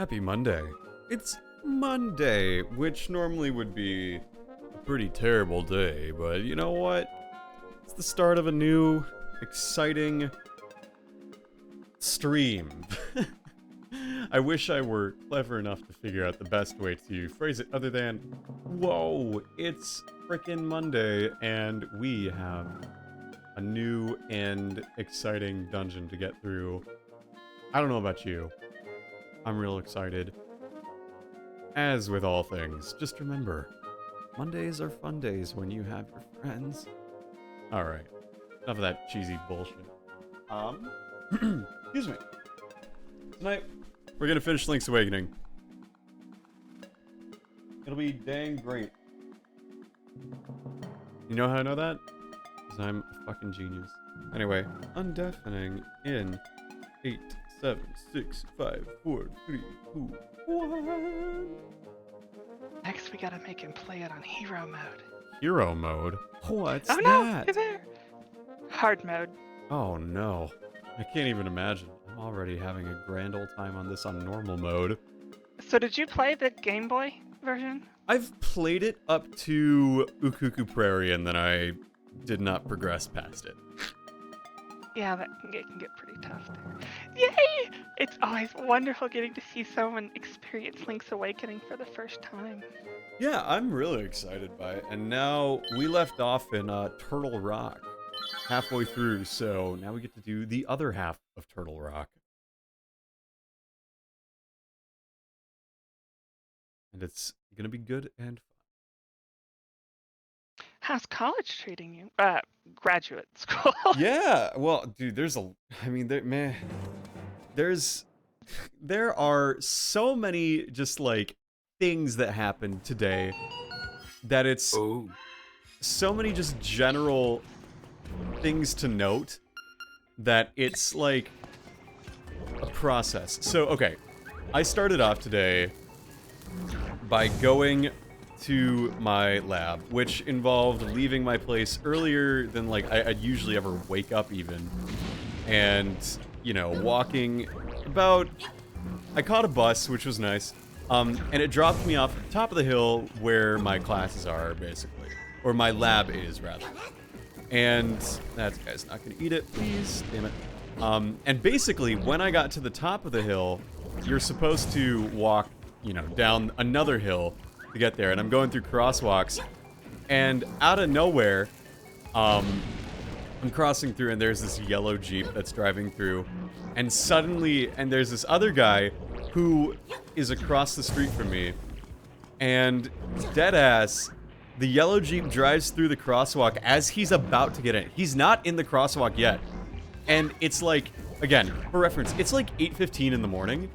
Happy Monday. It's Monday, which normally would be a pretty terrible day, but you know what? It's the start of a new, exciting stream. I wish I were clever enough to figure out the best way to phrase it other than, whoa, it's frickin' Monday, and we have a new and exciting dungeon to get through. I don't know about you. I'm real excited. As with all things, just remember, Mondays are fun days when you have your friends. Alright, enough of that cheesy bullshit. Excuse me. Tonight, we're gonna finish Link's Awakening. It'll be dang great. You know how I know that? Because I'm a fucking genius. Anyway, undeafening in 8, 7, 6, 5, 4, 3, 2, 1. Next, we gotta make him play it on hero mode. Hero mode? What's Oh no! that? You're there! Hard mode. Oh no. I can't even imagine. I'm already having a grand old time on this on normal mode. So did you play the Game Boy version? I've played it up to Ukuku Prairie and then I did not progress past it. Yeah, it can get pretty tough there. Yay! It's always wonderful getting to see someone experience Link's Awakening for the first time. Yeah, I'm really excited by it. And now we left off in Turtle Rock halfway through, so now we get to do the other half of Turtle Rock. And it's gonna be good and fun. How's college treating you? Graduate school. Yeah, well, dude, there are so many just like things that happened today that it's so many just general things to note that it's like a process. So, okay, I started off today by going to my lab, which involved leaving my place earlier than like I'd usually ever wake up even, and you know, walking about. I caught a bus, which was nice, and it dropped me off at the top of the hill where my classes are, basically, or my lab is rather. And that guy's not gonna eat it, please, damn it. And basically, when I got to the top of the hill, you're supposed to walk, you know, down another hill to get there, and I'm going through crosswalks, and out of nowhere, I'm crossing through, and there's this yellow Jeep that's driving through, and suddenly, and there's this other guy who is across the street from me, and deadass, the yellow Jeep drives through the crosswalk as he's about to get in. He's not in the crosswalk yet, and it's like, again, for reference, it's like 8:15 in the morning,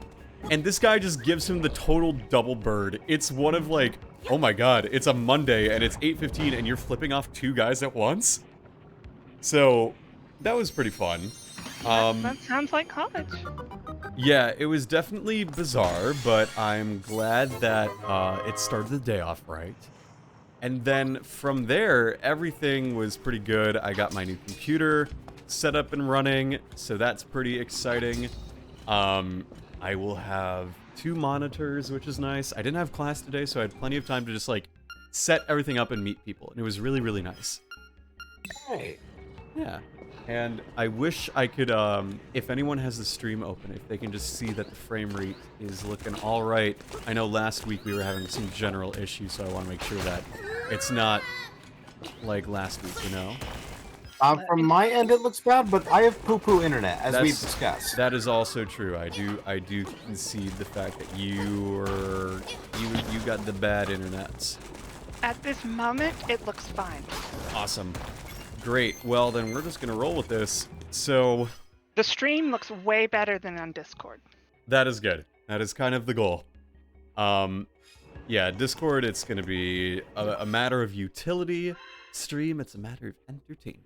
and this guy just gives him the total double bird. It's one of like, oh my god, it's a Monday and it's 8:15 and you're flipping off two guys at once? So, that was pretty fun. That sounds like college. Yeah, it was definitely bizarre, but I'm glad that it started the day off right. And then from there, everything was pretty good. I got my new computer set up and running, so that's pretty exciting. I will have 2 monitors, which is nice. I didn't have class today, so I had plenty of time to just, like, set everything up and meet people. And it was really, really nice. Hey. Yeah. And I wish I could, if anyone has the stream open, if they can just see that the frame rate is looking alright. I know last week we were having some general issues, so I want to make sure that it's not like last week, you know? From my end, it looks bad, but I have poo-poo internet, as we've discussed. That is also true. I do concede the fact that you got the bad internets. At this moment, it looks fine. Awesome. Great. Well, then we're just gonna roll with this. So The stream looks way better than on Discord. that is good. That is kind of the goal. Yeah, Discord, it's gonna be a matter of utility. Stream, it's a matter of entertainment.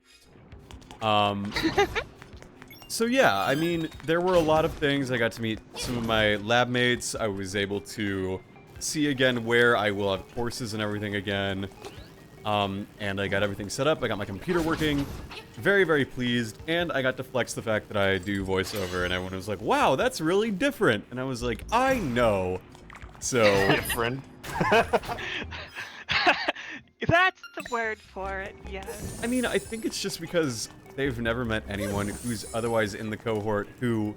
So yeah, I mean, there were a lot of things. I got to meet some of my lab mates. I was able to see again where I will have courses and everything again. And I got everything set up. I got my computer working. Very, very pleased. And I got to flex the fact that I do voiceover, and everyone was like, wow, that's really different. And I was like, I know. So... Different. That's the word for it, yes. I mean, I think it's just because they've never met anyone who's otherwise in the cohort who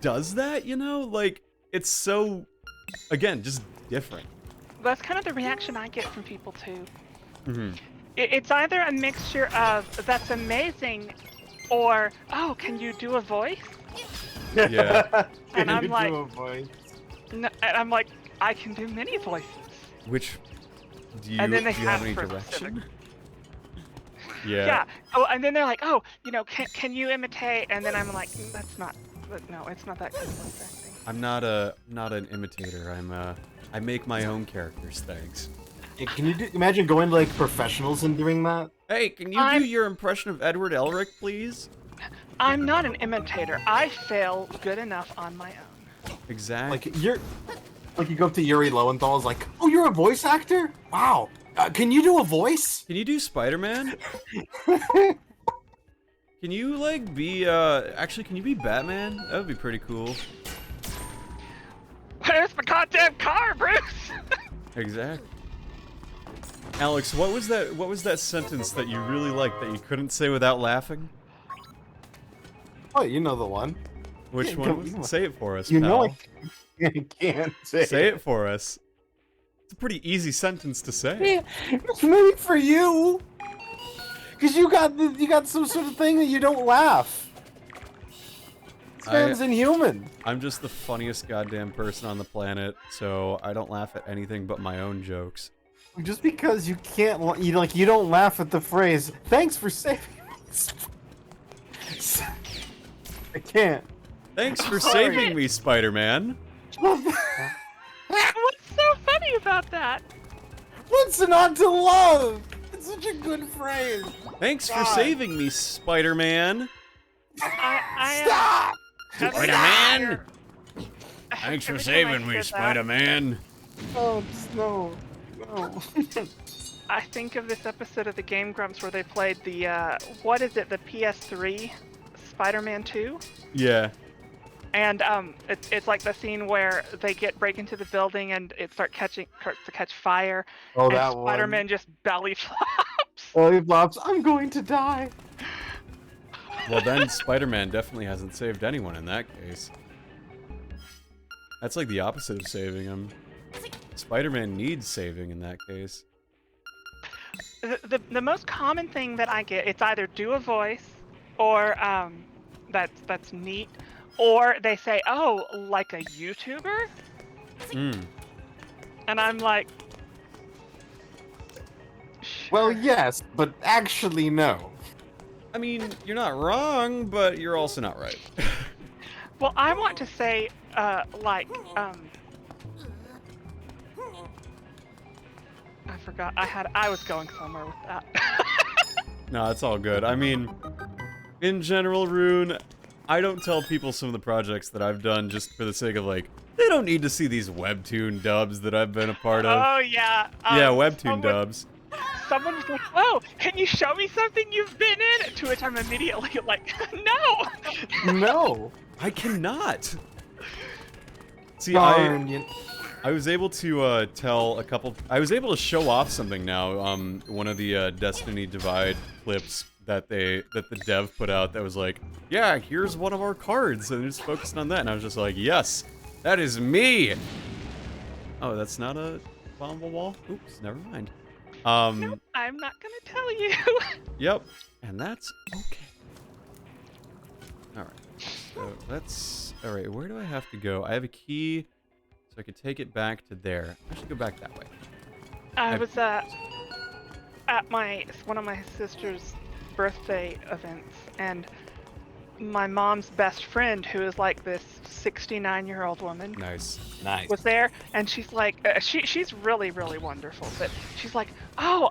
does that, you know? Like, it's so, again, just different. That's kind of the reaction I get from people, too. Mm-hmm. It's either a mixture of, that's amazing, or, oh, can you do a voice? Yeah. And I'm like, do a voice? no, and I'm like, I can do many voices. Which, do you, And then they do you have ask any for direction? Yeah. Yeah. Oh, and then they're like, oh, you know, can you imitate? And then I'm like, that's not, no, it's not that kind of voice acting. I'm not an imitator. I make my own characters, thanks. Yeah, can you imagine going to like professionals and doing that? Hey, can you do your impression of Edward Elric, please? I'm not an imitator. I fail good enough on my own. Exactly. Like you go up to Yuri Lowenthal's like, oh, you're a voice actor? Wow. Can you do a voice? Can you do Spider-Man? Can you, like, be, actually, can you be Batman? That would be pretty cool. Where's my goddamn car, Bruce? Exactly. Alex, what was that sentence that you really liked that you couldn't say without laughing? Oh, you know the one. Which Yeah, one was it? Say it for us, You pal. know I can't Say it for us. It's a pretty easy sentence to say. It's maybe for you. Cause you got some sort of thing that you don't laugh. This man's inhuman. I'm just the funniest goddamn person on the planet, so I don't laugh at anything but my own jokes. Just because you can't, you don't laugh at the phrase, thanks for saving me. I can't. Thanks for Sorry. saving me, Spider-Man. What's so funny about that? What's not to love? It's such a good phrase. Thanks for God. saving me, Spider-Man. Stop! Spider-Man! Thanks for Every time I saving me, hear that, Spider-Man. Oh, just no. I think of this episode of the Game Grumps where they played the, what is it, the PS3 Spider-Man 2? Yeah. And it's like the scene where they break into the building and it starts to catch fire. Oh, and that one. Spider-Man just belly flops. Oh, he flops. I'm going to die. Well, then Spider-Man definitely hasn't saved anyone in that case. That's like the opposite of saving him. Spider-Man needs saving in that case. The most common thing that I get, it's either do a voice, or that's neat, or they say, oh, like a YouTuber? And I'm like... Well, yes, but actually no. I mean, you're not wrong, but you're also not right. Well, I want to say, I forgot. I was going somewhere with that. No, it's all good. I mean, in general, Rune, I don't tell people some of the projects that I've done just for the sake of, like, they don't need to see these webtoon dubs that I've been a part of. Oh, yeah. Yeah, webtoon dubs. Someone was like, oh, can you show me something you've been in? To which I'm immediately like, no! No. I cannot. See, Darn. I was able to tell a couple. I was able to show off something now. One of the Destiny Divide clips that the dev put out that was like, yeah, here's one of our cards, and just focused on that, and I was just like, yes, that is me. Oh, that's not a bombable wall. Oops, never mind. Nope, I'm not gonna tell you. Yep, and that's okay. All right. So let's. All right, where do I have to go? I have a key. So I could take it back to there. I should go back that way. I was at one of my sister's birthday events, and my mom's best friend, who is like this 69-year-old woman, Nice. was there, and she's like, she's really, really wonderful, but she's like, oh,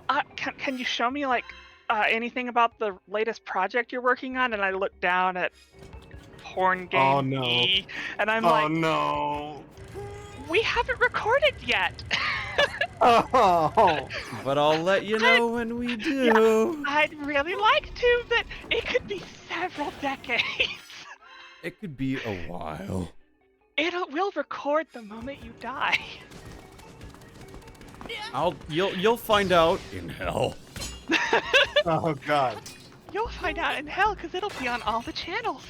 can you show me like anything about the latest project you're working on? And I look down at Porn Game Oh, no. E, and I'm Oh like, no. we haven't recorded yet. Oh. But I'll let you know when we do. I'd really like to, but it could be several decades. It could be a while. We'll record the moment you die. You'll find out in hell. Oh God. You'll find out in hell because it'll be on all the channels.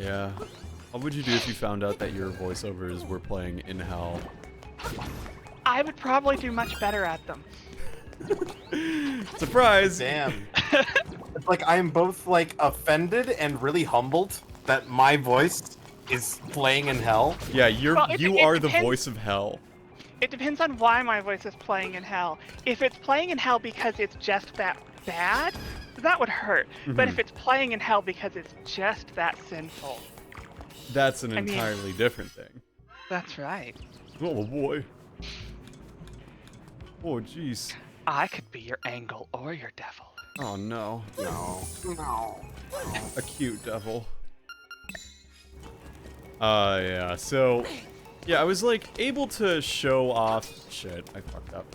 Yeah. What would you do if you found out that your voiceovers were playing in hell? I would probably do much better at them. Surprise! Damn. It's like I'm both like offended and really humbled that my voice is playing in hell. Yeah, Well, you it are the depends. voice of hell. It depends on why my voice is playing in hell. If it's playing in hell because it's just that bad, that would hurt. But if it's playing in hell because it's just that sinful, That's an I mean- entirely different thing. that's right. Oh boy. Oh jeez. I could be your angel or your devil. Oh no. No. A cute devil. Yeah, so yeah, I was like able to show off shit, I fucked up.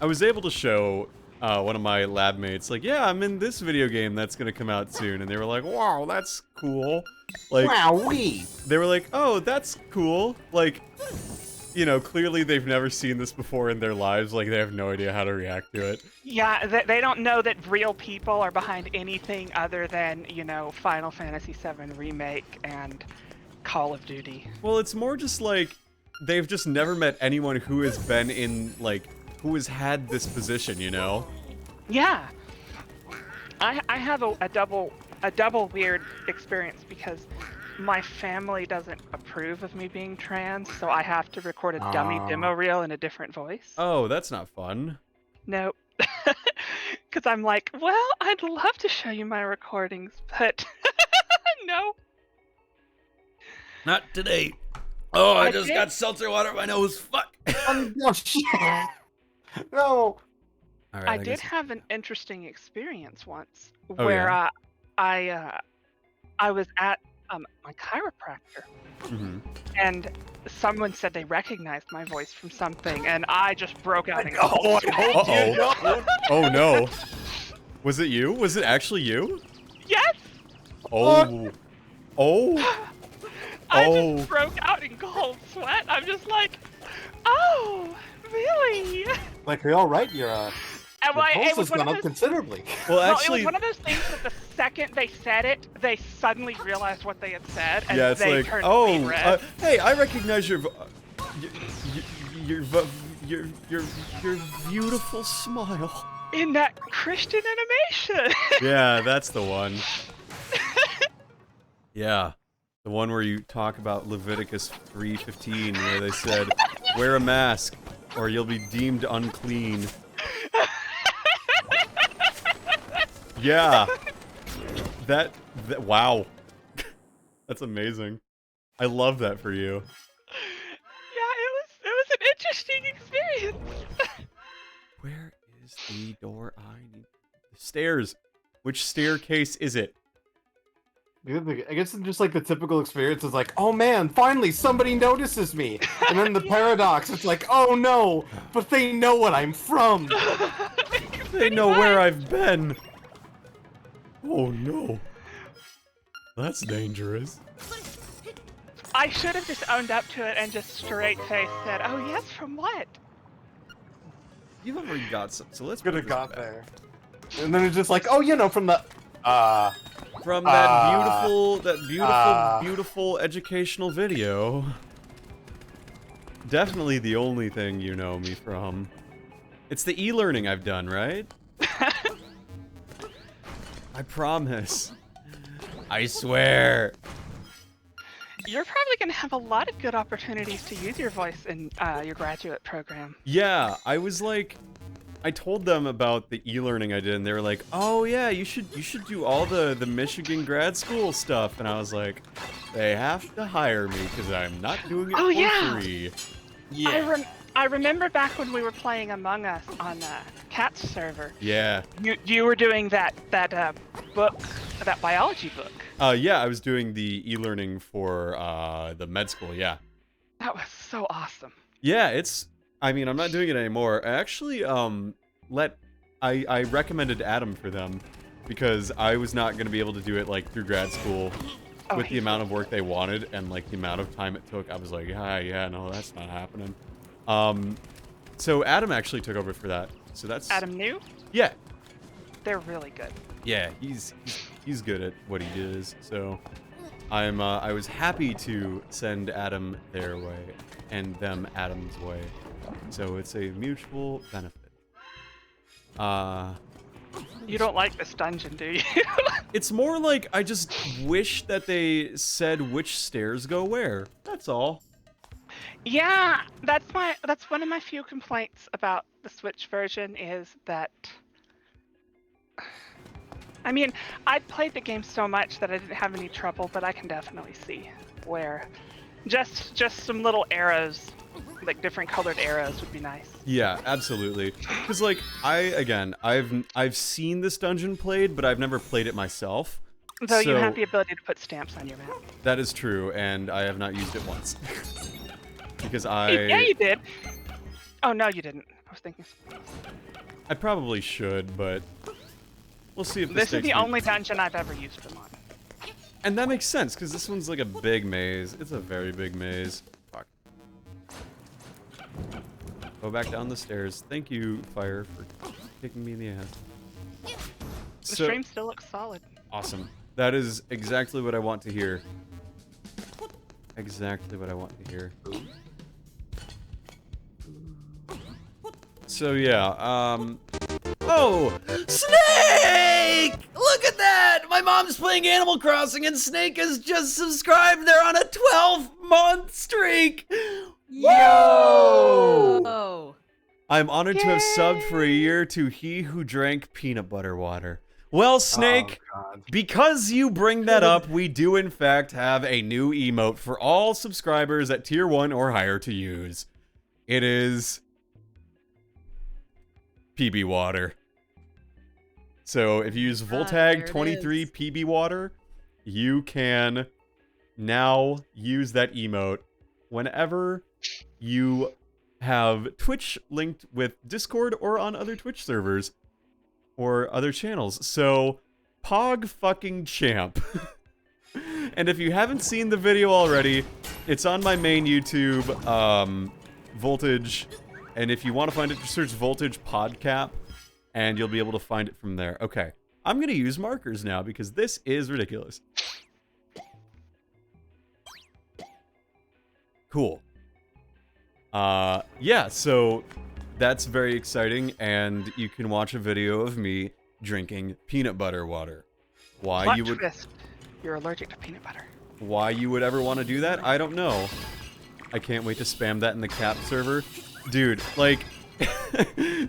I was able to show one of my lab mates, like, yeah, I'm in this video game that's gonna come out soon, and they were like, wow, that's cool. Like, Wowee. they were like, oh, that's cool. Like, you know, clearly they've never seen this before in their lives. Like, they have no idea how to react to it. Yeah, they don't know that real people are behind anything other than, you know, Final Fantasy VII Remake and Call of Duty. Well, it's more just like they've just never met anyone who has been in, like, who has had this position, you know? Yeah. I have a double weird experience because my family doesn't approve of me being trans, so I have to record a dummy demo reel in a different voice. Oh, that's not fun. Nope. Because I'm like, well, I'd love to show you my recordings, but no. Not today. Oh, I I just did- got seltzer water in my nose. Fuck. Oh shit. No. All right, I did guess- have an interesting experience once Oh, where yeah? I was at my chiropractor Mhm. and someone said they recognized my voice from something and I just broke out in Oh, I hope you Uh-oh. don't. Oh no. Was it you? Was it actually you? Yes! Oh. Oh. I Oh. just broke out in cold sweat. I'm just like, oh, really? Like, are you all right? Your And your it pulse was has one gone of up those. considerably. Well, Well, it actually, was one of those things that the second they said it, they suddenly realized what they had said, and yeah, it's they like, turned oh, bleed red. hey, I recognize your beautiful smile. In that Christian animation. Yeah, that's the one. Yeah, the one where you talk about Leviticus 3:15, where they said, "Wear a mask, or you'll be deemed unclean." Yeah, that wow, that's amazing. I love that for you. Yeah, it was an interesting experience. Where is the door I need? The stairs. Which staircase is it? I guess it's just like the typical experience is like, oh man, finally somebody notices me. And then the paradox, it's like, oh no, but they know what I'm from. They know where I've been. Oh no. That's dangerous. I should have just owned up to it and just straight face said, "Oh yes, from what?" You've already got some, so let's Could put have this got back. there. And then it's just like, oh, you know, from the, From that uh, beautiful educational video. Definitely the only thing you know me from. It's the e-learning I've done, right? I promise. I swear. You're probably going to have a lot of good opportunities to use your voice in your graduate program. Yeah, I was like, I told them about the e-learning I did, and they were like, "Oh yeah, you should do all the Michigan grad school stuff." And I was like, "They have to hire me because I'm not doing it Oh, for yeah. free." I remember back when we were playing Among Us on Cat's server. Yeah. You were doing that book, that biology book. Yeah, I was doing the e-learning for the med school. Yeah. That was so awesome. Yeah, it's I mean, I'm not doing it anymore. I actually, I recommended Adam for them because I was not going to be able to do it, like, through grad school with the amount of work they wanted and, like, the amount of time it took. I was like, yeah, no, that's not happening. So Adam actually took over for that. So that's... Adam New? Yeah. They're really good. Yeah, he's good at what he does. So I was happy to send Adam their way and them Adam's way. So it's a mutual benefit. You don't like this dungeon, do you? It's more like I just wish that they said which stairs go where. That's all. Yeah, that's one of my few complaints about the Switch version is that. I mean, I played the game so much that I didn't have any trouble, but I can definitely see where just some little arrows, like different colored arrows, would be nice. Yeah, absolutely. Because like I've seen this dungeon played, but I've never played it myself. Though you have the ability to put stamps on your map. That is true, and I have not used it once. Because Yeah, you did. Oh no, you didn't. I was thinking. I probably should, but we'll see if this is the only dungeon I've ever used them on. And that makes sense, because this one's like a big maze. It's a very big maze. Fuck. Go back down the stairs. Thank you, Fire, for kicking me in the ass. The stream still looks solid. Awesome. That is exactly what I want to hear. Exactly what I want to hear. So yeah, oh! Snake! Look at that! My mom's playing Animal Crossing and Snake has just subscribed. They're on a 12-month streak! Yo! Oh. I'm honored to have subbed for a year to he who drank peanut butter water. Well, Snake, because you bring that up, we do in fact have a new emote for all subscribers at tier 1 or higher to use. It is PB water. So if you use Voltag 23 PB water, you can now use that emote whenever you have Twitch linked with Discord or on other Twitch servers or other channels. So Pog fucking champ. And if you haven't seen the video already, it's on my main YouTube, Voltage. And if you want to find it, just search Voltage Podcap, and you'll be able to find it from there. Okay, I'm going to use markers now, because this is ridiculous. Cool. Yeah, so that's very exciting, and you can watch a video of me drinking peanut butter water. Why you would... Twist. You're allergic to peanut butter. Why you would ever want to do that, I don't know. I can't wait to spam that in the cap server. Dude, like,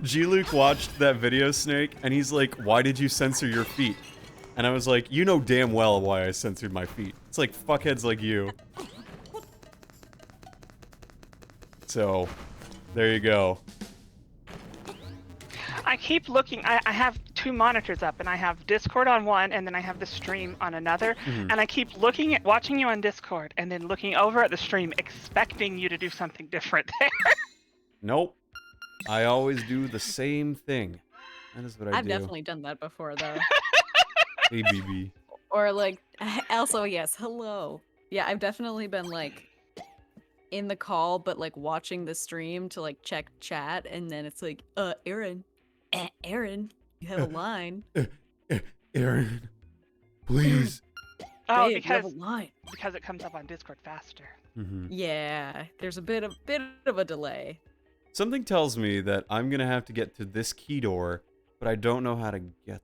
G-Luke watched that video, Snake, and he's like, why did you censor your feet? And I was like, you know damn well why I censored my feet. It's like fuckheads like you. So, there you go. I keep looking. I have two monitors up, and I have Discord on one, and then I have the stream on another. And I keep watching you on Discord, and then looking over at the stream, expecting you to do something different there. Nope. I always do the same thing. That is what I do. I've definitely done that before, though. Hey, BB. Or, like, also, yes, hello. Yeah, I've definitely been, like, in the call, but, like, watching the stream to, like, check chat, and then it's like, Aaron, you have a line. Aaron, please. Oh, Babe, you have a line. Because it comes up on Discord faster. Yeah, there's a bit of a delay. Something tells me that I'm gonna have to get to this key door, but I don't know how to get.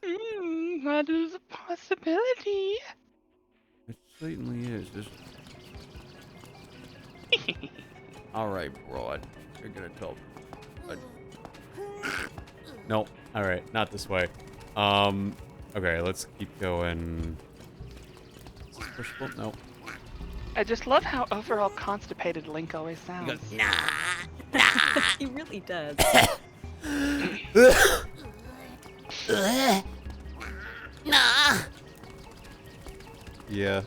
That is a possibility. It certainly is. All right, broad. You're gonna tell. Nope. All right, not this way. Okay, let's keep going. Pushable? Nope. I just love how overall constipated Link always sounds. He goes, nah. He really does. Nah. Yeah.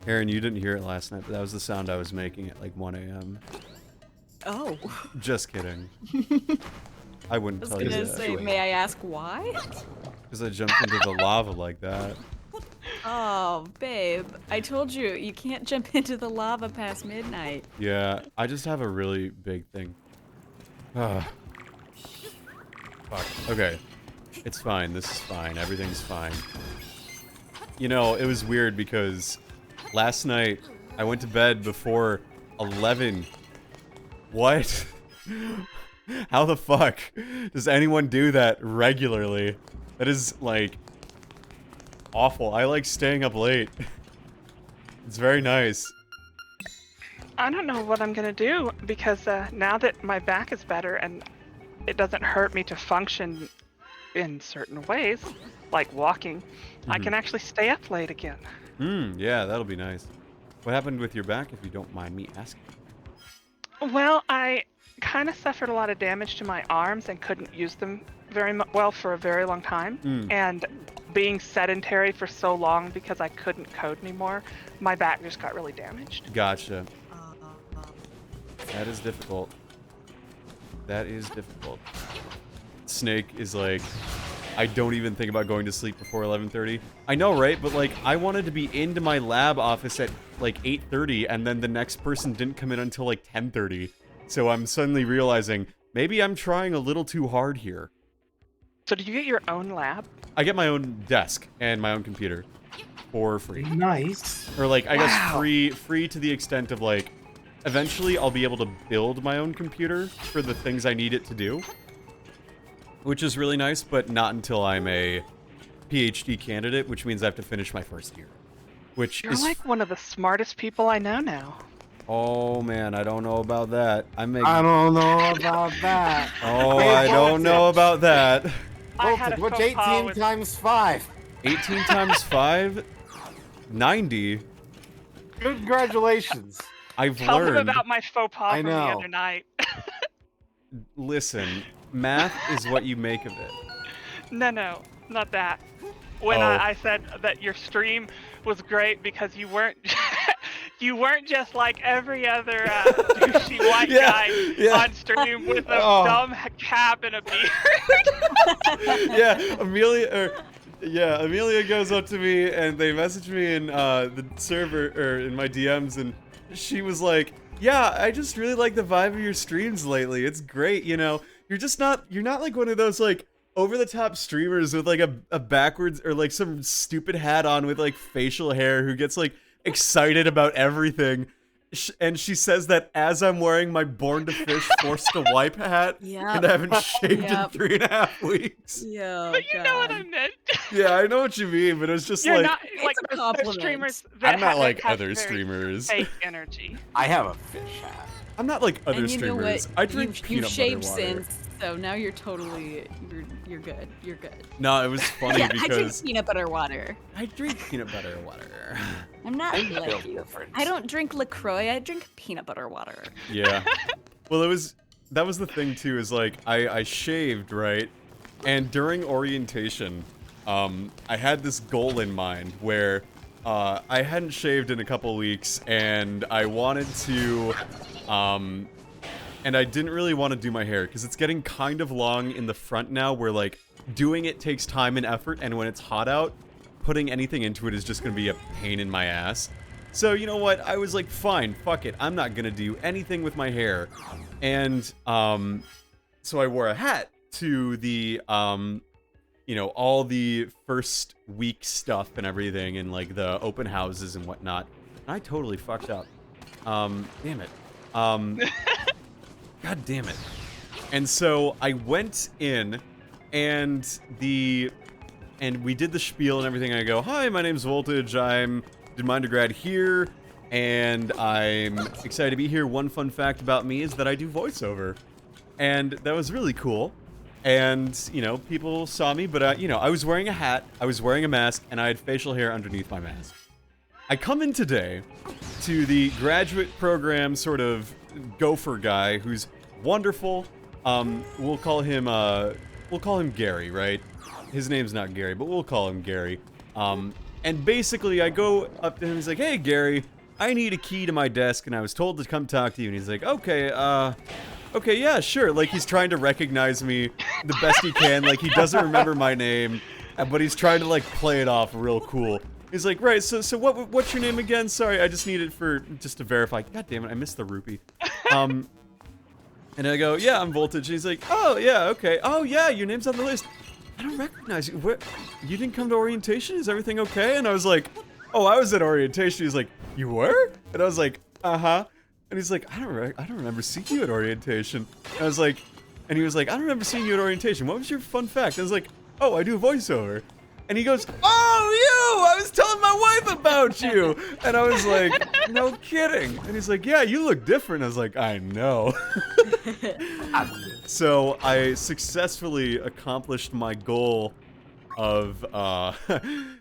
Aaron, you didn't hear it last night, but that was the sound I was making at like 1 a.m. Oh. Just kidding. I wouldn't I was tell you gonna that. say, may I ask why? Because I jumped into the lava like that. Oh, babe. I told you, you can't jump into the lava past midnight. Yeah, I just have a really big thing. Fuck. Okay. It's fine. This is fine. Everything's fine. You know, it was weird because last night I went to bed before 11. What? How the fuck does anyone do that regularly? That is, like, awful. I like staying up late. It's very nice. I don't know what I'm gonna do because now that my back is better and it doesn't hurt me to function in certain ways, like walking, I can actually stay up late again. Yeah, that'll be nice. What happened with your back, if you don't mind me asking? Well, I kind of suffered a lot of damage to my arms and couldn't use them very well for a very long time. And being sedentary for so long because I couldn't code anymore, my back just got really damaged. Gotcha. That is difficult. That is difficult. Snake is like, I don't even think about going to sleep before 11:30. I know, right? But like, I wanted to be into my lab office at like 8:30, and then the next person didn't come in until like 10:30. So I'm suddenly realizing maybe I'm trying a little too hard here. So did you get your own lab? I get my own desk and my own computer for free. Nice. Or like, I Wow. guess free to the extent of like, eventually I'll be able to build my own computer for the things I need it to do. Which is really nice, but not until I'm a PhD candidate, which means I have to finish my first year. Which You're is... like one of the smartest people I know now. Oh man, I don't know about that. I don't know about that. Oh, Hey, I don't know Voltage. about that. I had a Voltage, what's faux pas 18 with- times 5? 18 times 5? 90. Congratulations. I've Tell them learned... about my faux pas I from the know. other night. Listen, math is what you make of it. No, not that. When Oh. I said that your stream was great because you weren't you weren't just like every other douchey white Yeah, guy yeah. on stream with a Oh. dumb cap and a beard. Yeah, Amelia goes up to me and they message me in the server or in my DMs, and she was like, "Yeah, I just really like the vibe of your streams lately. It's great, you know. You're not like one of those like over-the-top streamers with like a backwards or like some stupid hat on with like facial hair who gets like excited about everything." And she says that as I'm wearing my Born to Fish Forced to Wipe hat, Yep. and I haven't shaved Yep. in 3.5 weeks. Yo, But you know what I meant. Yeah, I know what you mean, but it was just You're like, not like a the compliment. streamers that I'm not have- like have other very streamers. Fake energy. I have a fish hat. I'm not like other and you know streamers. what? I drink you've peanut butter shaved water. since, so now you're totally you're good. You're good. No, it was funny Yeah, I drink because peanut butter water. I drink peanut butter water. I'm not Built like you. different. I don't drink LaCroix. I drink peanut butter water. Yeah. Well, that was the thing too. Is like I shaved, right, and during orientation, I had this goal in mind where I hadn't shaved in a couple weeks, and I wanted to, and I didn't really want to do my hair because it's getting kind of long in the front now. Where like doing it takes time and effort, and when it's hot out, putting anything into it is just gonna be a pain in my ass. So you know what? I was like, fine, fuck it. I'm not gonna do anything with my hair, and so I wore a hat to the you know, all the first week stuff and everything, and like the open houses and whatnot. And I totally fucked up. Damn it. God damn it. And so I went in, and we did the spiel and everything. I go, "Hi, my name's Voltage. Did my undergrad here, and I'm excited to be here. One fun fact about me is that I do voiceover." And that was really cool. And, you know, people saw me, but, you know, I was wearing a hat, I was wearing a mask, and I had facial hair underneath my mask. I come in today to the graduate program sort of gopher guy who's wonderful. We'll call him Gary, right? His name's not Gary, but we'll call him Gary. And basically I go up to him, he's like, "Hey, Gary, I need a key to my desk, and I was told to come talk to you. And he's like, okay, okay, yeah, sure. Like, he's trying to recognize me the best he can. Like, he doesn't remember my name, but he's trying to, like, play it off real cool. He's like, right, so what's your name again? Sorry, I just need it just to verify. God damn it, I missed the rupee. And I go, yeah, I'm Voltage. And he's like, oh, yeah, okay. Oh, yeah, your name's on the list. I don't recognize you. What? You didn't come to orientation? Is everything okay? And I was like, oh, I was at orientation. He's like, you were? And I was like, uh-huh. And he's like, I don't remember seeing you at orientation. And I was like, and he was like, I don't remember seeing you at orientation. What was your fun fact? And I was like, oh, I do a voiceover. And he goes, oh, you! I was telling my wife about you! And I was like, no kidding. And he's like, yeah, you look different. I was like, I know. So I successfully accomplished my goal of,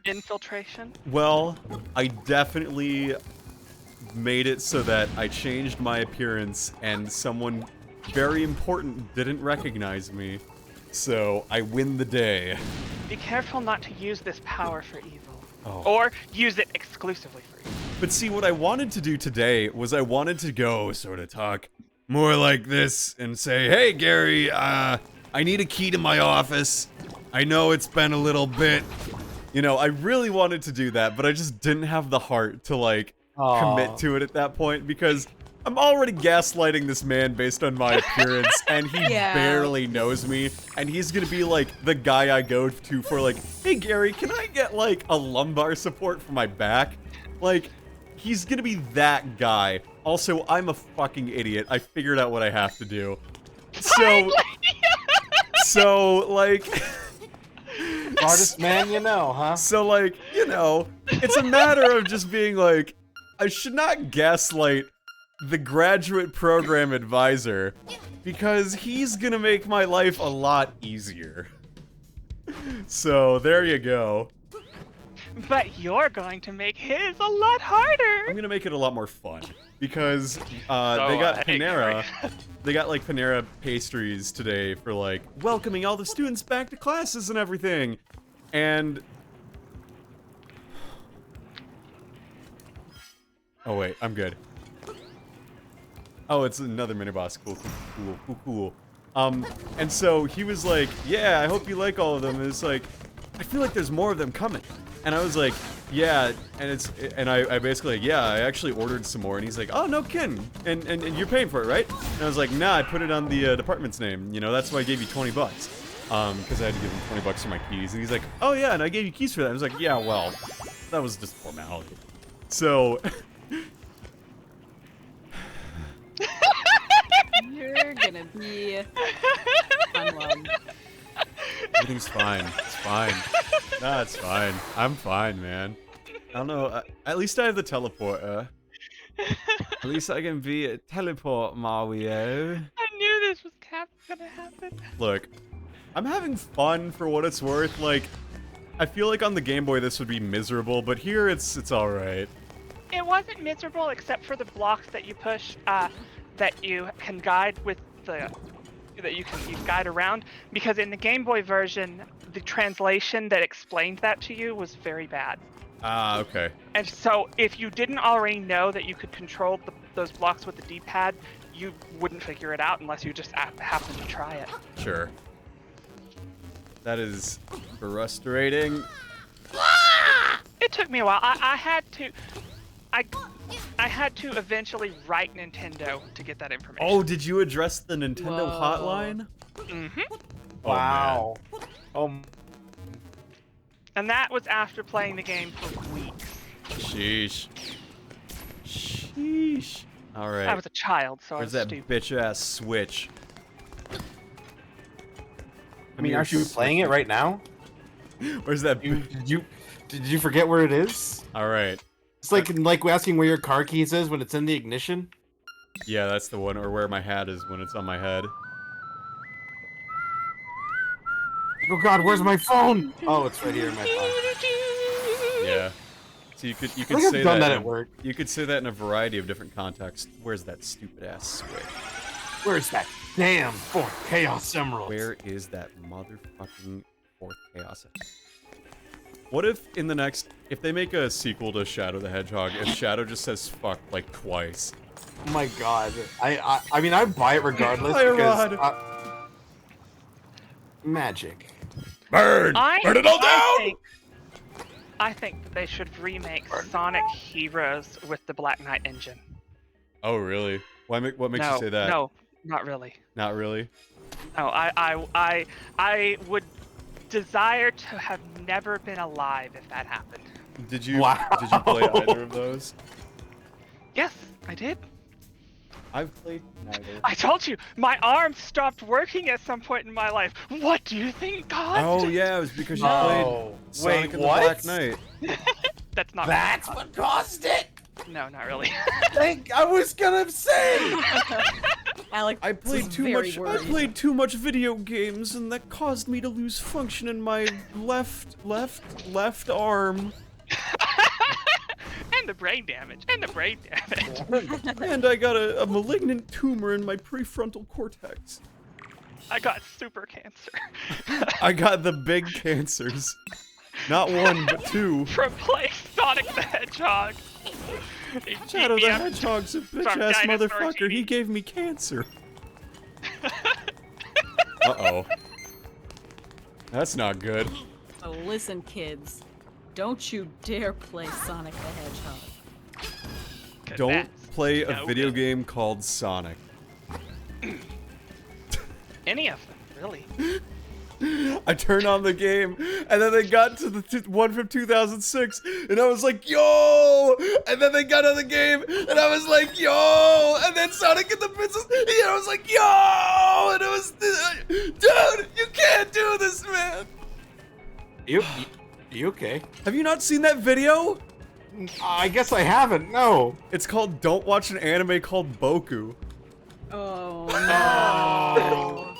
Infiltration? well, I definitely made it so that I changed my appearance and someone very important didn't recognize me. So I win the day. Be careful not to use this power for evil. Oh. Or use it exclusively for evil. But see, what I wanted to do today was I wanted to go sort of talk more like this and say, hey, Gary, I need a key to my office. I know it's been a little bit. You know, I really wanted to do that, but I just didn't have the heart to, like, commit to it at that point because I'm already gaslighting this man based on my appearance, and he barely knows me, and he's gonna be, like, the guy I go to for, like, hey, Gary, can I get, like, a lumbar support for my back? Like, he's gonna be that guy. Also, I'm a fucking idiot. I figured out what I have to do. So, like... Smartest man you know, huh? So, like, you know, it's a matter of just being like, I should not gaslight the graduate program advisor because he's gonna make my life a lot easier. So, there you go. But you're going to make his a lot harder. I'm gonna make it a lot more fun because they got Panera. They got like Panera pastries today for like welcoming all the students back to classes and everything. And oh wait, I'm good. Oh, it's another mini boss. Cool. And so he was like, "Yeah, I hope you like all of them." And it's like, I feel like there's more of them coming. And I was like, yeah, and I basically like, yeah, I actually ordered some more, and he's like, oh, no kidding, and you're paying for it, right? And I was like, nah, I put it on the department's name, you know, that's why I gave you 20 bucks, because I had to give him 20 bucks for my keys, and he's like, oh yeah, and I gave you keys for that. I was like, yeah, well, that was just formality. So, You're gonna be fun one. everything's fine, it's fine. Nah, it's fine. I'm fine, man. I don't know. At least I have the teleporter. At least I can be a teleport Mario. I knew this was gonna happen. Look, I'm having fun for what it's worth. Like, I feel like on the Game Boy this would be miserable, but here it's all right. It wasn't miserable except for the blocks that you push, that you can guide with the, that you can guide around. Because in the Game Boy version, the translation that explained that to you was very bad. Ah, okay. And so if you didn't already know that you could control those blocks with the D-pad, you wouldn't figure it out unless you just happened to try it. Sure. That is frustrating. It took me a while. I had to eventually write Nintendo to get that information. Oh, did you address the Nintendo hotline? Mm-hmm. Oh, Wow. And that was after playing the game for weeks. Sheesh. Sheesh. All right. I was a child, so Where's I was that stupid. bitch-ass Switch? I mean, aren't you playing it right now? Where's that? Did you forget where it is? All right. It's like asking where your car keys is when it's in the ignition. Yeah, that's the one, or where my hat is when it's on my head. Oh God, where's my phone? Oh, it's right here in my phone. Yeah. So you could I think say I've done that in, at work. You could say that in a variety of different contexts. Where's that stupid ass Switch? Where's that damn fourth Chaos Emerald? Where is that motherfucking fourth Chaos? What if in the next, if they make a sequel to Shadow the Hedgehog, if Shadow just says fuck like twice? Oh my god. I mean, I'd buy it regardless Fire because rod. magic. Burn! Burn it all down! I think that they should remake Sonic Heroes with the Black Knight engine. Oh really? What makes you say that? No, not really. Not really. No, I would desire to have never been alive if that happened. Did you Wow. did you play either of those? Yes, I did. I've played neither. I told you, my arm stopped working at some point in my life. What do you think caused Oh it? yeah, it was because you Oh, played Sonic wait, and the what? Black Knight. That's not That's what caused it. No, not really. I was gonna say. Alex I played was too very much. worried. I played too much video games, and that caused me to lose function in my left arm. And the brain damage. And the brain damage. And I got a malignant tumor in my prefrontal cortex. I got super cancer. I got the big cancers. Not one, but two. From playing Sonic the Hedgehog. It Shadow beat the me up Hedgehog's a from bitch-ass Dinosaur motherfucker. He TV. gave me cancer. Uh-oh. That's not good. So listen, kids. Don't you dare play Sonic the Hedgehog. 'Cause Don't that's play a no video good. game called Sonic. Any of them, really. I turned on the game, and then they got to the one from 2006, and I was like, yo! And then they got on the game, and I was like, yo! And then Sonic and the Princess, and I was like, yo! And it was, dude, you can't do this, man! You okay? Have you not seen that video? I guess I haven't. No. It's called Don't Watch an Anime Called Boku. Oh Oh.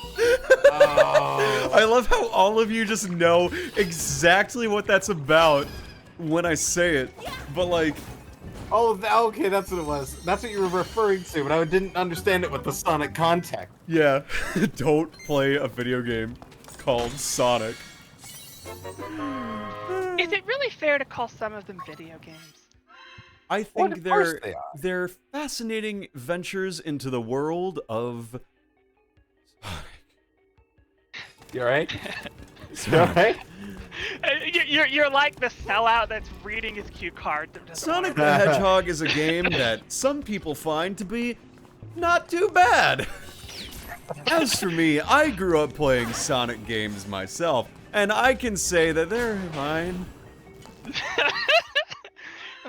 Oh. I love how all of you just know exactly what that's about when I say it, but like, Oh, okay, that's what it was. That's what you were referring to, but I didn't understand it with the Sonic context. yeah, don't play a video game called Sonic. Is it really fair to call some of them video games? I Well, think of course they are. they're fascinating ventures into the world of You alright? You alright? You're like the sellout that's reading his cue card. That doesn't Sonic wanna- the Hedgehog is a game that some people find to be not too bad. As for me, I grew up playing Sonic games myself, and I can say that they're fine.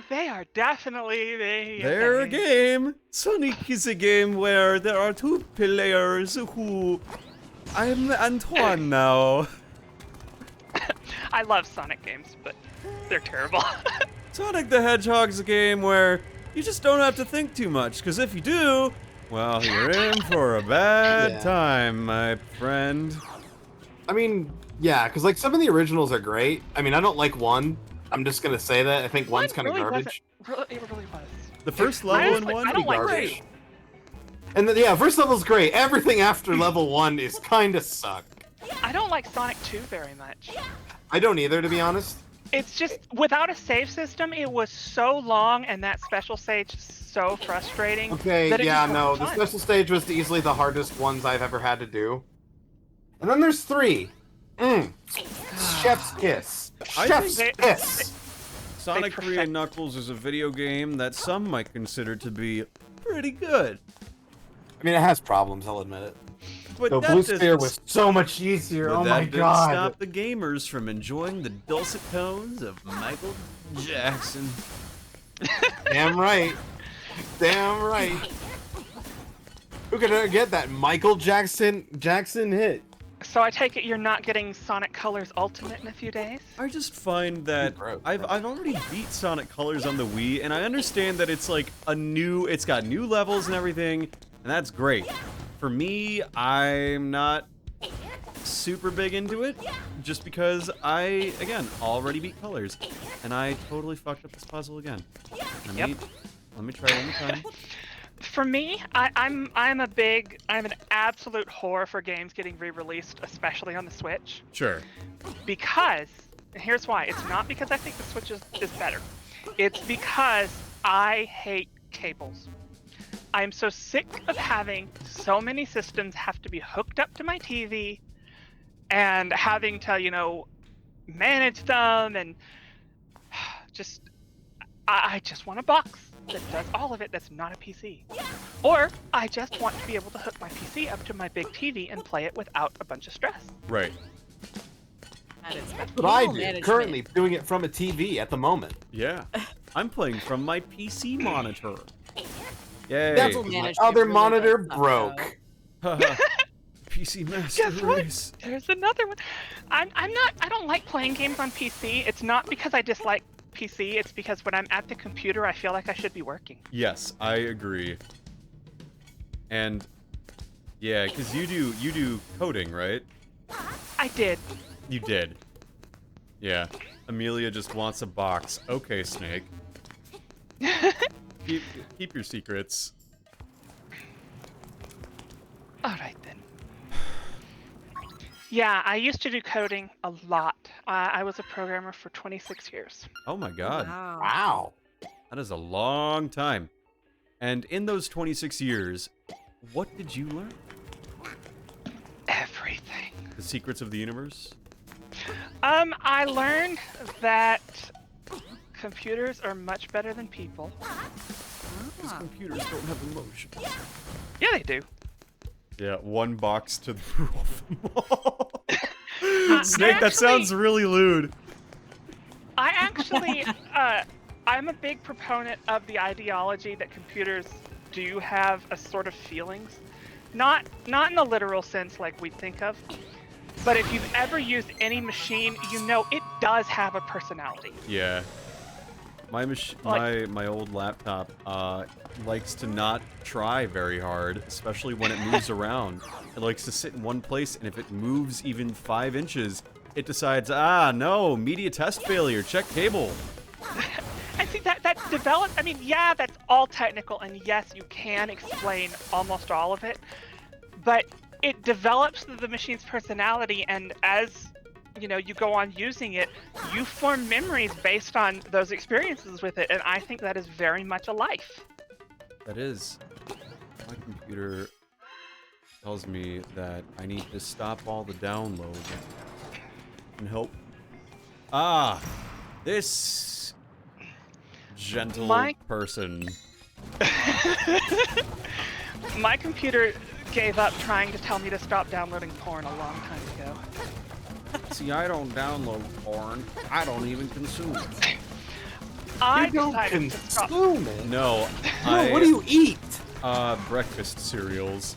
They are definitely They're a game. Sonic is a game where there are two players who... I'm Antoine now. I love Sonic games, but they're terrible. Sonic the Hedgehog's a game where you just don't have to think too much, because if you do, well, you're in for a bad Yeah. time, my friend. I mean, yeah, because like some of the originals are great. I mean, I don't like one. I'm just gonna say that. I think one's kind of Really garbage. It really was. The first level in Honestly, one, I don't like garbage. two. And then, yeah, first level's great. Everything after level 1 is kind of suck. I don't like Sonic 2 very much. I don't either, to be honest. It's just, without a save system, it was so long and that special stage is so frustrating. Okay, that it yeah, just no, wasn't the fun. special stage was easily the hardest ones I've ever had to do. And then there's 3. Chef's Kiss. I Chef's think- Kiss. Sonic 3 perfect- and Knuckles is a video game that some might consider to be pretty good. I mean, it has problems, I'll admit it. But The that Blue doesn't- Sphere was so much easier, but oh that my didn't god. stop the gamers from enjoying the dulcet tones of Michael Jackson. Damn right. Damn right. Who could ever get that Michael Jackson hit? So I take it you're not getting Sonic Colors Ultimate in a few days? I just find that Gross. I've already beat Sonic Colors on the Wii, and I understand that it's like it's got new levels and everything, and that's great. For me, I'm not super big into it, just because I, again, already beat Colors, and I totally fucked up this puzzle again. Let me try one more time. For me, I'm an absolute whore for games getting re-released, especially on the Switch, Sure. because And here's why. It's not because I think the Switch is better. It's because I hate cables. I am so sick of having so many systems have to be hooked up to my TV and having to, you know, manage them and just I just want a box that does all of it that's not a PC. Or I just want to be able to hook my PC up to my big TV and play it without a bunch of stress. Right. That is That's what I cable do. management. Currently doing it from a TV at the moment. Yeah. I'm playing from my PC monitor. Yay. That's Cable my management other really monitor does suck, broke. PC Master Guess what? Race. There's another one. I don't like playing games on PC. It's not because I dislike PC, it's because when I'm at the computer I feel like I should be working. Yes, I agree. And yeah, because you do coding, right? I did. You did. Yeah. Amelia just wants a box. Okay, Snake. Keep your secrets. Alright then. Yeah, I used to do coding a lot. I was a programmer for 26 years. Oh my god. Wow. Wow. That is a long time. And in those 26 years, what did you learn? Everything. The secrets of the universe? I learned that computers are much better than people. Because computers don't have emotions. Yeah, they do. Yeah, one box to rule them all. Snake, that sounds really lewd. I actually, I'm a big proponent of the ideology that computers do have a sort of feelings. Not in the literal sense like we think of, but if you've ever used any machine, you know it does have a personality. Yeah. My old laptop likes to not try very hard, especially when it moves around. It likes to sit in one place, and if it moves even 5 inches, it decides, no, media test failure, check cable. I think that developed, I mean, yeah, that's all technical, and yes, you can explain almost all of it, but it develops the machine's personality, and as you know, you go on using it, you form memories based on those experiences with it, and I think that is very much a life. That is. My computer tells me that I need to stop all the download and help. This gentle person. My computer gave up trying to tell me to stop downloading porn a long time ago. See, I don't download porn. I don't even consume it. I You don't decided to stop. consume it. No, No, what do you eat? breakfast cereals.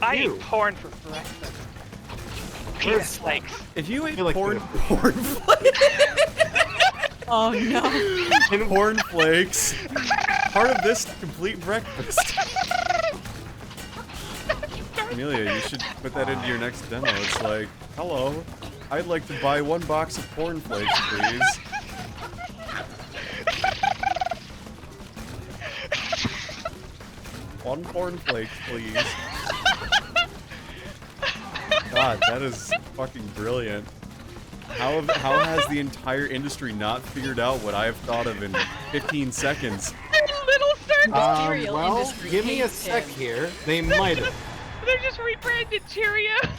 I Ew. eat porn for breakfast. Penis flakes. If you ate feel like porn they're- Oh no. corn flakes, part of this complete breakfast. Amelia, you should put that into your next demo. It's like, hello, I'd like to buy 1 box of corn flakes, please. One corn flake, please. God, that is fucking brilliant. How has the entire industry not figured out what I have thought of in 15 seconds? Little circles. cereal Well, industry give me a hates sec him. here. They might have. They're just rebranded Cheerios.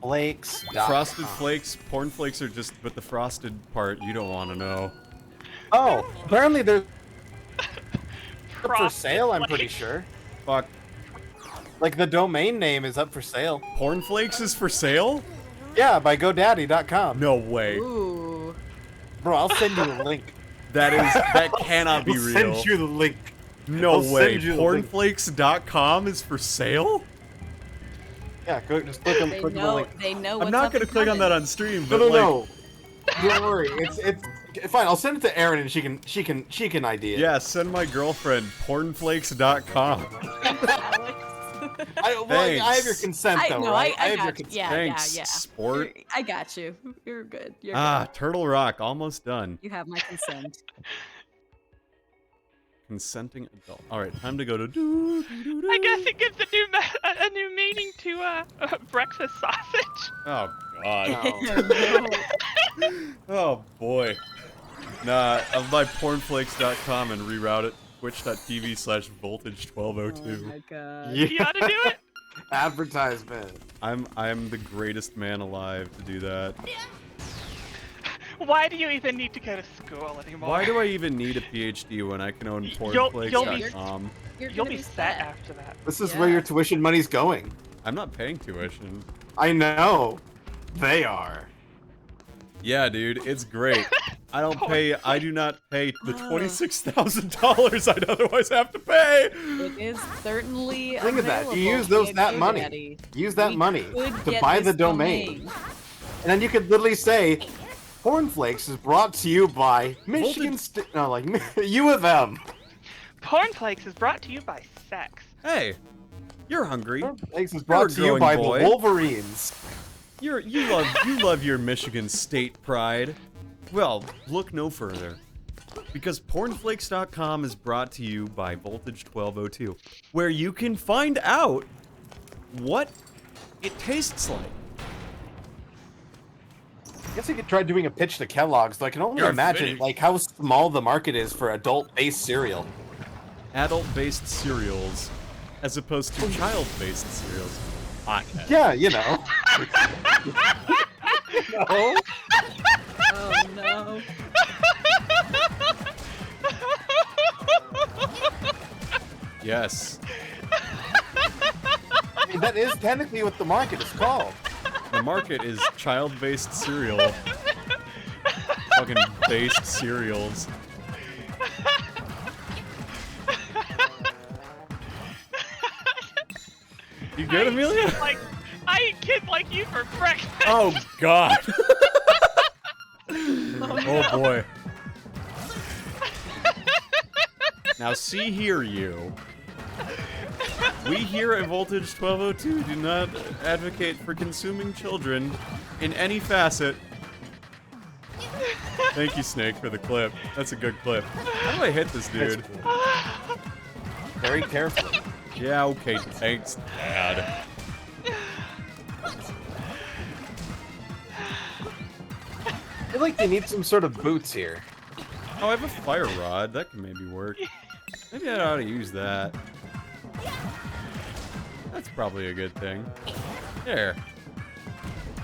Flakes. Frosted Flakes, Corn Flakes are just, but the frosted part you don't want to know. Oh, apparently they're for Frosted sale, I'm pretty Flakes. sure. Fuck, Like, the domain name is up for sale. Corn Flakes is for sale? Yeah, by GoDaddy.com. No way. Ooh. Bro, I'll send you a link. That cannot be I'll real. send you the link. No I'll way. send you the link. Cornflakes.com is for sale? Yeah, go, just click on, They click on the know. link. They know. I'm What's not up gonna and click on that coming. on stream, No, but no, like, no. Don't worry. It's fine. I'll send it to Erin and she can ID it. yeah, send my girlfriend cornflakes.com. I have your Thanks. consent though, No, right? I have your got you. consent. Yeah, Thanks, yeah. sport. I got you. You're good. You're Ah, good. Turtle Rock, almost done. You have my consent. consenting adult. All right, time to go to. I guess it gives a new meaning to breakfast sausage. Oh God. No. Oh boy. Nah, I'll buy pornflakes.com and reroute it twitch.tv/voltage1202. Oh my god. You ought to do it. Advertisement. I'm the greatest man alive to do that. Why do you even need to go to school anymore? Why do I even need a PhD when I can own You'll be- pornflakes.com? You're You'll gonna be set after that. This is Yeah. where your tuition money's going. I'm not paying tuition. I know. They are. Yeah, dude, it's great. I do not pay the $26,000 I'd otherwise have to pay. It is certainly Think of that. You available use via that money. GoDaddy. Use that We money could to get buy this the domain. And then you could literally say, Cornflakes is brought to you by Michigan State. No, like U of M. Cornflakes is brought to you by sex. Hey, you're hungry. Cornflakes is You're a brought to you growing by boy. the Wolverines. You love your Michigan State pride. Well, look no further. Because pornflakes.com is brought to you by Voltage 1202, where you can find out what it tastes like. I guess I could try doing a pitch to Kellogg's, though I can only You're imagine fitting. like how small the market is for adult-based cereal. Adult-based cereals, as opposed to child-based cereals. Yeah, you know. No. Oh no. Yes. I mean, that is technically what the market is called. The market is child-based cereal. Fucking based cereals. You good, Amelia? I eat kids like you for breakfast. Oh God. Oh, Oh boy. Now see here, you. We here at Voltage 1202 do not advocate for consuming children in any facet. Thank you, Snake, for the clip. That's a good clip. How do I hit this dude? Very careful. Yeah, okay, thanks, Dad. I feel like they need some sort of boots here. Oh, I have a fire rod. That can maybe work. Maybe I ought to use that. That's probably a good thing. There.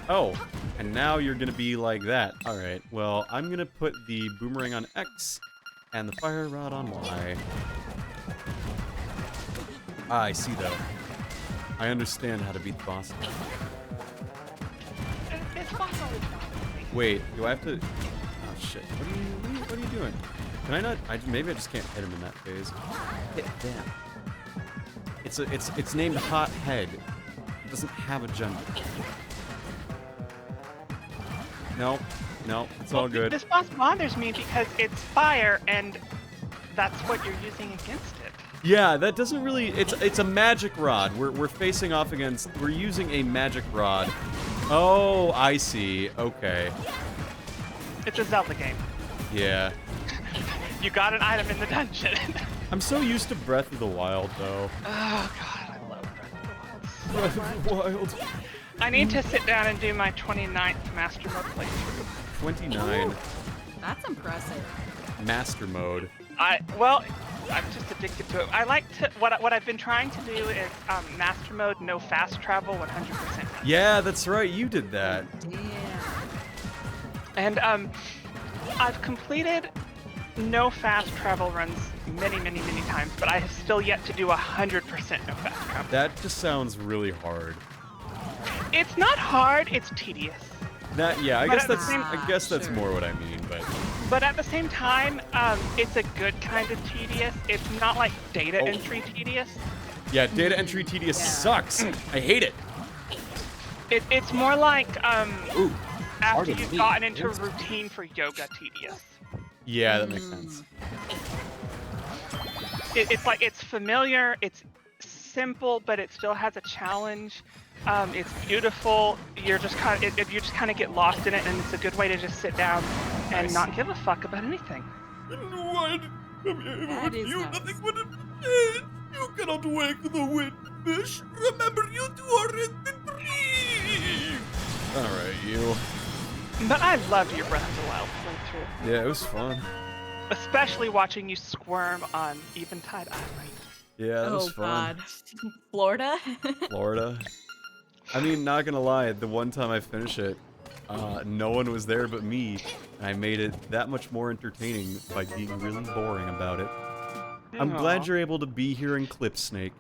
Oh, and now you're gonna be like that. Alright, well, I'm gonna put the boomerang on X and the fire rod on Y. Ah, I see though. I understand how to beat the boss. It's fun. Wait, do I have to... Oh shit, what are you doing? Can I not... maybe I just can't hit him in that phase. Hit that. It's named Hot Head. It doesn't have a gender. No, it's all good. This boss bothers me because it's fire, and that's what you're using against it. Yeah, that doesn't really... It's a magic rod. We're facing off against... We're using a magic rod. Oh, I see. Okay. It's a Zelda game. Yeah. You got an item in the dungeon. I'm so used to Breath of the Wild, though. Oh god, I love Breath of the Wild. Breath of the Wild. I need to sit down and do my 29th Master Mode playthrough. 29. That's impressive. Master Mode. I'm just addicted to it. I like to what I've been trying to do is Master Mode, no fast travel, 100%. Yeah, that's right. You did that. Damn. And I've completed no fast travel runs many times, but I have still yet to do 100% no fast travel. That just sounds really hard. It's not hard, it's tedious. That I But guess at the that's same- that's Sure. more what I mean, but But at the same time, it's a good kind of tedious. It's not like data Oh. entry tedious. yeah, data entry tedious Yeah. sucks. I hate it. It's more like Ooh. after Pardon you've me. gotten into a routine for yoga tedious. Yeah, that makes sense. It's like it's familiar, it's simple, but it still has a challenge. It's beautiful. You just kind of get lost in it, and it's a good way to just sit down and not give a fuck about anything. That is nice. would change. You cannot wake the wind, fish. Remember, you two are in the dream. All right, you. But I loved your Breath of the Wild playthrough, Yeah, it was fun. especially watching you squirm on Eventide Island. Yeah, that was Oh fun. God, Florida. Florida. I mean, not gonna lie, the one time I finished it, no one was there but me, and I made it that much more entertaining by being really boring about it. I'm glad Aw. you're able to be here in Clip Snake.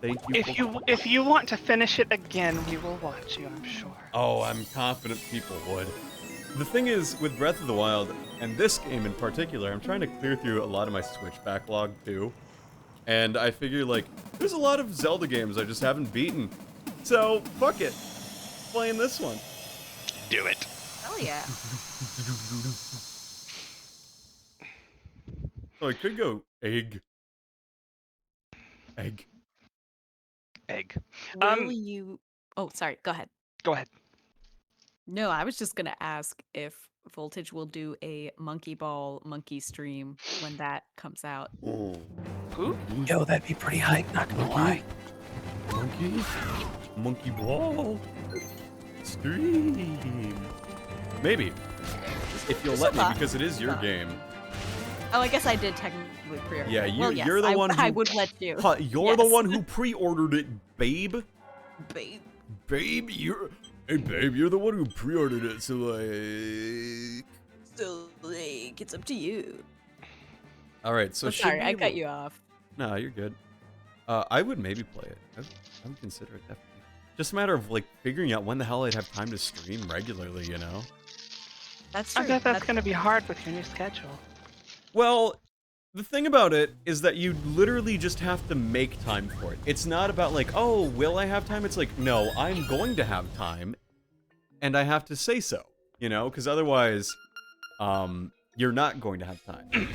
Thank you. If you want to finish it again, we will watch you, I'm sure. Oh, I'm confident people would. The thing is, with Breath of the Wild, and this game in particular, I'm trying to clear through a lot of my Switch backlog too. And I figure, like, there's a lot of Zelda games I just haven't beaten. So, fuck it. Playing this one. Do it. Hell yeah. So I could go egg. Egg. Egg. Will you? Oh, sorry. Go ahead. Go ahead. No, I was just gonna ask if Voltage will do a Monkey Ball monkey stream when that comes out. Oh. Who? Yo, that'd be pretty hype, not gonna lie. Monkey? Monkey ball? Stream. Maybe. If you'll Just let a me, thought. because it is your Thought. game. Oh, I guess I did technically pre-order. Yeah, it. Well, yes, you're the one I who- would let you. Huh, you're the Yes. one who pre-ordered it, babe. Babe. Babe, Hey, babe, you're the one who pre-ordered it, so, like... So, like, it's up to you. Alright, so Oh, should sorry, we I able- cut you off. No, you're good. I would maybe play it. I would consider it, definitely. Just a matter of, like, figuring out when the hell I'd have time to stream regularly, you know? That's I true. bet that's going to be hard with your new schedule. Well, the thing about it is that you literally just have to make time for it. It's not about like, oh, will I have time? It's like, no, I'm going to have time, and I have to say so, you know? Because otherwise, you're not going to have time.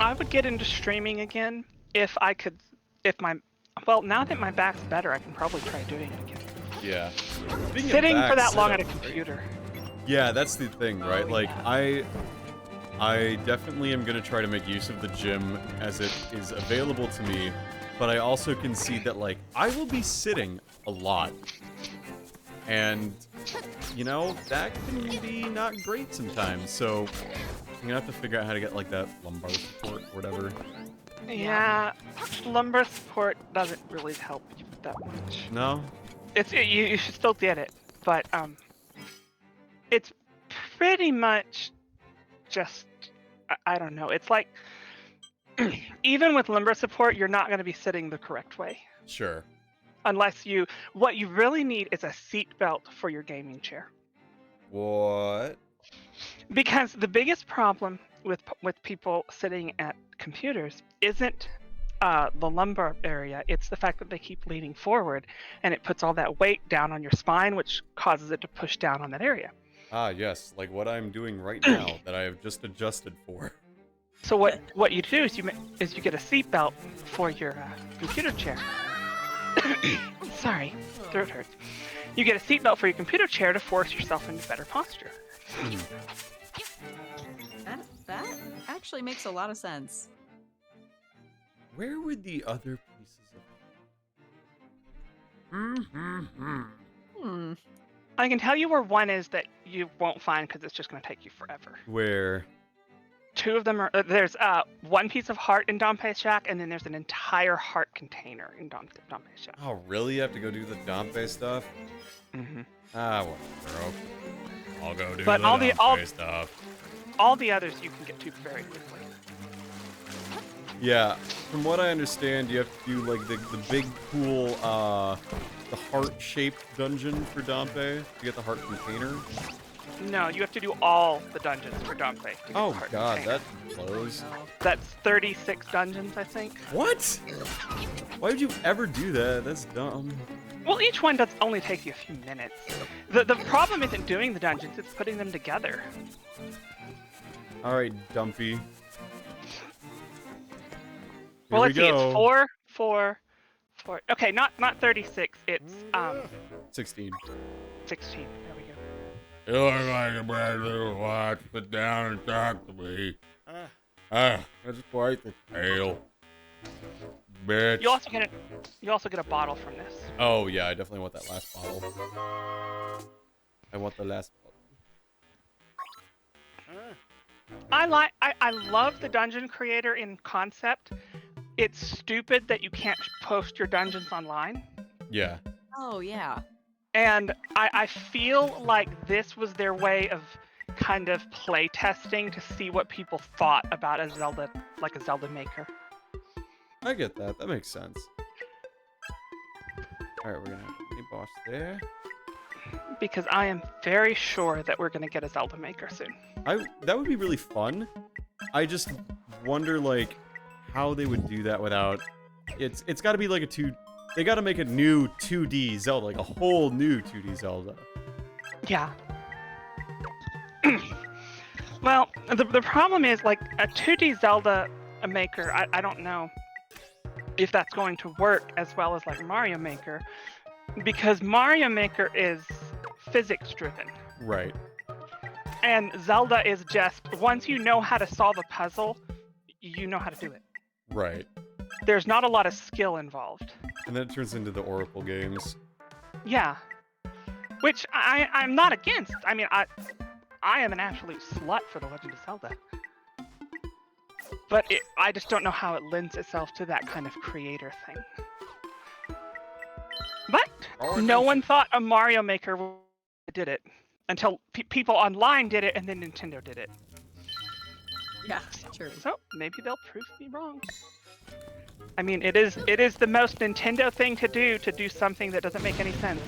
I would get into streaming again if I could, well, now that my back's better, I can probably try doing it again. Yeah. Sitting for that long at a computer. Yeah, that's the thing, right? Oh, Like, yeah. I definitely am going to try to make use of the gym as it is available to me, but I also can see that, like, I will be sitting a lot. And, you know, that can be not great sometimes, so I'm going to have to figure out how to get, like, that lumbar support or whatever. Yeah, lumbar support doesn't really help you that much. No? You should still get it, but it's pretty much just I don't know. It's like even with lumbar support, you're not going to be sitting the correct way Sure. unless what you really need is a seat belt for your gaming chair. What? Because the biggest problem with people sitting at computers isn't the lumbar area, it's the fact that they keep leaning forward and it puts all that weight down on your spine, which causes it to push down on that area. Ah, yes, like what I'm doing right now that I have just adjusted for. So what you do is you get a seat belt for your computer chair. Sorry, throat hurts. You get a seat belt for your computer chair to force yourself into better posture. That actually makes a lot of sense. Where were the other pieces of... Hmm. I can tell you where one is that you won't find because it's just going to take you forever. Where? Two of them are there's one piece of heart in Dompe's shack, and then there's an entire heart container in Dompe's shack. Oh, really? You have to go do the Dompe stuff? Mm-hmm. Ah, whatever. Okay. I'll go do But the all the- Dompe stuff. All the others you can get to very quickly. Yeah, from what I understand, you have to do, like, the big, cool, the heart-shaped dungeon for Dompe to get the heart container. No, you have to do all the dungeons for Dompe. to get the Oh, heart God, container. that blows. That's 36 dungeons, I think. What? Why would you ever do that? That's dumb. Well, each one does only take you a few minutes. The problem isn't doing the dungeons; it's putting them together. Alright, Dumpy. Well, Here let's we see. go. It's four. Okay, not 36. It's 16. 16. There we go. You look like a brand new watch. Sit down and talk to me. That's quite the tale. Bitch. You also get a bottle from this. Oh yeah, I definitely want that last bottle. I want the last bottle. I love the dungeon creator in concept. It's stupid that you can't post your dungeons online. Yeah. Oh yeah. And I feel like this was their way of kind of play testing to see what people thought about a Zelda, like a Zelda maker. I get that. That makes sense. Alright, we're gonna have a mini boss there. Because I am very sure that we're gonna get a Zelda maker soon. That would be really fun. I just wonder like how they would do that without it's gotta be like they gotta make a new 2D Zelda, like a whole new 2D Zelda. Yeah. Well, the problem is like a 2D Zelda maker, I don't know if that's going to work as well as like Mario Maker, because Mario Maker is physics driven. Right. And Zelda is just, once you know how to solve a puzzle, you know how to do it. Right. There's not a lot of skill involved. And then it turns into the Oracle games. Yeah. Which I'm not against. I mean, I am an absolute slut for The Legend of Zelda. But I just don't know how it lends itself to that kind of creator thing. But no one thought a Mario Maker did it until people online did it and then Nintendo did it. Yeah, true. So maybe they'll prove me wrong. I mean, it is the most Nintendo thing to do something that doesn't make any sense.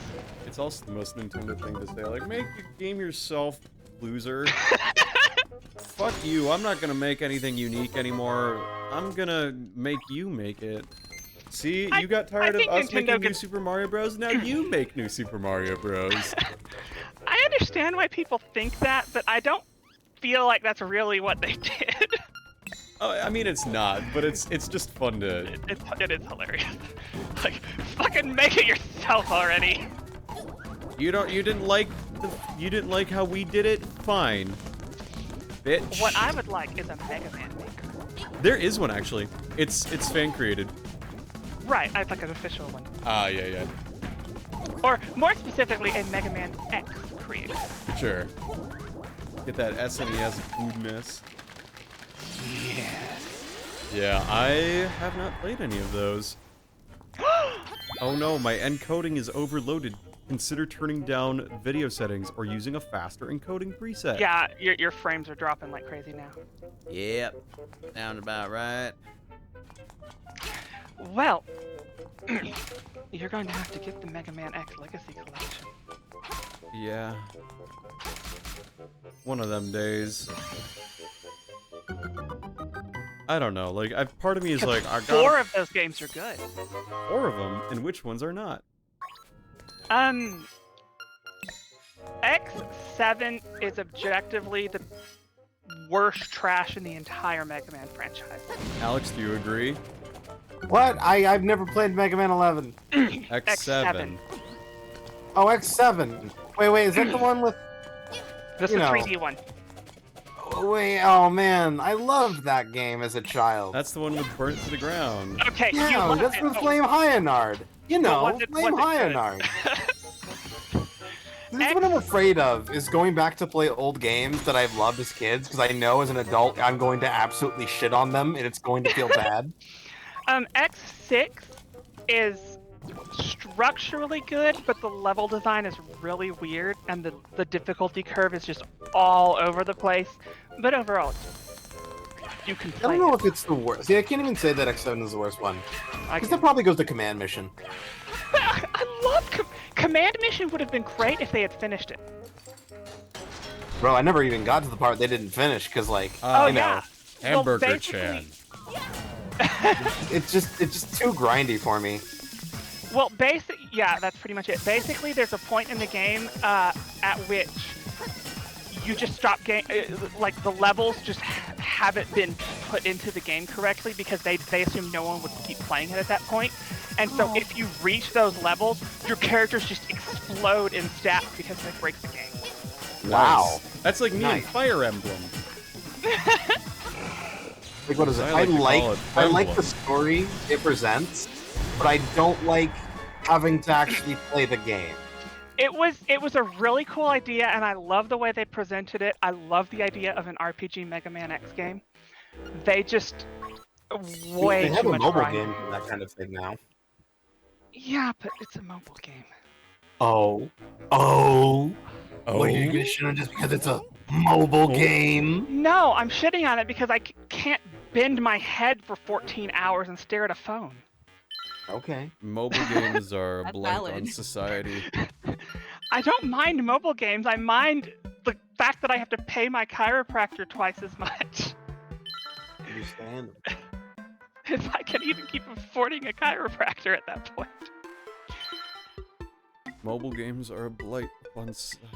It's also the most Nintendo thing to say, like, make your game yourself, loser. Fuck you, I'm not gonna make anything unique anymore. I'm gonna make you make it. See, you got tired of us making new Super Mario Bros. Now you make new Super Mario Bros. I understand why people think that, but I don't feel like that's really what they did. Oh, I mean, it's not, but it's just fun to... It is hilarious. Like, fucking make it yourself already. You didn't like how we did it? Fine. Bitch. What I would like is a Mega Man maker. There is one, actually. It's fan created. Right, I'd like an official one. Ah, yeah. Or, more specifically, a Mega Man X created. Sure. Get that SNES goodness. Yes. Yeah, I have not played any of those. Oh no, my encoding is overloaded. Consider turning down video settings or using a faster encoding preset. Yeah, your frames are dropping like crazy now. Yep. Sound about right. Well, you're going to have to get the Mega Man X Legacy Collection. Yeah. One of them days. I don't know, like, part of me is like, I got 4 of those games are good. 4 of them, and which ones are not? X7 is objectively the worst trash in the entire Mega Man franchise. Alex, do you agree? What? I've never played Mega Man 11. X7. Oh, X7. Wait, is that the one with... This is the 3D one. Wait, oh man, I loved that game as a child. That's the one with Burnt to the Ground. Okay, you Yeah, loved that's it. with Flame Hyanard. You know, was it Flame good? Hyanard. This is what I'm afraid of, is going back to play old games that I've loved as kids, because I know as an adult I'm going to absolutely shit on them, and it's going to feel bad. X6 is structurally good, but the level design is really weird, and the difficulty curve is just all over the place. But overall, you can I play don't know it. if it's the worst. See, I can't even say that X7 is the worst one. I Because that probably goes to Command Mission. But I love Command Mission would have been great if they had finished it. Bro, I never even got to the part they didn't finish, because, like, Oh, you know, yeah. Hamburger Well, Chan. it's just too grindy for me. Well, yeah, that's pretty much it. Basically, there's a point in the game at which you just stop game. Like the levels just haven't been put into the game correctly because they assume no one would keep playing it at that point. And so if you reach those levels, your characters just explode in stats because they break the game. Wow. Nice. That's like me in Nice. Fire Emblem. Like, what is it? I like the story it presents, but I don't like having to actually play the game. It was a really cool idea, and I love the way they presented it. I love the idea of an RPG Mega Man X game. They just way They have too a much mobile grind. game for that kind of thing now. Yeah, but it's a mobile game. Oh. Well, you're gonna shit on just because it's a mobile game? No, I'm shitting on it because I can't bend my head for 14 hours and stare at a phone. Okay. Mobile games are a That's blight on valid. society. I don't mind mobile games. I mind the fact that I have to pay my chiropractor twice as much. Understand. If I can even keep affording a chiropractor at that point. Mobile games are a blight on society.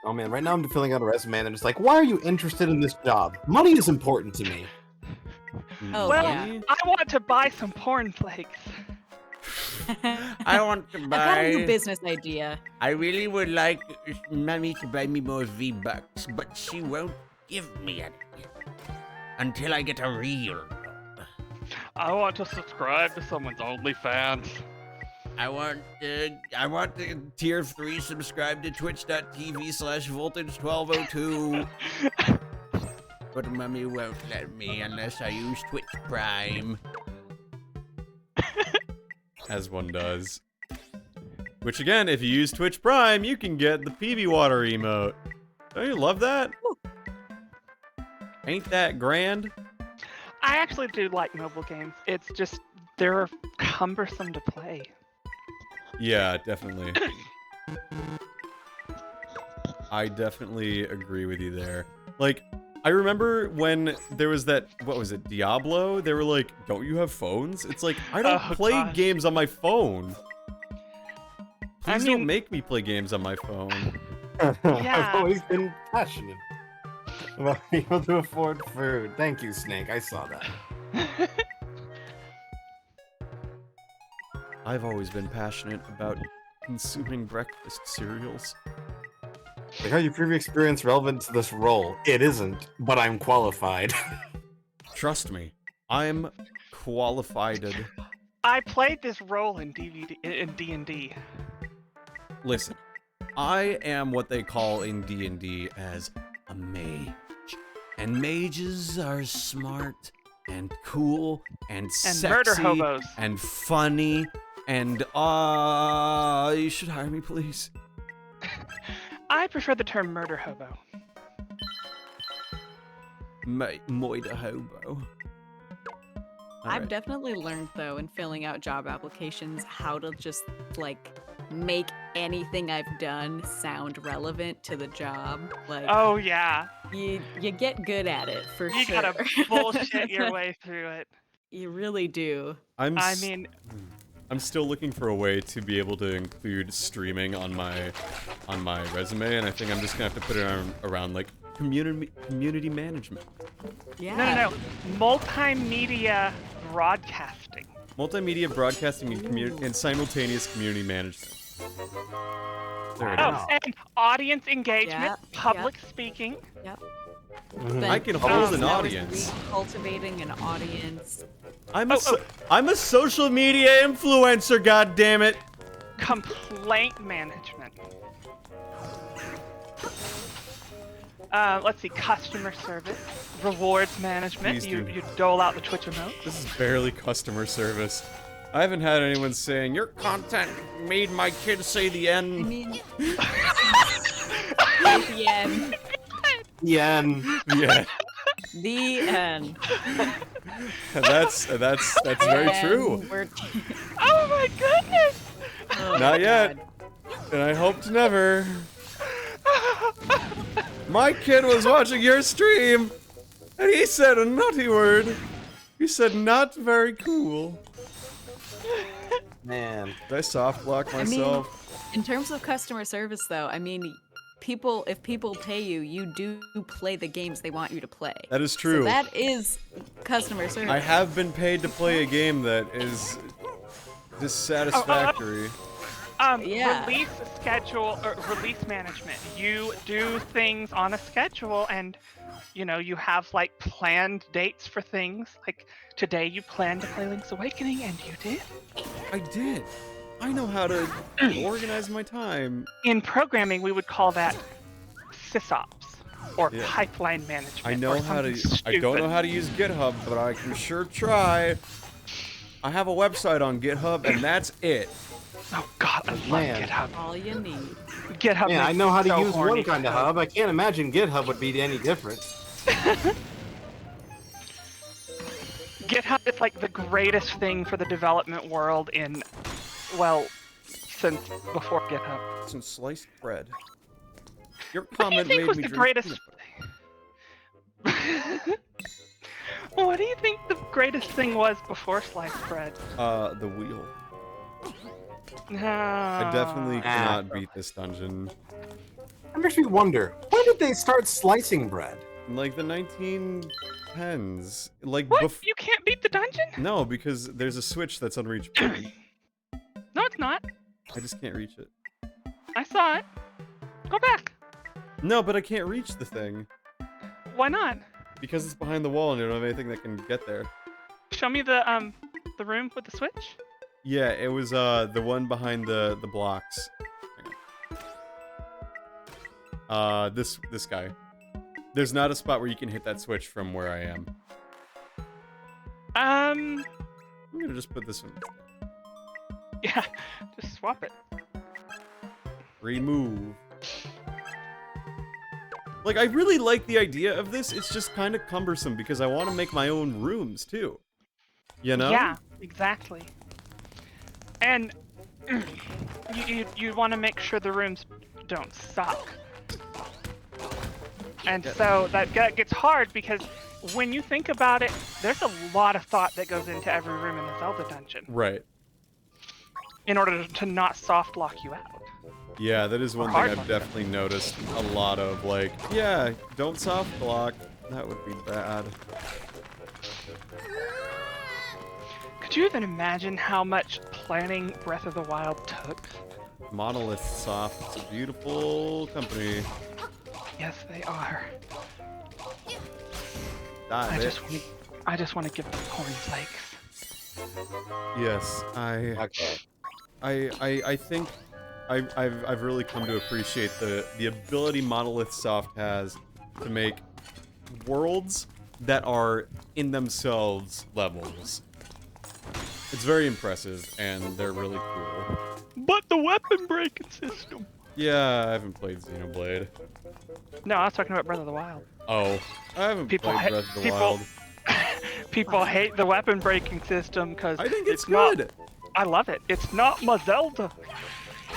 Oh man, right now I'm filling out a resume and I'm just like, why are you interested in this job? Money is important to me. Oh, Well, yeah. I want to buy some porn flakes. I want to I've got a new buy. business idea. I really would like Mommy to buy me more V-Bucks, but she won't give me any until I get a real job. I want to subscribe to someone's OnlyFans. I want to tier 3 subscribe to twitch.tv/voltage1202. But Mommy won't let me unless I use Twitch Prime. As one does. Which again, if you use Twitch Prime, you can get the PB Water emote. Don't you love that? Ain't that grand? I actually do like mobile games. It's just they're cumbersome to play. Yeah, definitely. I definitely agree with you there. Like, I remember when there was that, what was it, Diablo? They were like, don't you have phones? It's like, I don't Oh, play gosh. games on my phone. I Please mean- don't make me play games on my phone. Yeah. I've always been passionate about being able to afford food. Thank you, Snake. I saw that. I've always been passionate about consuming breakfast cereals. Like how your previous experience relevant to this role? It isn't, but I'm qualified. Trust me, I'm qualified. I played this role in D&D. Listen, I am what they call in D&D as a mage. And mages are smart and cool and sexy murder hobos. and funny and you should hire me, please. I prefer the term murder hobo. Moida hobo. I've Alright. definitely learned, though, in filling out job applications, how to just, like, make anything I've done sound relevant to the job. Like, Oh yeah, you get good at it, for you sure. gotta bullshit your way through it. You really do. I'm still looking for a way to be able to include streaming on my resume, and I think I'm just gonna have to put it around like community management. Yeah. No. Multimedia broadcasting. Multimedia broadcasting and simultaneous community management. There it Oh, is. and audience engagement, Yeah, public speaking. Then I can hold an now is audience. Cultivating an audience. I'm a social media influencer, goddammit! Complaint management. Let's see, customer service, rewards management. Please You do. you dole out the Twitch emote. This is barely customer service. I haven't had anyone saying, your content made my kids say the I N. mean, the end. Yeah. The end. That's very true. And we're- Oh my goodness! Oh Not my yet. God. And I hope to never. My kid was watching your stream, and he said a naughty word. He said not very cool. Man. Did I soft block I mean, myself? in terms of customer service, though, I mean, if people pay you, you do play the games they want you to play. That is So true. that is customer service. I have been paid to play a game that is dissatisfactory. Yeah. Release schedule or release management. You do things on a schedule, and you know, you have like planned dates for things. Like today you planned to play Link's Awakening, and you did. I did. I know how to organize my time. In programming, we would call that sysops or Yeah. pipeline management. I know or how to. something I don't know stupid. how to use GitHub, but I can sure try. I have a website on GitHub, and that's it. Oh God, I love Man. GitHub. All you need. GitHub. Man, I makes know me how to so use horny one kind of for code. hub. I can't imagine GitHub would be any different. GitHub is like the greatest thing for the development world in, well, since before GitHub. Some sliced bread. Your What do you comment think made was me the drink greatest? peanut butter. What do you think the greatest thing was before sliced bread? The wheel. I definitely cannot beat this dungeon. That makes me wonder, when did they start slicing bread? In, like the 1910s. Like What? You can't beat the dungeon? No, because there's a switch that's unreachable. No, it's not. I just can't reach it. I saw it. Go back. No, but I can't reach the thing. Why not? Because it's behind the wall and I don't have anything that can get there. Show me the room with the switch. Yeah, it was the one behind the blocks. Hang on. This guy. There's not a spot where you can hit that switch from where I am. I'm gonna just put this one. Yeah, just swap it. Remove. Like, I really like the idea of this. It's just kind of cumbersome because I want to make my own rooms too. You know? Yeah, exactly. And you want to make sure the rooms don't suck. And so that gets hard because when you think about it, there's a lot of thought that goes into every room in the Zelda dungeon Right. in order to not soft lock you out. Yeah, that is one thing hard I've lock. definitely noticed a lot of. Like, yeah, don't soft block. That would be bad. Could you even imagine how much planning Breath of the Wild took? Monolith Soft. It's a beautiful company. Yes, they are. Die, I bitch. just want to give them corn flakes. Yes, Okay. I think I've really come to appreciate the ability Monolith Soft has to make worlds that are in themselves levels. It's very impressive and they're really cool. But the weapon breaking system. Yeah, I haven't played Xenoblade. No, I was talking about Breath of the Wild. Oh, I haven't People played ha- Breath of the people- Wild. People hate the weapon breaking system because I think it's not. good. I love it. It's not my Zelda.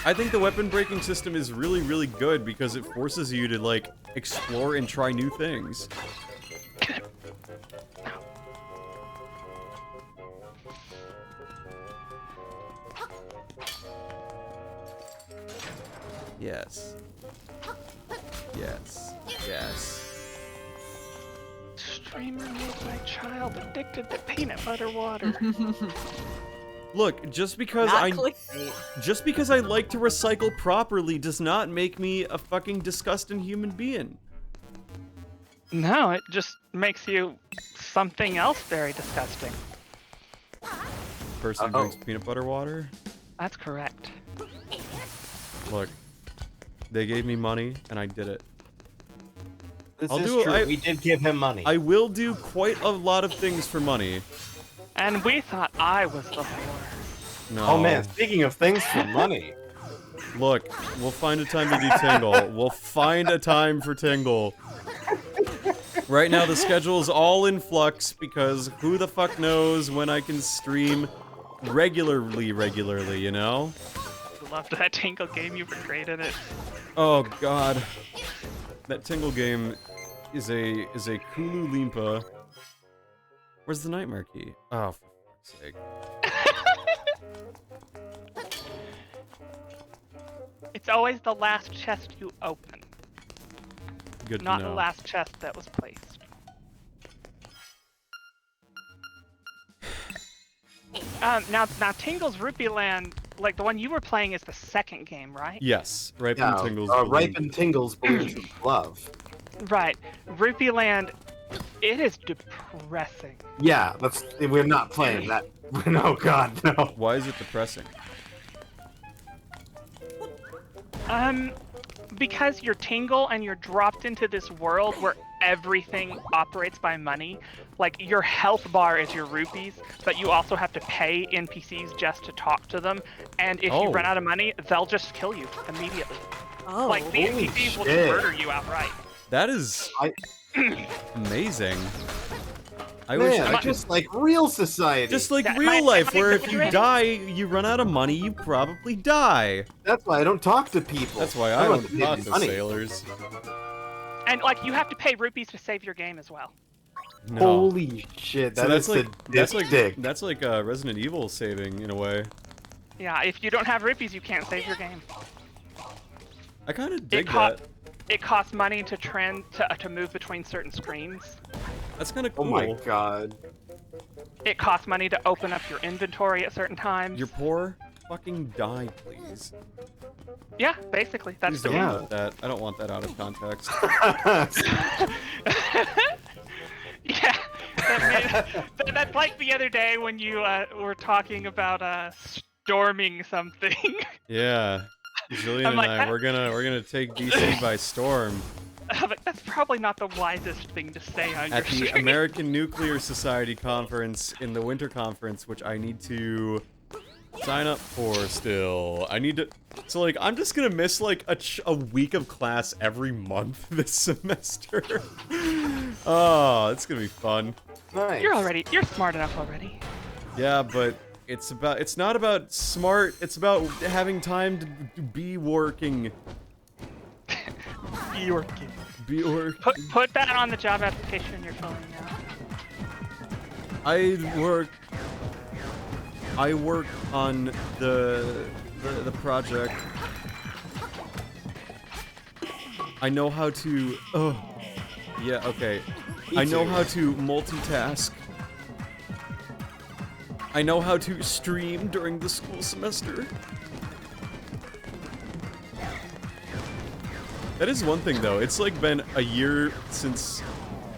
I think the weapon breaking system is really, really good because it forces you to, like, explore and try new things. Yes. Yes. Yes. Streamer made my child addicted to peanut butter water. Look, just because Not I like to recycle properly does not make me a fucking disgusting human being. No, it just makes you something else very disgusting. Person who drinks peanut butter water. That's correct. Look, they gave me money and I did it. This I'll is do it. true. We did give him money. I will do quite a lot of things for money. And we thought I was the whore. No. Oh man, speaking of things for money. Look, we'll find a time to do Tingle. We'll find a time for Tingle. Right now the schedule is all in flux because who the fuck knows when I can stream regularly, you know? Loved that Tingle game you portrayed in it. Oh god. That Tingle game is a Kulu Limpa. Where's the Nightmare Key? Oh, for fuck's sake. It's always the last chest you open, Good not to know. the last chest that was placed. Now Tingle's Rupee Land, like the one you were playing, is the second game, right? Yes, Ripen Yeah, Tingle's Ripe and Tingles Balloons of Love. Right. Rupee Land, it is depressing. Yeah, we're not playing that. No, God, no. Why is it depressing? Because you're Tingle and you're dropped into this world where everything operates by money. Like, your health bar is your rupees, but you also have to pay NPCs just to talk to them. And if you run out of money, they'll just kill you immediately. Oh. Like, the Holy NPCs will shit. murder you outright. That is amazing. I Man, wish I could... just like real society. Just like Am I real life, where if you exaggerating? die, you run out of money, you probably die. That's why I don't talk to people. That's why I don't want talk to to money. sailors. And, like, you have to pay rupees to save your game as well. No. Holy shit, So that's that's like Resident Evil saving in a way. Yeah, if you don't have rupees, you can't save your game. I kind of dig co- that. It costs money to move between certain screens. That's kind of Oh cool. my god. It costs money to open up your inventory at certain times. You're poor. Fucking die, please. Yeah, basically, that's Please the don't Yeah. want that. I don't want that out of context. Yeah, that's like the other day when you were talking about storming something. Yeah. Jillian I'm and like, I, we're gonna take DC by storm I'm like, that's probably not the wisest thing to say on at your the stream. American Nuclear Society conference in the winter conference, which I need to sign up for still. I need to. So like, I'm just gonna miss like a week of class every month this semester. Oh, it's gonna be fun. Nice. You're smart enough already. Yeah, but it's not about smart. It's about having time to be working. Be working. Put that on the job application you're filling out. I work on the project. I know how to. Oh, yeah. Okay. I know how to multitask. I know how to stream during the school semester. That is one thing, though. It's like been a year since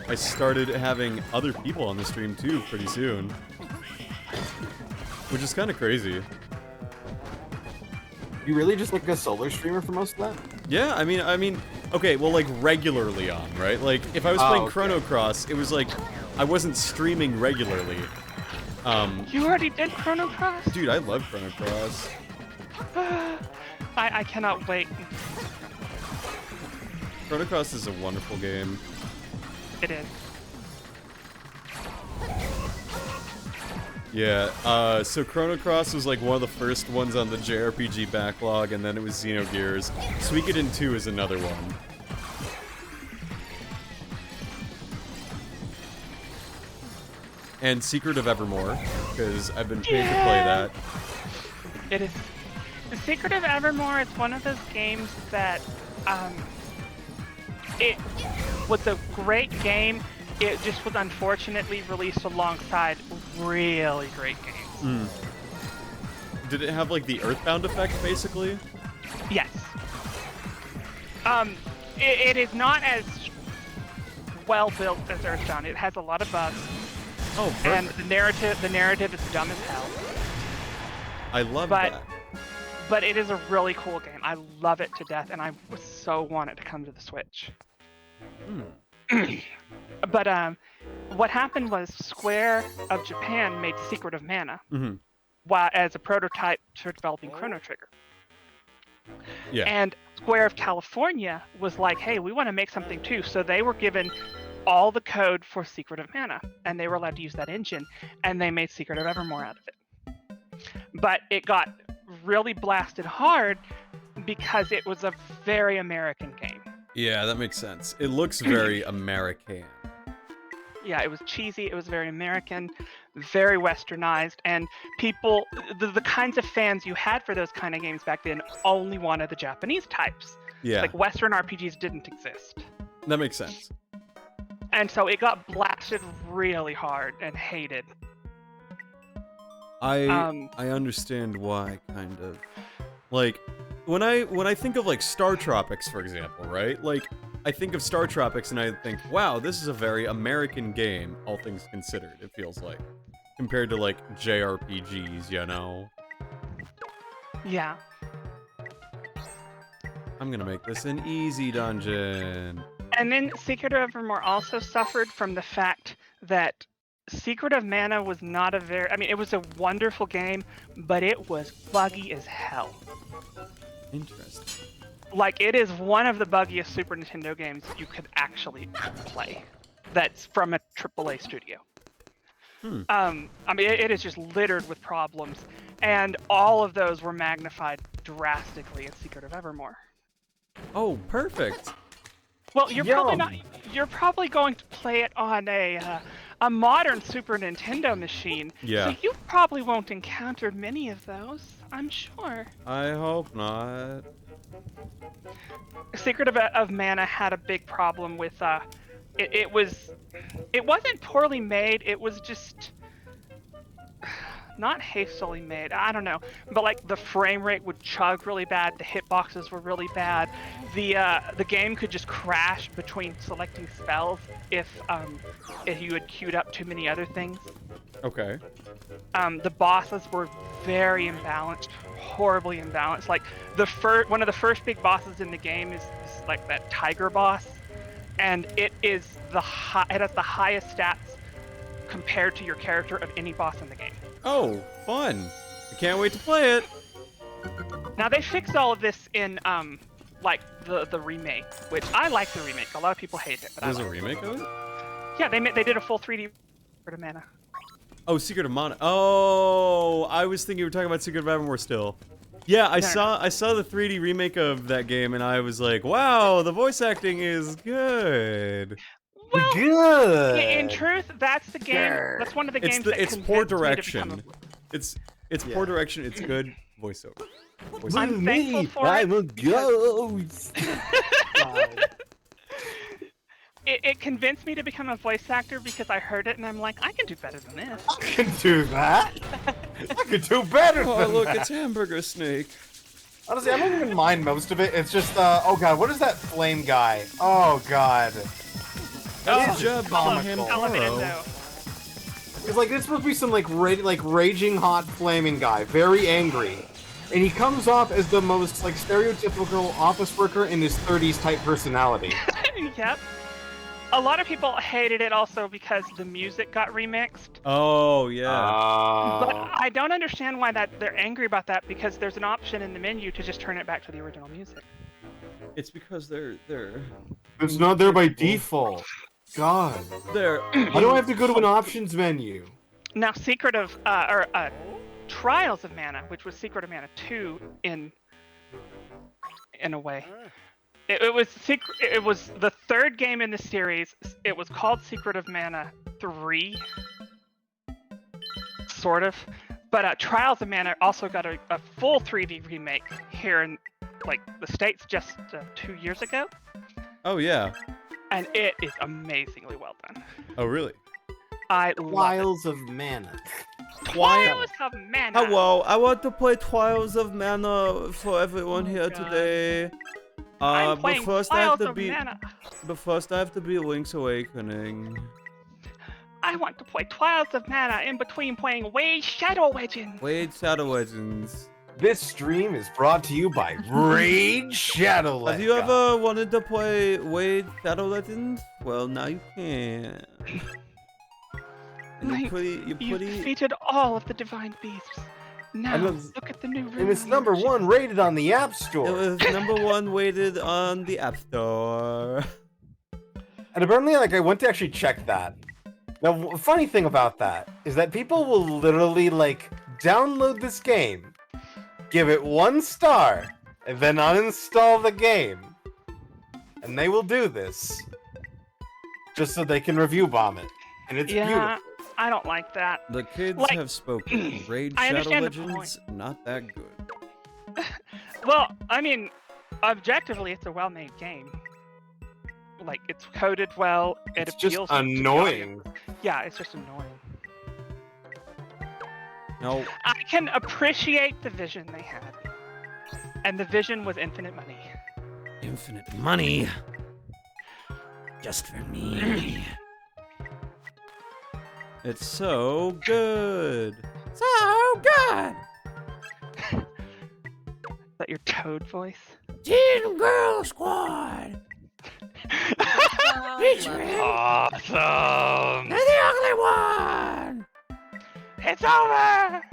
I started having other people on the stream too. Pretty soon, which is kind of crazy. You really just like a solo streamer for most of that? Yeah, I mean, okay, well, like regularly on, right? Like if I was playing okay. Chrono Cross, it was like I wasn't streaming regularly. You already did Chrono Cross? Dude, I love Chrono Cross. I cannot wait. Chrono Cross is a wonderful game. It is. Yeah, so Chrono Cross was like one of the first ones on the JRPG backlog, and then it was Xenogears. Suikoden 2 is another one. And Secret of Evermore, because I've been paid to play that. It is. The Secret of Evermore is one of those games that, it was a great game. It just was unfortunately released alongside really great games. Did it have like the Earthbound effect, basically? Yes. It is not as well built as Earthbound. It has a lot of bugs, Oh, and perfect. the narrative is dumb as hell. I love but- that. But it is a really cool game. I love it to death, and I so want it to come to the Switch. But what happened was Square of Japan made Secret of Mana as a prototype to developing Chrono Trigger. Yeah. And Square of California was like, hey, we want to make something too. So they were given all the code for Secret of Mana, and they were allowed to use that engine, and they made Secret of Evermore out of it. But it got really blasted hard because it was a very American game. Yeah, that makes sense. It looks very American. Yeah, it was cheesy, it was very American, very westernized, and people, the kinds of fans you had for those kind of games back then only wanted the Japanese types. Yeah, Like, Western RPGs didn't exist. that makes sense. And so it got blasted really hard and hated. I understand why, kind of. Like, when I think of like Star Tropics, for example, right? Like, I think of Star Tropics and I think, wow, this is a very American game, all things considered, it feels like. Compared to, like, JRPGs, you know? Yeah. I'm gonna make this an easy dungeon. And then Secret of Evermore also suffered from the fact that Secret of Mana was not a very... I mean, it was a wonderful game, but it was buggy as hell. Interesting. Like, it is one of the buggiest Super Nintendo games you could actually play. That's from a AAA studio. I mean, it is just littered with problems, and all of those were magnified drastically in Secret of Evermore. Oh, perfect. Well, you're probably not. You're probably going to play it on a modern Super Nintendo machine. Yeah. So you probably won't encounter many of those, I'm sure. I hope not. Secret of Mana had a big problem with it wasn't poorly made, it was just not hastily made. I don't know, but like the frame rate would chug really bad, the hitboxes were really bad. The game could just crash between selecting spells if you had queued up too many other things. Okay. The bosses were very imbalanced, horribly imbalanced. Like one of the first big bosses in the game is like that tiger boss, and it is it has the highest stats compared to your character of any boss in the game. Oh, fun. I can't wait to play it. Now they fixed all of this in like the remake, which I like the remake. A lot of people hate it, but There's I a like remake of it? it. Yeah, they did a full 3D Secret of Mana. Oh, Secret of Mana. Oh, I was thinking you were talking about Secret of Evermore still. Yeah, I saw the 3D remake of that game, and I was like, wow, the voice acting is good. Well, Good. in truth, that's the game. That's one of the games that It's poor convinced me to direction. become It's poor direction. It's good voiceover. I'm thankful for I'm it a ghost. It convinced me to become a voice actor because I heard it and I'm like, I can do better than this. I can do that. I could do better Oh, than look, that. it's Hamburger Snake. Honestly, I don't even mind most of it. It's just, oh god, what is that flame guy? Oh god. Good job, comical. Elemental. It's like, it's supposed to be some, like, raging hot flaming guy. Very angry. And he comes off as the most, like, stereotypical office worker in his 30s type personality. Yep. A lot of people hated it also because the music got remixed. Oh, yeah. But I don't understand why they're angry about that, because there's an option in the menu to just turn it back to the original music. It's because they're It's not there by default. God. Why do I have to go to an options menu? Now, Trials of Mana, which was Secret of Mana 2 in a way. It was the third game in the series. It was called Secret of Mana 3, sort of. But Trials of Mana also got a full 3D remake here in like the States just 2 years ago. Oh, yeah. And it is amazingly well done. Oh, really? I love Trials of Mana. it. Trials of Mana. Hello, I want to play Trials of Mana for everyone here God. today. I'm But playing first I have Trials to of be. Mana. But first I have to be Link's Awakening. I want to play Trials of Mana in between playing Way Shadow Legends. Wait, Shadow Legends. This stream is brought to you by Raid Shadow Have you ever wanted to play Wade Shadow Legends? Well, now you can. And You defeated all of the divine beasts. Now look at the new room. And it's #1 rated on the App It Store. was #1 weighted on the App Store. And apparently, like, I went to actually check that. Now, the funny thing about that is that people will literally, like, download this game, give it 1 star, and then uninstall the game. And they will do this just so they can review bomb it. And it's beautiful. I don't like that. The kids Like, have spoken. Raid I Shadow understand the Legends, not that good. Well, I mean, objectively, it's a well-made game. Like, it's coded well. It It's just appeals to the annoying. audience. Yeah, it's just annoying. No, I can appreciate the vision they had, and the vision was infinite money. Infinite money. just for me. It's so good. So good. Is that your Toad voice? Teen Girl Squad. Featuring Awesome! They're the ugly one. It's over!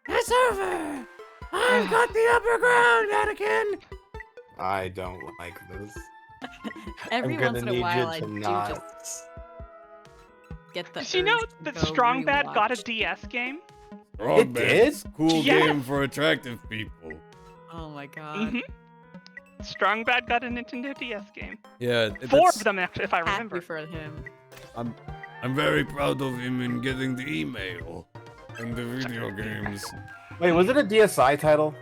It's over. I've got the upper ground, Anakin. I don't like this. Every I'm gonna once in a need while, you I to do not. just get the. Did you know urge to that go Strong Bad got a rewatch. DS game? It did? Cool Yes. game for attractive people. Oh my god. Mm-hmm. Strong Bad got a Nintendo DS game. Yeah, 4 of them, actually, if I Happy remember. for him. I'm very proud of him in getting the email and the video games. Wait, was it a DSi title?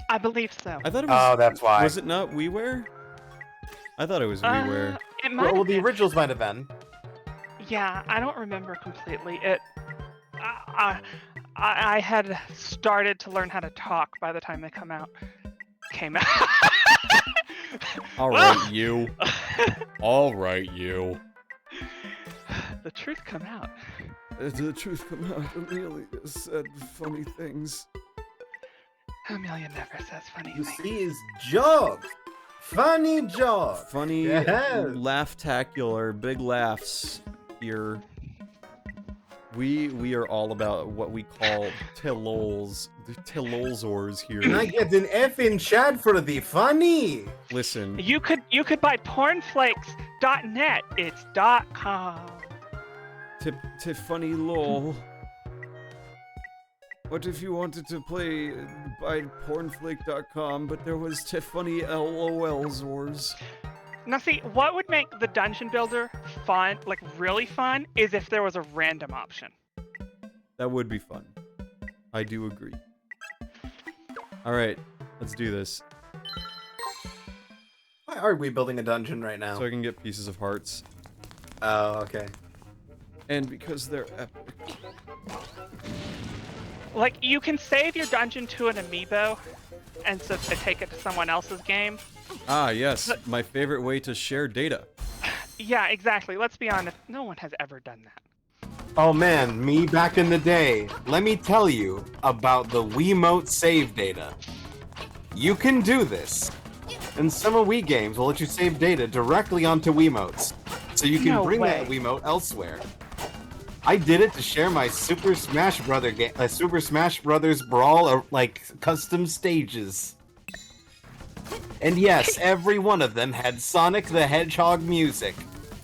I believe so. I thought it was. Oh, that's why. Was it not WiiWare? I thought it was WiiWare. It might Well, have the been. originals might have been. Yeah, I don't remember completely. I had started to learn how to talk by the time they came out. All right, you. All right, you. The truth come out. The truth come out. Amelia said funny things. Amelia never says funny You things. see his joke. Funny joke. Funny, Yes. laugh-tacular, big laughs here. We are all about what we call tillols, the tillolzors here. And I get an F in chat for the funny. Listen, You could buy pornflakes.net. It's .com. Tiffany lol. What if you wanted to play by pornflake.com, but there was Tiffany LOLzors? Now see, what would make the dungeon builder fun, like really fun, is if there was a random option. That would be fun. I do agree. Alright, let's do this. Why are we building a dungeon right now? So I can get pieces of hearts. Oh, okay. And because they're epic. Like, you can save your dungeon to an amiibo, and so to take it to someone else's game. Ah, yes, my favorite way to share data. Yeah, exactly. Let's be honest, no one has ever done that. Oh man, me back in the day. Let me tell you about the Wiimote save data. You can do this. And some of Wii games will let you save data directly onto Wiimotes. So you can No bring way. that Wiimote elsewhere. I did it to share my Super Smash Brothers Brawl custom stages. And yes, every one of them had Sonic the Hedgehog music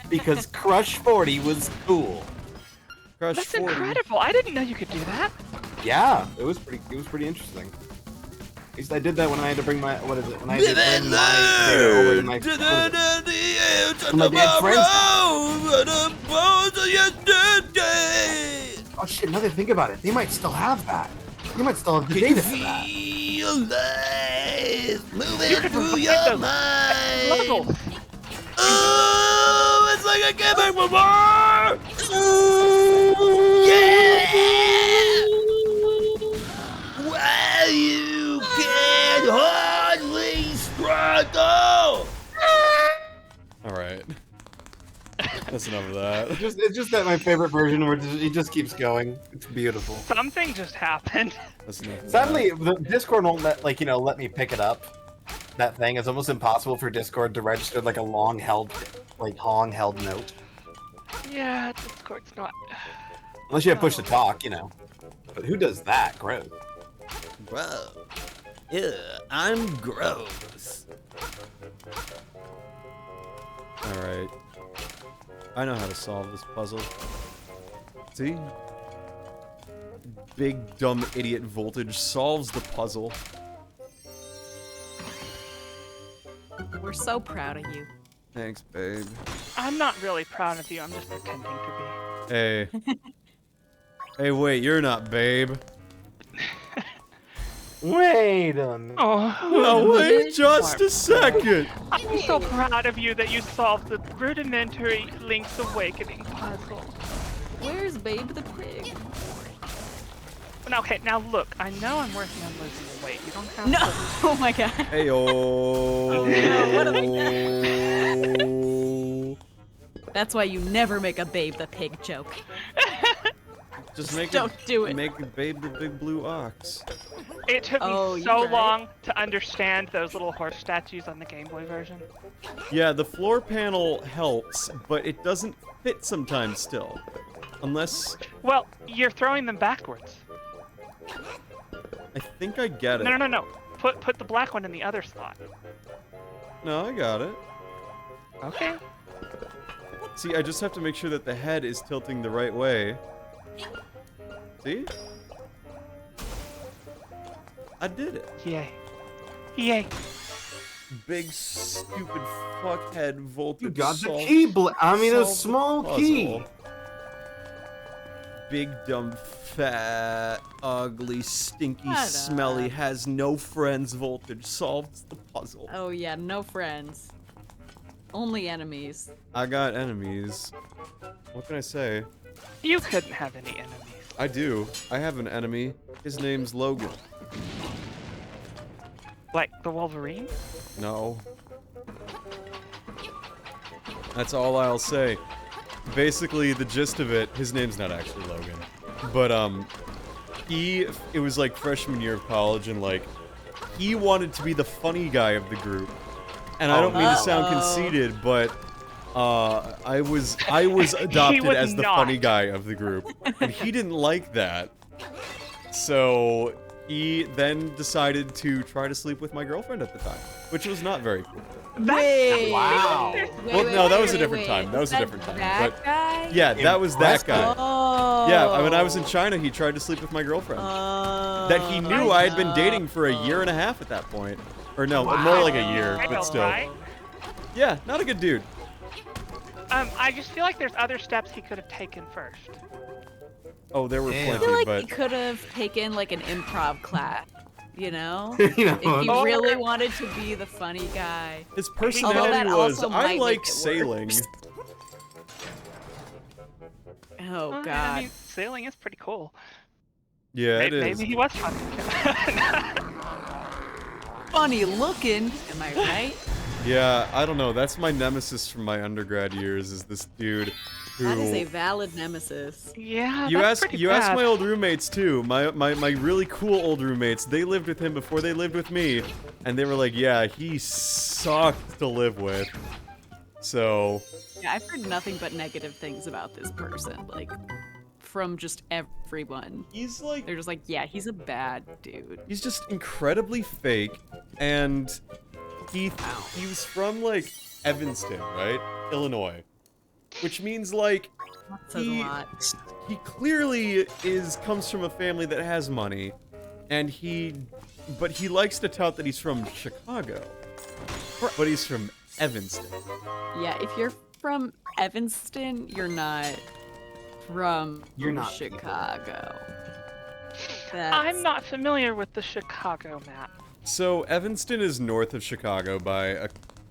because Crush 40 was cool. Crush That's 40. incredible. I didn't know you could do that. Yeah, it was pretty interesting. At least I did that when I had to bring my when I had to bring my data over to my dad's friends. Oh shit! Now that I think about it, they might still have that. They might still have the data for that. Feel life moving You could through write your those mind. levels. Oh, it's like I came back from yeah! Well, you can hardly struggle. Alright. That's enough of that. It's just that my favorite version where it just keeps going. It's beautiful. Something just happened. That's enough of Sadly, the Discord won't let me pick it up. That thing is almost impossible for Discord to register like a long held note. Yeah, Discord's not. Unless you have push to talk, But who does that? Gross. Bro, ew, I'm gross. Alright. I know how to solve this puzzle. See? Big dumb idiot voltage solves the puzzle. We're so proud of you. Thanks, babe. I'm not really proud of you. I'm just pretending to Hey. Hey, wait, you're not babe. Wait a minute. be. Oh, Oh, wait just a second. I'm so proud of you that you solved the rudimentary Link's Awakening puzzle. Where's Babe the pig? Okay, now look. I know I'm working on losing weight. You don't have No! to. Oh my god. Hey, oh. No, what have I That's why you never make a Babe the Pig joke. Just make Don't do it. Make Babe the Big Blue Ox. It took me Oh, so you're right. long to understand those little horse statues on the Game Boy version. Yeah, the floor panel helps, but it doesn't fit sometimes still. Unless... Well, you're throwing them backwards. I think I get it. No. Put the black one in the other slot. No, I got it. Okay. See, I just have to make sure that the head is tilting the right way. See? I did it. Yay. Yay. Big, stupid fuckhead voltage. You got the solve- key. I mean, a solve the small puzzle. key. Big, dumb, fat, ugly, stinky, Shut smelly, up. has no friends voltage solves the puzzle. Oh yeah, no friends. Only enemies. I got enemies. What can I say? You couldn't have any enemies. I do. I have an enemy. His name's Logan. Like the Wolverine? No. That's all I'll say. Basically, the gist of it, his name's not actually Logan. But, it was like freshman year of college, and like, he wanted to be the funny guy of the group. And I don't mean to sound conceited, but, I was adopted was as the not. funny guy of the group. And he didn't like that. So, he then decided to try to sleep with my girlfriend at the time, which was not very cool. Wait. Wow. Well, no, that was a different time. That was a different time. That But guy? yeah, that was that guy. Oh. Yeah, when I was in China, he tried to sleep with my girlfriend. That he knew I had been dating for a year and a half at that point. Or no, more like a year, I but know, still. right? Yeah, not a good dude. I just feel like there's other steps he could have taken first. Oh, there were Damn. I feel plenty, like he but could have taken like an improv class, you know? You know, If he Or- really wanted to be the funny guy. his Although personality that was, also I might like make it sailing. worse. Oh I god. mean, sailing is pretty cool. Yeah, it is. Maybe he was funny. Funny looking, am I right? Yeah, I don't know. That's my nemesis from my undergrad years, is this dude who... That is a valid nemesis. Yeah, You that's ask pretty you ask bad. my old roommates too. My really cool old roommates. They lived with him before they lived with me, and they were like, "Yeah, he sucked to live with." So Yeah, I've heard nothing but negative things about this person, like from just everyone. he's like They're just like, yeah, he's a bad dude. he's just incredibly fake, and he was from like Evanston, right, Illinois, which means like That says a lot. he clearly comes from a family that has money, and but he likes to tout that he's from Chicago, but he's from Evanston. Yeah, if you're from Evanston, you're not from You're not Chicago. I'm not familiar with the Chicago map. So Evanston is north of Chicago by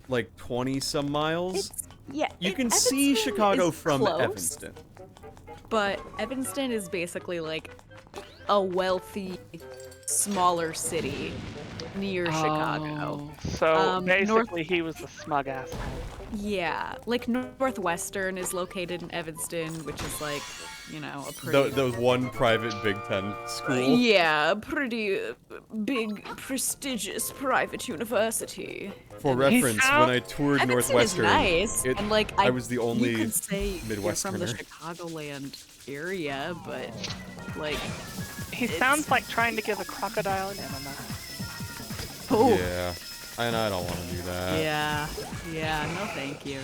like 20 some miles. You can see Evanston Chicago is from close, Evanston. But Evanston is basically like a wealthy, smaller city near Chicago. So basically, north- he was the smug asshole. Yeah, like Northwestern is located in Evanston, which is like, you know, a pretty The one private Big Ten school. yeah, pretty big, prestigious private university. For reference, when I toured Evanston Northwestern, is nice, it- and like I was the only you could say you're from the Midwesterner. Chicagoland area, but like, He sounds like trying to give a crocodile an enema. oh Yeah, and I don't want to do that. yeah, no, thank you.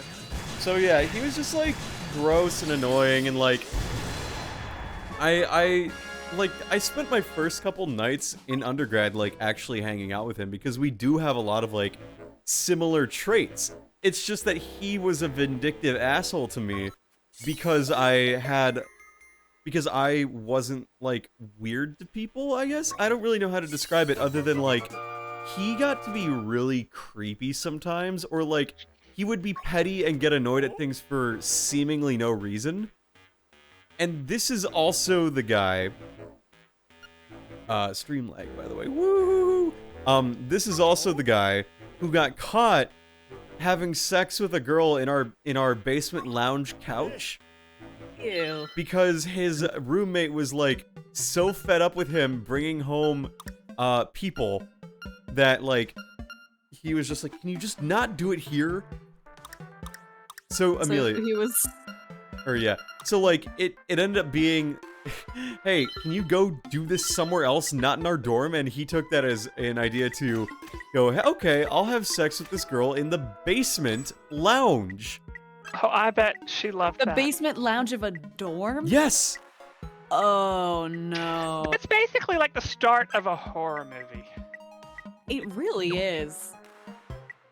So yeah, he was just like gross and annoying, and like I spent my first couple nights in undergrad like actually hanging out with him because we do have a lot of like similar traits. It's just that he was a vindictive asshole to me because I wasn't like weird to people, I guess. I don't really know how to describe it other than like he got to be really creepy sometimes, or like he would be petty and get annoyed at things for seemingly no reason. And this is also the guy, stream lag by the way, woo! This is also the guy who got caught having sex with a girl in our basement lounge couch Ew. because his roommate was like so fed up with him bringing home people that like he was just like, can you just not do it here? So Amelia, So he was. or yeah, so like it ended up being, hey, can you go do this somewhere else, not in our dorm? And he took that as an idea to go, okay, I'll have sex with this girl in the basement lounge. Oh, I bet she loved The that. basement lounge of a dorm? Yes. Oh no. It's basically like the start of a horror movie. It really is.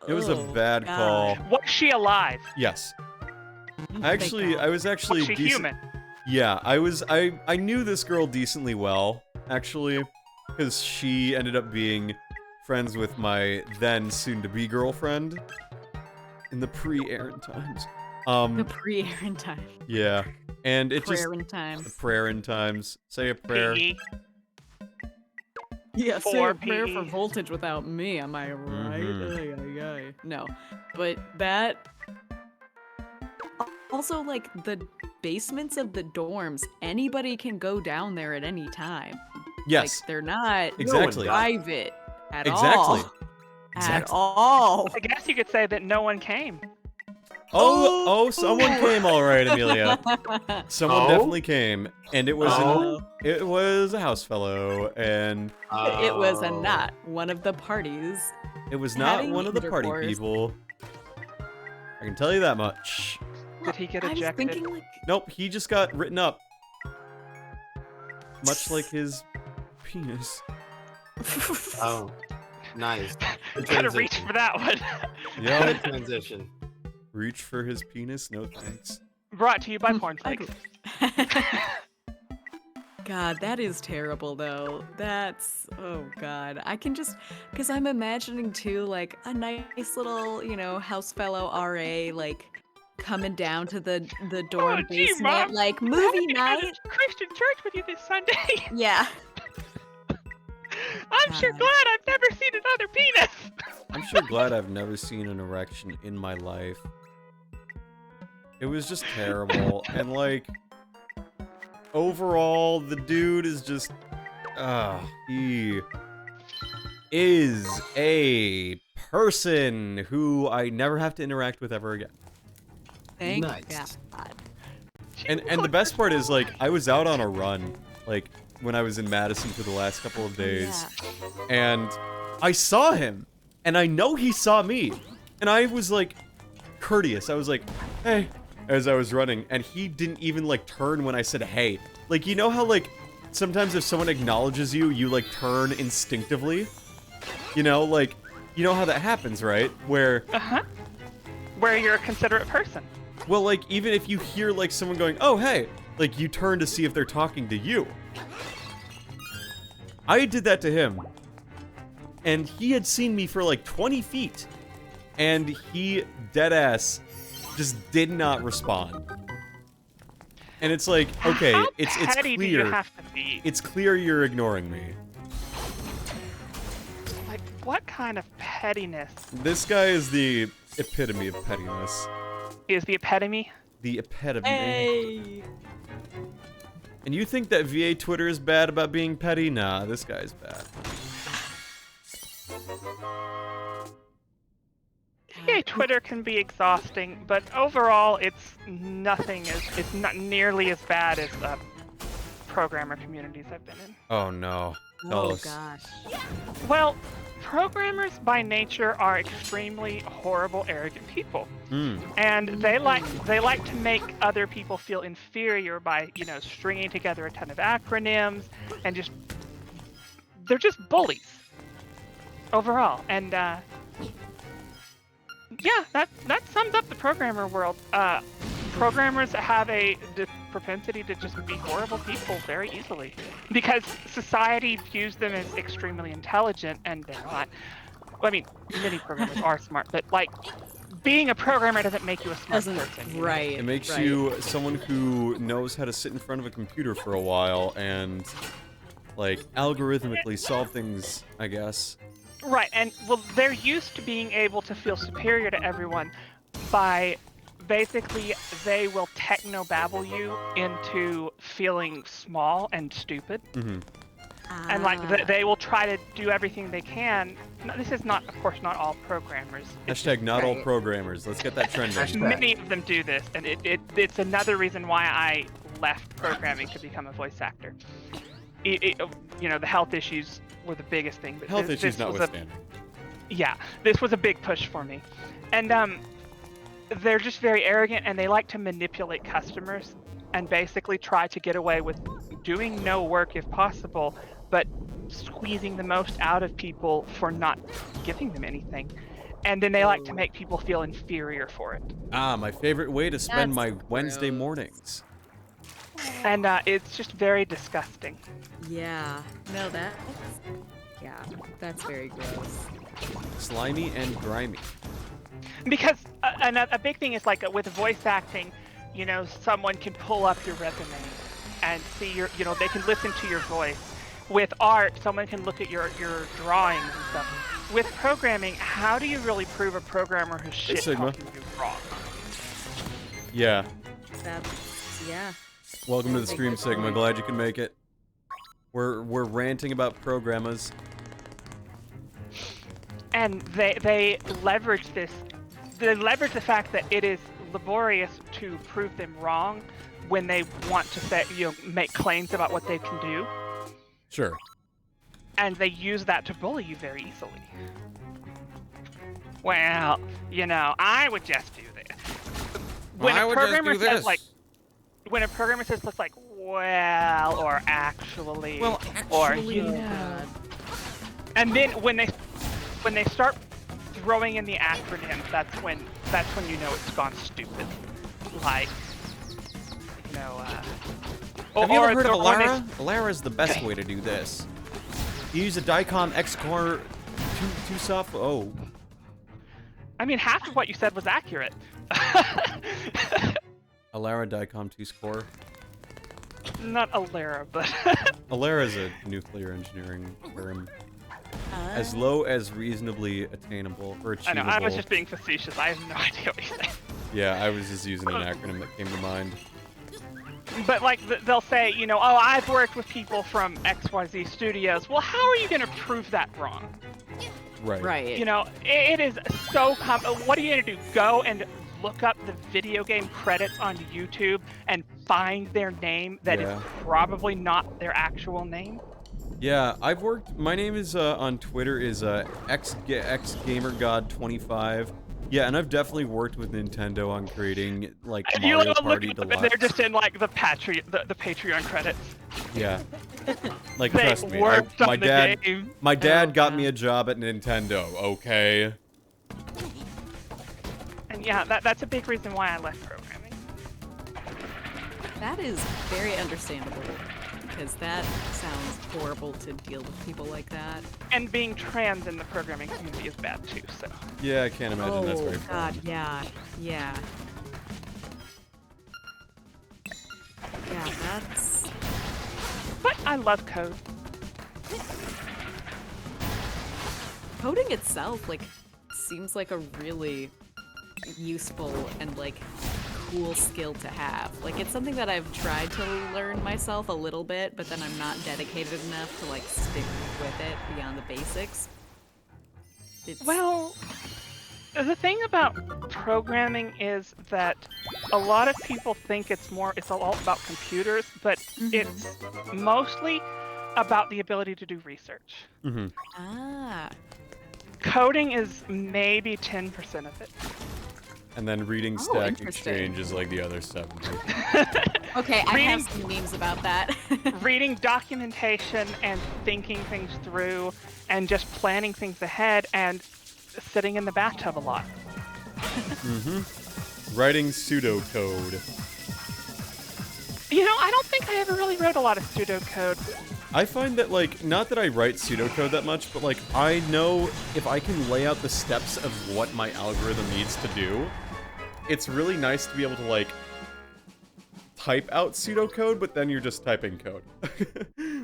It was a Oh, bad God. call. Was she alive? Yes. Thank Actually, God. I was actually Was she decent. human? Yeah, I knew this girl decently well, actually, because she ended up being friends with my then soon-to-be girlfriend in the pre-Aaron times. The pre-Aaron time. Yeah, and it Prayer just in times. prayer in times. Say a prayer. PE. Yeah, say For a prayer for PE. voltage without me, am I right? Mhm. Ay, ay, ay. No, but that... Also, like, the basements of the dorms, anybody can go down there at any time. Yes, Like, they're not Exactly. private at Exactly. all. At Exactly. all. I guess you could say that no one came. Oh, someone came, all right, Amelia. Someone Oh? definitely came, and it was Oh? it was a house fellow, and It was Oh. not one of the parties. it was not Having one of the party intercourse. people. I can tell you that much. Did he get I was ejected? thinking, like, Nope, he just got written up. Much like his penis. Oh, nice. Good Gotta transition. reach for that one. Yeah. Good transition. Reach for his penis? No thanks. Brought to you by I Cornflakes. God, that is terrible though. That's, oh God. I can just, because I'm imagining too, like a nice little, you know, house fellow RA, like coming down to the dorm Oh, gee, basement, Mom. like I'm movie gonna go night. to Christian church with you this Sunday. Yeah. I'm sure God. glad I've never seen another penis. I'm sure glad I've never seen an erection in my life. It was just terrible, and like, overall, the dude is just, he is a person who I never have to interact with ever again. Thank Nice. God. And the best part is, like, I was out on a run, like, when I was in Madison for the last couple of days, and I saw him, and I know he saw me, and I was, like, courteous. I was like, hey, as I was running, and he didn't even, like, turn when I said hey. Like, you know how, like, sometimes if someone acknowledges you, you, like, turn instinctively? You know, like, you know how that happens, right? Where, Uh-huh. Where you're a considerate person. well, like, even if you hear, like, someone going, oh, hey, like, you turn to see if they're talking to you. I did that to him. And he had seen me for, like, 20 feet. And he, deadass, just did not respond. And it's like, okay, How it's petty do you clear. have to be? It's clear you're ignoring me. Like, what kind of pettiness This guy is the epitome of pettiness. is the epitome? The epitome. Hey. And you think that VA Twitter is bad about being petty? Nah, this guy's bad. Yeah, Twitter can be exhausting, but overall, it's not nearly as bad as programmer communities I've been in. Oh no. Tell Oh us. gosh. Well, programmers by nature are extremely horrible, arrogant people, Hmm. and they like to make other people feel inferior by, you know, stringing together a ton of acronyms and they're just bullies overall. And yeah, that sums up the programmer world. Programmers have a propensity to just be horrible people very easily because society views them as extremely intelligent, and they're not. I mean, many programmers are smart, but like, being a programmer doesn't make you a smart Doesn't person. you know? right. It makes right. you someone who knows how to sit in front of a computer for a while and, like, algorithmically solve things, I guess. Right, and well, they're used to being able to feel superior to everyone by basically they will techno-babble you into feeling small and stupid. Mm-hmm. And like they will try to do everything they can. No, this is not, of course, not all programmers. Hashtag not all Right. programmers. Let's get that trending. Hashtag. Many of them do this, and it's another reason why I left programming to become a voice actor. You know, the health issues were the biggest thing. But Health this issues was notwithstanding. this was a big push for me. And they're just very arrogant, and they like to manipulate customers and basically try to get away with doing no work if possible, but squeezing the most out of people for not giving them anything. And then they like to make people feel inferior for it. Ah, my favorite way to spend That's my Wednesday gross. mornings. And it's just very disgusting. Yeah. No, yeah, that's very gross. Slimy and grimy. Because a big thing is like with voice acting, you know, someone can pull up your resume and see your, you know, they can listen to your voice. With art, someone can look at your drawings and stuff. With programming, how do you really prove a programmer who's shit Sigma. talking you wrong? Yeah. Yeah. Welcome to the Thank stream, you. Sigma. Glad you can make it. We're ranting about programmers. And they leverage this. They leverage the fact that it is laborious to prove them wrong when they want to say, you know, make claims about what they can do. Sure. And they use that to bully you very easily. Well, you know, I would just do this. When I a would just programmer do says this. like, when a programmer says stuff like, well, or actually, Well, or actually- you Oh, know, God. and then when they start throwing in the acronyms, that's when you know it's gone stupid. Like, you know, Have you ever heard of or when they- Alara? Alara is the best way to do this. You use a Dicom X-Core 2 soft. Oh. I mean, half of what you said was accurate. Alara Dicom 2 score. Not Alara, but Alara is a nuclear engineering term. As Ah. low as reasonably attainable or I achievable. know, I was just being facetious. I have no idea what you said. Yeah, I was just using an acronym that came to mind. But like they'll say, you know, oh, I've worked with people from XYZ Studios. Well, how are you going to prove that wrong? Right. Right. You know, it is so what are you going to do? Go and look up the video game credits on YouTube and find their name that is Yeah. probably not their actual name? Yeah, I've worked. My name is on Twitter is xgamergod25. Yeah, and I've definitely worked with Nintendo on creating like And you Mario look Party at them Deluxe. and they're just in like the Patreon credits. Yeah. Like They trust me, worked my on the dad, game. my dad Oh, got God. me a job at Nintendo. Okay. And yeah, that's a big reason why I left programming. That is very understandable because that sounds horrible to deal with people like that. And being trans in the programming community is bad too, so. Yeah, I can't imagine that's Oh very fun. God, yeah. Yeah, that's But I love code. coding itself like seems like a really useful and like cool skill to have. Like it's something that I've tried to learn myself a little bit, but then I'm not dedicated enough to like stick with it beyond the basics. It's, Well, the thing about programming is that a lot of people think it's all about computers, but it's mostly about the ability to do research. Mm-hmm. ah, Coding is maybe 10% of it. And then reading Oh, Stack interesting. Exchange is like the other 70. okay, I Reading- have some memes about that. Reading documentation and thinking things through and just planning things ahead and sitting in the bathtub a lot. Writing pseudocode. You know, I don't think I ever really wrote a lot of pseudocode. I find that, like, not that I write pseudocode that much, but, like, I know if I can lay out the steps of what my algorithm needs to do, it's really nice to be able to, like, type out pseudocode, but then you're just typing code.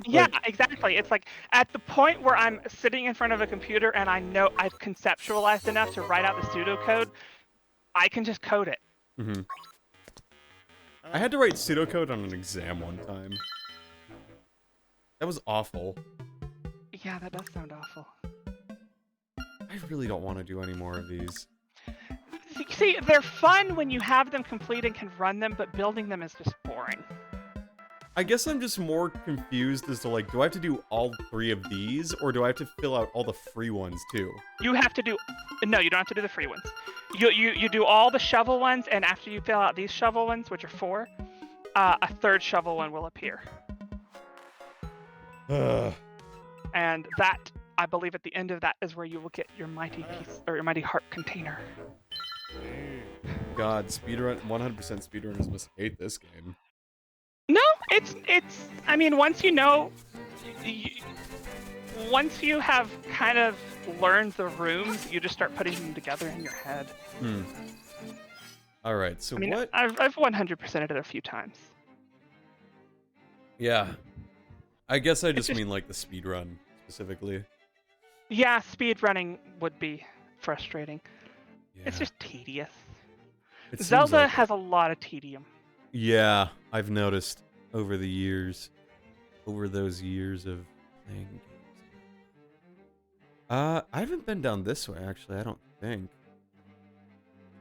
Yeah, Like, exactly. It's like at the point where I'm sitting in front of a computer and I know I've conceptualized enough to write out the pseudocode, I can just code it. mhm. I had to write pseudocode on an exam one time. That was awful. Yeah, that does sound awful. I really don't want to do any more of these. See, they're fun when you have them complete and can run them, but building them is just boring. I guess I'm just more confused as to, like, do I have to do all 3 of these, or do I have to fill out all the free ones, too? You have to do... No, you don't have to do the free ones. You do all the shovel ones, and after you fill out these shovel ones, which are 4, a 3rd shovel one will appear. Ugh. And that, I believe at the end of that, is where you will get your mighty piece, or your mighty heart container. God, 100% speedrunners must hate this game. No, it's. I mean, once you know, once you have kind of learned the rooms, you just start putting them together in your head. All right, so I mean, what? I've 100%ed it a few times. Yeah. I guess I just just- mean, like, the speedrun, specifically. Yeah, speed running would be frustrating. Yeah. It's just tedious. It seems Zelda like it. has a lot of tedium. Yeah, I've noticed over the years. Over those years of playing games. I haven't been down this way, actually, I don't think.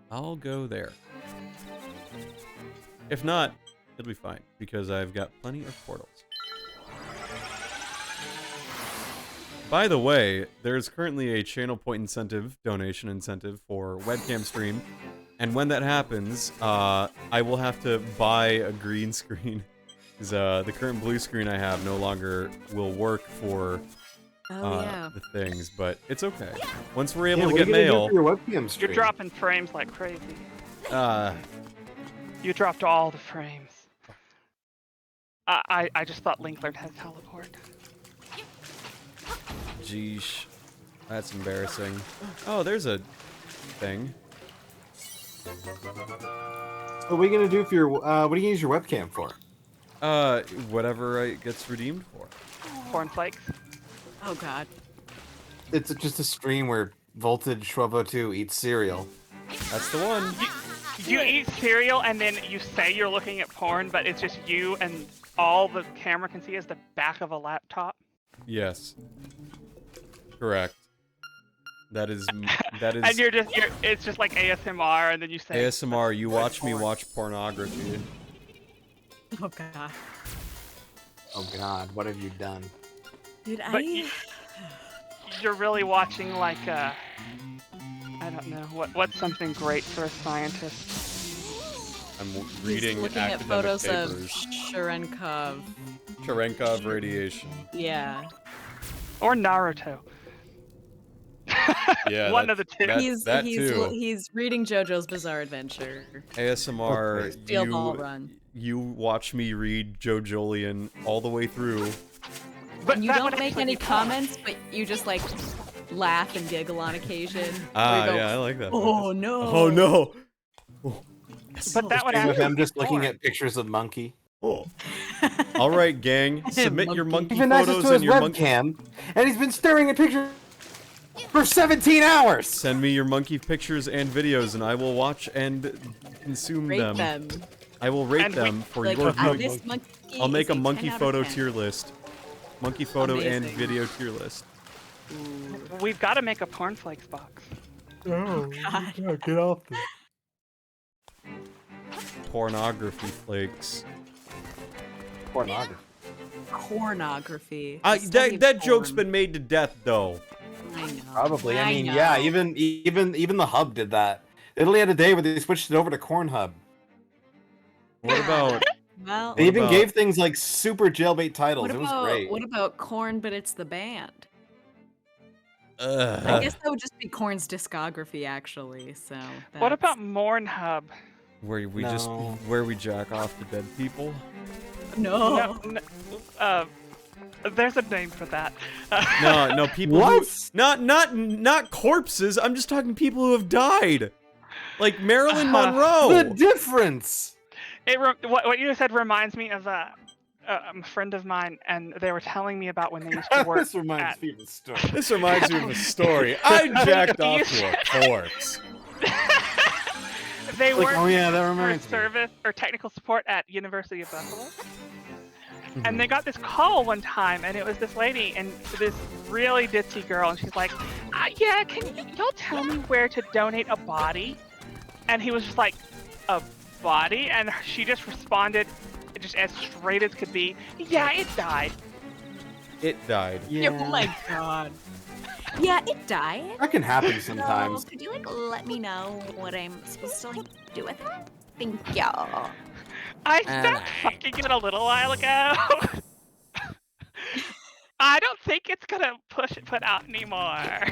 I'll go there. If not, it'll be fine, because I've got plenty of portals. By the way, there's currently a channel point incentive, donation incentive for webcam stream, and when that happens, I will have to buy a green screen, because the current blue screen I have no longer will work for the things, but it's okay. Once we're able to get mail, For your webcam stream? You're dropping frames like crazy. You dropped all the frames. I just thought Link learned how to teleport. Jeesh. That's embarrassing. Oh, there's a thing. So what are you gonna do for your? What are you gonna use your webcam for? Whatever it gets redeemed for. Cornflakes. Oh god. It's just a stream where Voltage 1202 eats cereal. That's the one. You eat cereal and then you say you're looking at porn, but it's just you and all the camera can see is the back of a laptop. Yes. Correct. That is. That is. And it's just like ASMR, and then you say ASMR. You watch me watch pornography. Oh god. Oh God, what have you done? Dude, But you're really watching like I don't know what's something great for a scientist. I'm He's reading looking at academic photos papers. of Cherenkov. Cherenkov radiation. Yeah. Or Naruto. Yeah. One of the two. That too. He's reading JoJo's Bizarre Adventure. ASMR. Field Ball Run. You watch me read Joe Jolian all the way through. But And you that don't would make actually any be fun. comments, but you just like laugh and giggle on occasion. Ah, Or you go, yeah, I like that. Oh no. Oh no. But that would Stream of actually him just be looking porn. at pictures of Monkey. Oh. All right, gang. Submit your monkey He's been access photos to his and your monkey. webcam, and he's been staring at pictures for 17 hours. Send me your monkey pictures and videos, and I will watch and consume Rate them. I will rate And them for Like, your oh, viewing. this monkey I'll make is a monkey 10 out of photo 10. tier list. Monkey photo and Amazing. video tier list. We've got to make a cornflakes box. Oh, God. get off this. Pornography flakes. Pornography. Pornography. I, The study that of joke's porn. been made to death, though. I know. Probably. I mean, know. yeah. Even the Hub did that. Italy had a day where they switched it over to Corn Hub. What about? Well, They even about- gave things like super jailbait titles. what It was about great. what about Korn, but it's the band? I Ugh. guess that would just be Korn's discography, actually. So. What that's- about Mornhub? Where we just No. where we jack off to dead people? No. There's a name for that. No, people What? who not corpses. I'm just talking people who have died. Like Marilyn The Monroe. difference. What you said reminds me of a friend of mine, and they were telling me about when they used to work. This reminds me of a story. This reminds me of a story. I jacked You off to a corpse. They Like, worked oh yeah, that for reminds me. service or technical support at University of Buffalo. And they got this call one time, and it was this lady and this really ditzy girl, and she's like, "Yeah, can y'all tell me where to donate a body?" And he was just like, "A body?" And she just responded, just as straight as could be, "Yeah, it died." It died. Yeah. Oh my god. Yeah, it died. That can happen So, sometimes. could you like let me know what I'm supposed to like do with it? Thank you. I stopped fucking it a little while ago. I don't think it's gonna put out anymore.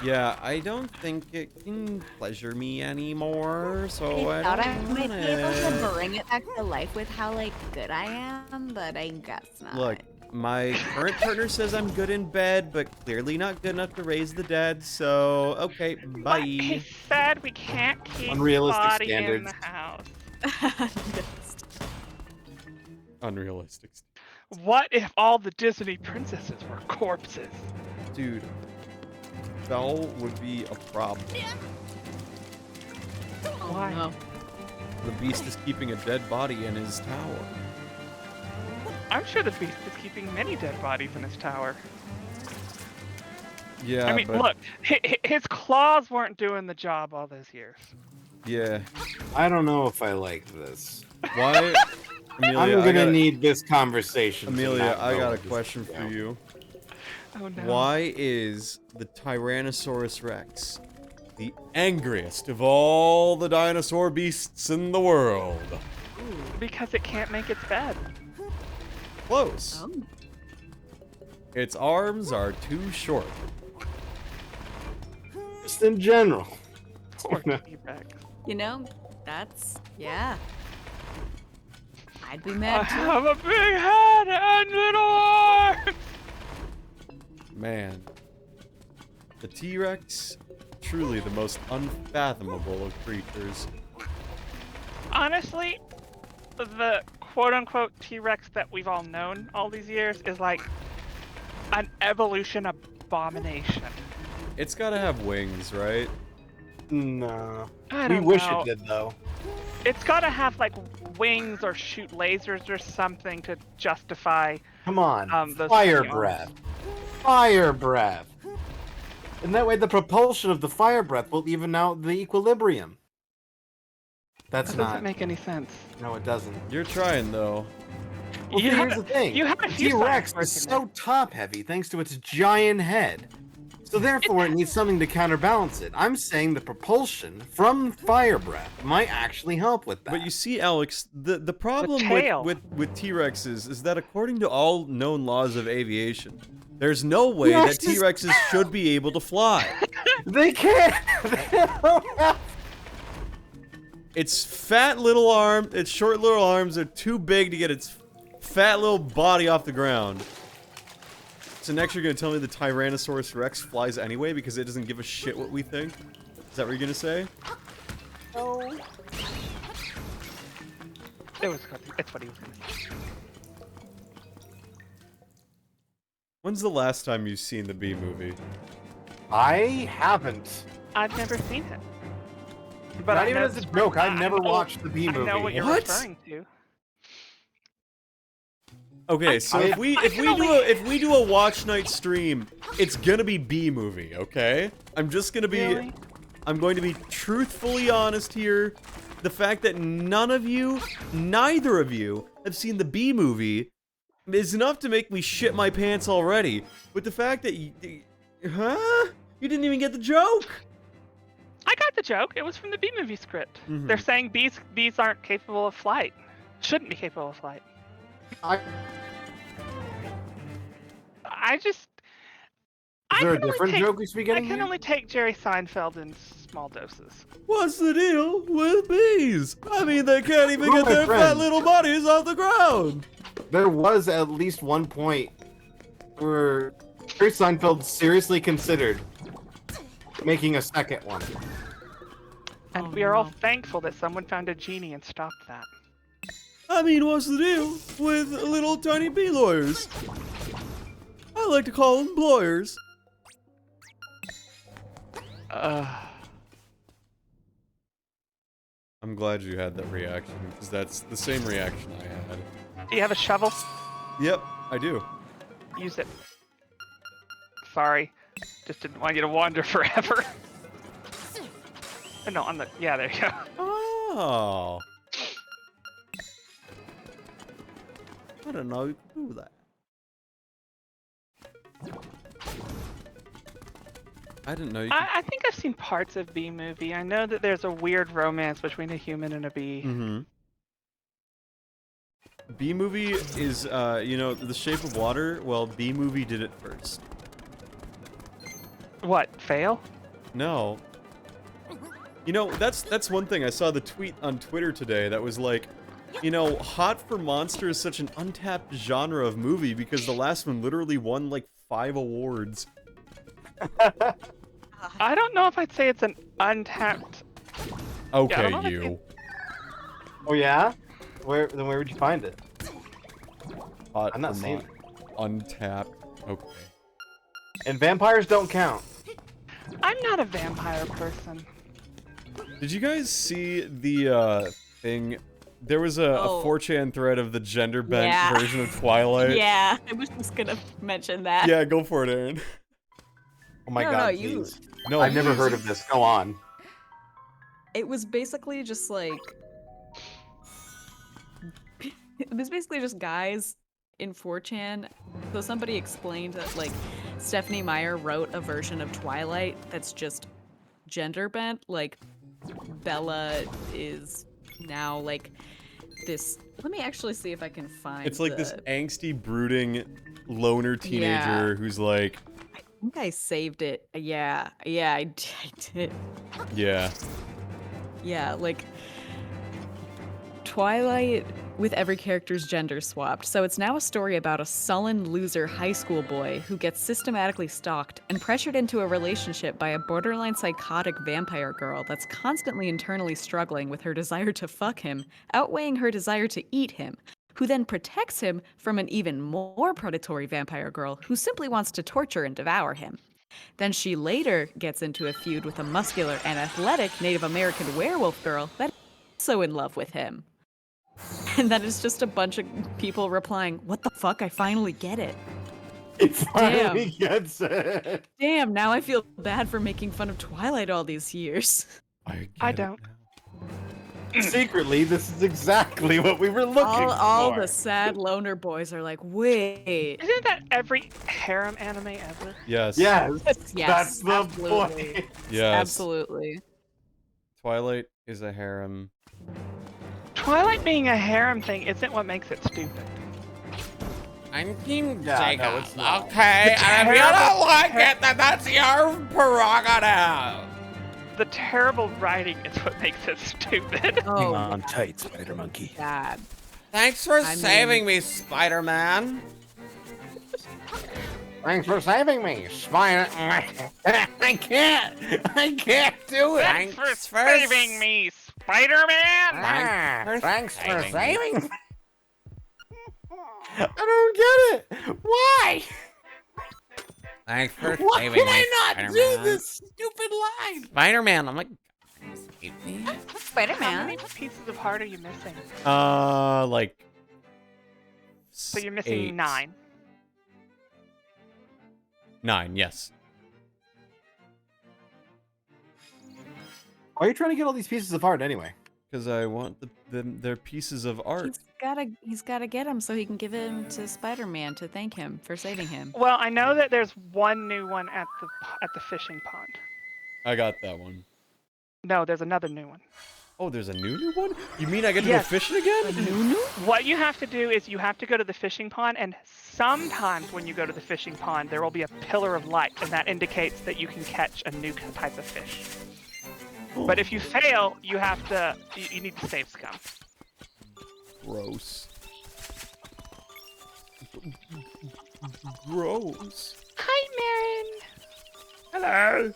Yeah, I don't think it can pleasure me anymore, so I I thought I don't might want be able to it. bring it back to life with how like good I am, but I guess not. Look, my current partner says I'm good in bed, but clearly not good enough to raise the dead, so okay, But bye. he said we can't keep Unrealistic body in standards. the house. Unrealistic. What if all the Disney princesses were corpses? Dude, Belle would be a problem. Why? No. The beast is keeping a dead body in his tower. I'm sure the beast is keeping many dead bodies in his tower. Yeah, I mean, but look, his claws weren't doing the job all those years. yeah. I don't know if I like this. Why? Amelia, I'm I gonna got need this conversation. to Amelia, not I go got a with this question for video. you. Oh no. Why is the Tyrannosaurus Rex the angriest of all the dinosaur beasts in the world? Because it can't make its bed. Close. Oh. Its arms are too short. Just in general. Poor T-Rex. You know, yeah. I'd be I mad too. have a big head and little arms. Man. The T-Rex, truly the most unfathomable of creatures. Honestly, the quote-unquote T-Rex that we've all known all these years is like an evolution abomination. It's gotta have wings, right? No. I We don't wish know. it did though. It's gotta have like wings or shoot lasers or something to justify. Come on. Those Fire tiny breath. Fire breath. And that way the propulsion of the fire breath will even out the equilibrium. That's That not. doesn't make any sense. No, it doesn't. You're trying, though. Well, You here's had- the thing. you had a few T-Rex science is working so top heavy thanks to its giant head. So therefore it needs something to counterbalance it. I'm saying the propulsion from fire breath might actually help with that. But you see, Alex, the problem tail. with T-Rexes is that according to all known laws of aviation, there's no way Yes, that T-Rexes should be able to fly. They can't. They don't have- Its fat little its short little arms are too big to get its fat little body off the ground. So next you're gonna tell me the Tyrannosaurus Rex flies anyway because it doesn't give a shit what we think? Is that what you're gonna say? No. It's what he was gonna say. When's the last time you've seen the Bee Movie? I haven't. I've never seen it. But Not I even know as a joke. I never know- watched the Bee I movie. know what you're What? referring to. Okay, so if we do a watch night stream, it's gonna be Bee Movie, okay? I'm just gonna be Really? I'm going to be truthfully honest here. The fact that neither of you have seen the Bee Movie is enough to make me shit my pants already. But the fact that you didn't even get the joke. I got the joke. It was from the B movie script. Mhm. They're saying bees aren't capable of flight. Shouldn't be capable of flight. Is there a different joke we should be I getting can here? only take Jerry Seinfeld in small doses. What's the deal with bees? I mean, they can't even Oh, get my their fat friend. little bodies off the ground. There was at least one point where Jerry Seinfeld seriously considered making a second one. And Oh, we are all no. thankful that someone found a genie and stopped that. I mean, what's the deal with little tiny bee lawyers? I like to call them lawyers. I'm glad you had that reaction, because that's the same reaction I had. Do you have a shovel? Yep, I do. Use it. Sorry. Just didn't want you to wander forever. Oh, no, on the... Yeah, there you go. Oh. I didn't know you could do that. I didn't know you could... I think I've seen parts of Bee Movie. I know that there's a weird romance between a human and a bee. Mm-hmm. Bee Movie is, you know, The Shape of Water. Well, Bee Movie did it first. What, fail? No. You know, that's one thing. I saw the tweet on Twitter today that was like, you know, Hot for Monster is such an untapped genre of movie because the last one literally won like 5 awards. I don't know if I'd say it's an untapped... Okay, know if you. Oh yeah? Where would you find it? Hot I'm not for seeing Mon- Untapped. Okay. And vampires don't count. I'm not a vampire person. Did you guys see the thing? There was a 4chan thread of the gender bent version of Twilight. Yeah, I was just gonna mention that. Yeah, go for it, Aaron. Oh my No, god, no, you- please. No, I've never please. heard of this. Go on. It was basically just like... It was basically just guys in 4chan. So somebody explained that, like, Stephanie Meyer wrote a version of Twilight that's just gender bent. Like, Bella is now, like, this... Let me actually see if I can find It's like this angsty, brooding, loner teenager who's like, I think I saved it. Yeah, I did. yeah. Yeah, like... Twilight with every character's gender swapped, so it's now a story about a sullen loser high school boy who gets systematically stalked and pressured into a relationship by a borderline psychotic vampire girl that's constantly internally struggling with her desire to fuck him, outweighing her desire to eat him, who then protects him from an even more predatory vampire girl who simply wants to torture and devour him. Then she later gets into a feud with a muscular and athletic Native American werewolf girl that's also in love with him. And then it's just a bunch of people replying, "What the fuck? I finally get it." It finally gets it. Damn, now I feel bad for making fun of Twilight all these years. I don't. Secretly, this is exactly what we were looking All for. the sad loner boys are like, wait. Isn't that every harem anime ever? Yes. Yes, Yes, that's the absolutely. point. Yes. Absolutely. Twilight is a harem. Twilight being a harem thing isn't what makes it stupid. I'm Team Yeah, Jacob. no, it's not. Okay, and if you don't like it, then that's your prerogative. The terrible writing is what makes it stupid. Oh, on tight, Spider Monkey. God. Thanks for I saving me, Spider-Man. Thanks for saving me, Spider. I can't do it. Thanks for saving me, Spider-Man! Thanks for saving me. I don't get it. Why? Thanks for Why saving can me, I not Spider-Man. do this stupid line? Spider-Man, I'm like, save me. How Spider-Man. many pieces of heart are you missing? Like. So you're missing 8. 9. 9, yes. Why are you trying to get all these pieces of art anyway? Because I want their pieces of art. He's gotta get him so he can give him to Spider-Man to thank him for saving him. Well, I know that there's one new one at the fishing pond. I got that one. No, there's another new one. Oh, there's a new one? You mean I get to Yes. go fishing again? What you have to do is you have to go to the fishing pond, and sometimes when you go to the fishing pond, there will be a pillar of light, and that indicates that you can catch a new type of fish. But if you fail, you have to. You need to save scum. Gross. Gross. Hi, Marin. Hello.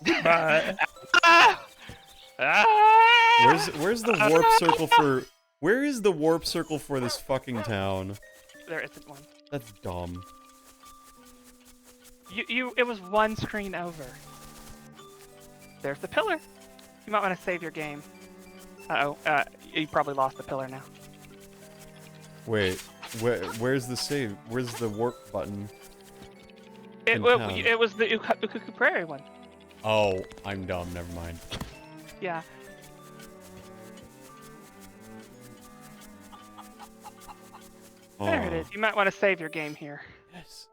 Goodbye. Ah! Ah! Where's the warp circle for Where is the warp circle for this fucking town? There isn't one. That's dumb. It was one screen over. There's the pillar. You might want to save your game. You probably lost the pillar now. Wait, where's the save? Where's the warp button? It was the Ukuku Prairie one. Oh, I'm dumb. Never mind. Yeah. There it is. You might want to save your game here. Yes.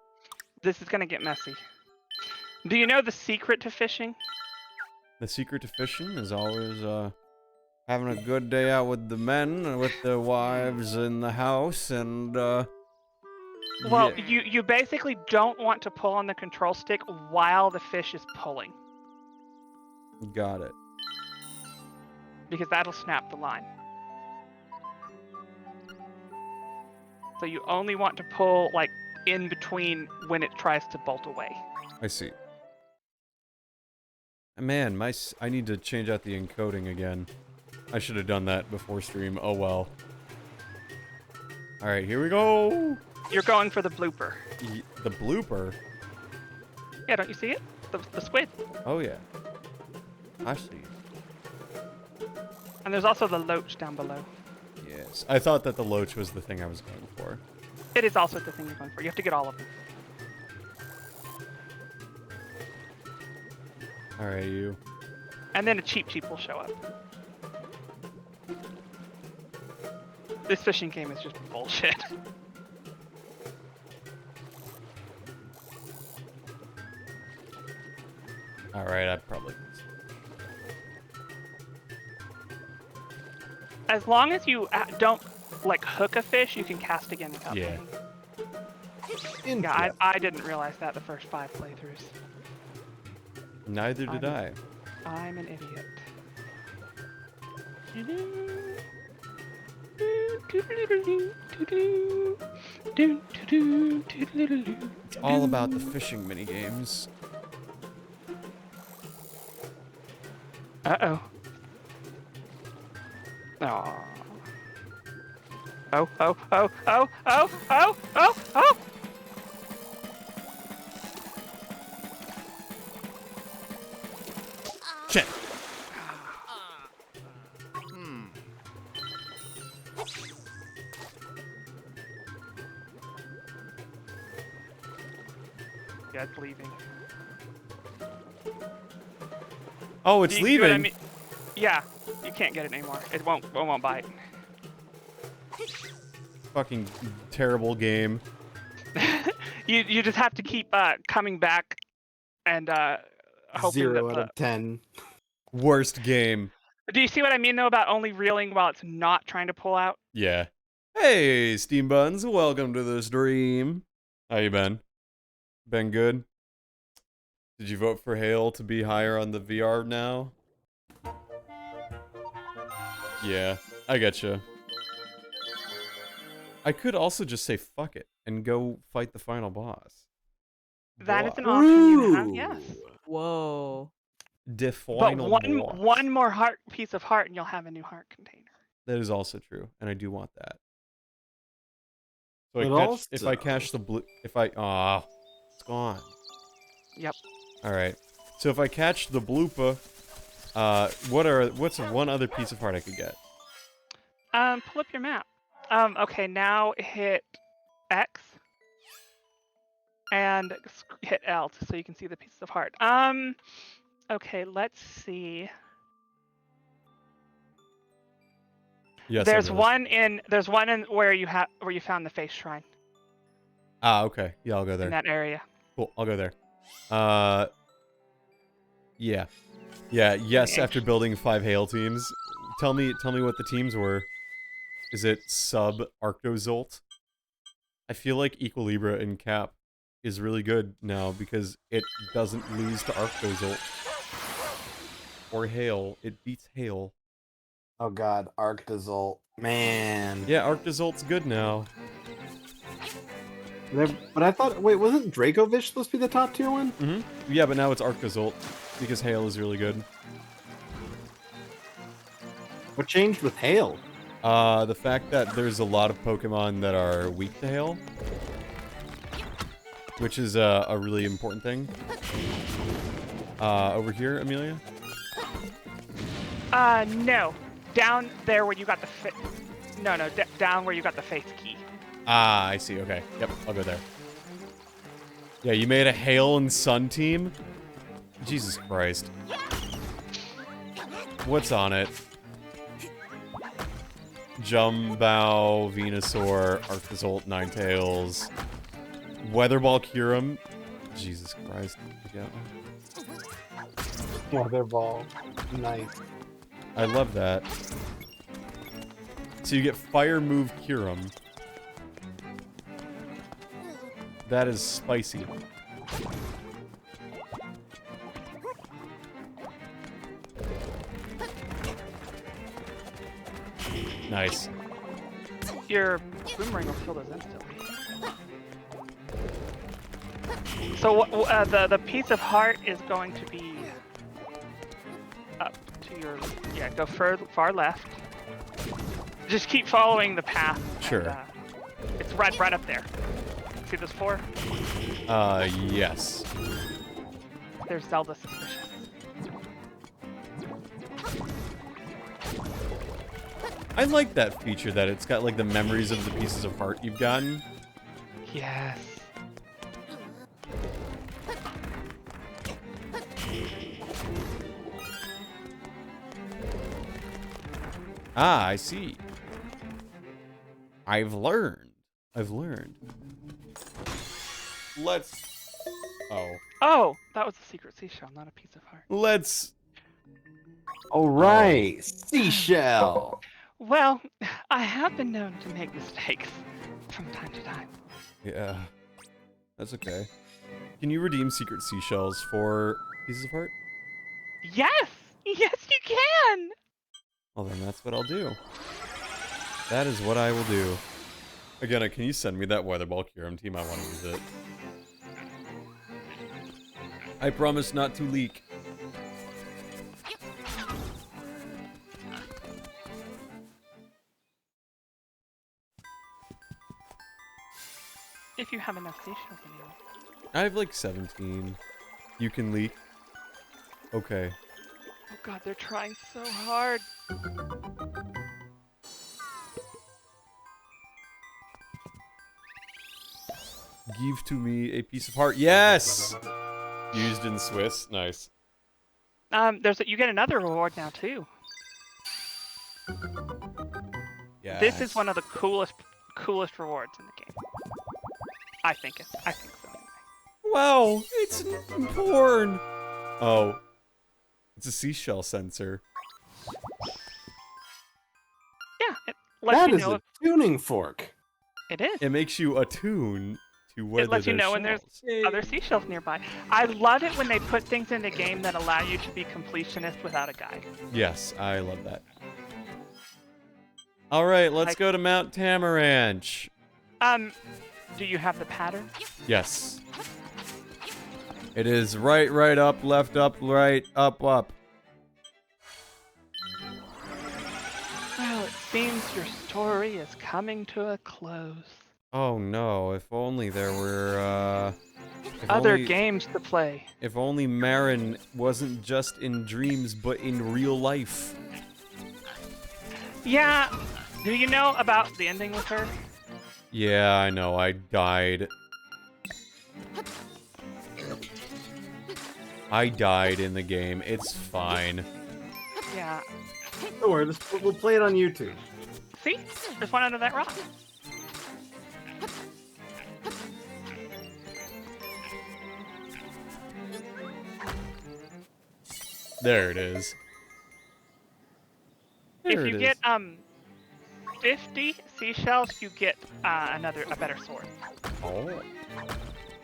This is going to get messy. Do you know the secret to fishing? The secret to fishing is always having a good day out with the men and with the wives in the house and Well, yeah. you basically don't want to pull on the control stick while the fish is pulling, Got it. because that'll snap the line. So you only want to pull like in between when it tries to bolt away. I see. Man, I need to change out the encoding again. I should have done that before stream. Oh well. All right, here we go. You're going for the blooper. The blooper. Yeah, don't you see it? The squid. Oh yeah. I see. And there's also the loach down below. Yes. I thought that the loach was the thing I was going for. It is also the thing you're going for. You have to get all of them. All right, you. And then a cheap will show up. This fishing game is just bullshit. All right, I probably. As long as you don't like hook a fish, you can cast again without Yeah. paying. Yeah, I didn't realize that the first 5 playthroughs. Neither did I. I'm an idiot. It's all about the fishing mini games. Uh-oh. Aw. Oh, oh, oh, oh, oh, oh, oh, oh! Shit. Yeah, it's leaving. Oh, it's Do you see what leaving. I mean? Yeah, you can't get it anymore. It won't bite. Fucking terrible game. You just have to keep coming back and hoping 0 that out of 10. Worst game. Do you see what I mean though about only reeling while it's not trying to pull out? Yeah. Hey, Steam Buns, welcome to the stream. How you been? Been good? Did you vote for Hale to be higher on the VR now? Yeah, I getcha. I could also just say fuck it and go fight the final boss. That is an option you have, yes. Whoa. The But final boss. one more piece of heart and you'll have a new heart container. That is also true, and I do want that. So But if I catch the blue, it's gone. Yep. All right. So if I catch the bloopa, what's one other piece of heart I could get? Pull up your map. Okay, now hit X and hit L so you can see the pieces of heart. Okay, let's see. Yes. There's one in where you found the face shrine Ah, okay. Yeah, I'll go in there. that area. Cool. I'll go there. Yeah. Yeah. Yes. Okay. After building 5 Hail teams, tell me what the teams were. Is it sub Arctozolt? I feel like Equilibra in Cap is really good now because it doesn't lose to Arctozolt or Hail. It beats Hail. Oh god, Arctozolt. Man. Yeah, Arctozolt's good now. But I thought, wait, wasn't Dracovish supposed to be the top tier one? Mm-hmm. Yeah, but now it's Arctozolt because Hail is really good. What changed with Hail? The fact that there's a lot of Pokemon that are weak to hail, which is a really important thing. Over here, Amelia? No. Down there where you got the No, down where you got the face key. Ah, I see. Okay. Yep, I'll go there. Yeah, you made a Hail and Sun team? Jesus Christ. What's on it? Jumbow, Venusaur, Arctozolt, Ninetales, Weatherball, Kyurem. Jesus Christ. Yeah. Weather ball. Nice. I love that. So you get Fire Move Kyurem. That is spicy. Nice. Your boomerang will kill those instantly. So the piece of heart is going to be up to your go far left. Just keep following the path. Sure. And, it's right up there. See those 4? Yes. There's Zelda suspicious. I like that feature that it's got like the memories of the pieces of heart you've gotten. Yes. Ah, I see. I've learned. Let's... Oh, that was a secret seashell, not a piece of heart. Let's... All right, Seashell. Well, I have been known to make mistakes from time to time. Yeah. That's okay. Can you redeem secret seashells for pieces of heart? Yes! Yes, you can! Well, then that's what I'll do. That is what I will do. Again, can you send me that Weatherball Kyurem team? I want to use it. I promise not to leak. If you have enough seashells in you. I have like 17. You can leak. Okay. Oh god, they're trying so hard. Give to me a piece of heart. Yes! Used in Swiss. Nice. You get another reward now too. Yeah. This is one of the coolest rewards in the game. I think so anyway. Wow, it's porn. Oh. It's a Seashell Sensor. Yeah, it lets That you is know a tuning fork. it is. It makes you attune to whether It lets you there's know when there's shells. other seashells nearby. I love it when they put things in the game that allow you to be completionist without a guide. Yes, I love that. Alright, let's go to Mount Tamaranch. Do you have the pattern? Yes. It is right, up, left, up, right, up. Well, it seems your story is coming to a close. Oh no, if only there were, Other games to play. If only Marin wasn't just in dreams, but in real life. Yeah. Do you know about the ending with her? Yeah, I know, I died. I died in the game, it's fine. Yeah. Don't worry, we'll play it on YouTube. See? There's one under that rock. There it is. There If it you is. get 50 seashells, you get a better sword. Oh.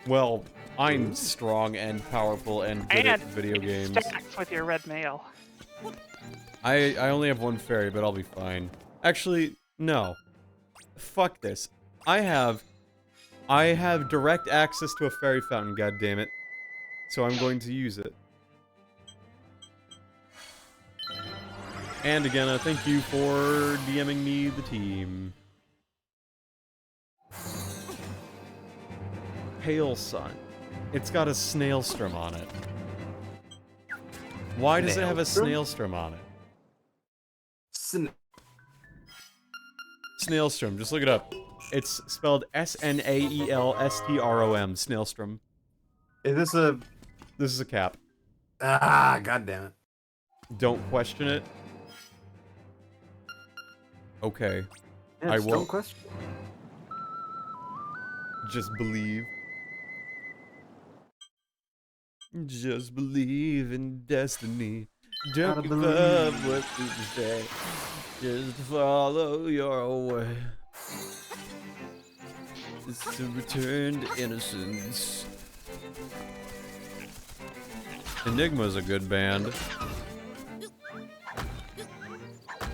Well, I'm strong and powerful and good at And video it games. stacks with your red mail. I only have one fairy, but I'll be fine. Actually, no. Fuck this. I have direct access to a fairy fountain, goddammit. So I'm going to use it. And again, thank you for DMing me the team. Pale Sun. It's got a snailstrom on it. Why does it have a snailstrom on it? Snailstrom, just look it up. It's spelled S-N-A-E-L-S-T-R-O-M, Snailstrom. Is this a... This is a cap. Ah, goddammit. Don't question it. Okay. Yeah, I just won't. don't question. Just believe. Just believe in destiny. Don't Gotta give up what people say. Just follow your way. It's to return to innocence. Enigma's a good band.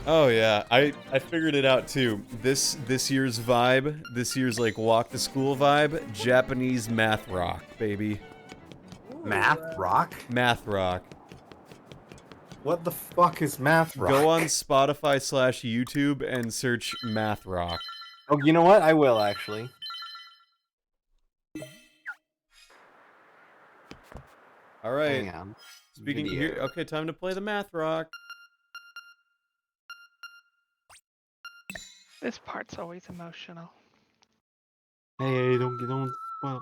Oh yeah, I figured it out too. This year's vibe, this year's like walk to school vibe, Japanese math rock, baby. Math rock? Math rock. What the fuck is math rock? Go on Spotify/YouTube and search math rock. Oh, you know what? I will actually. All right. Hang on. Speaking Video. here, okay, time to play the math rock. This part's always emotional. Hey, don't spoil.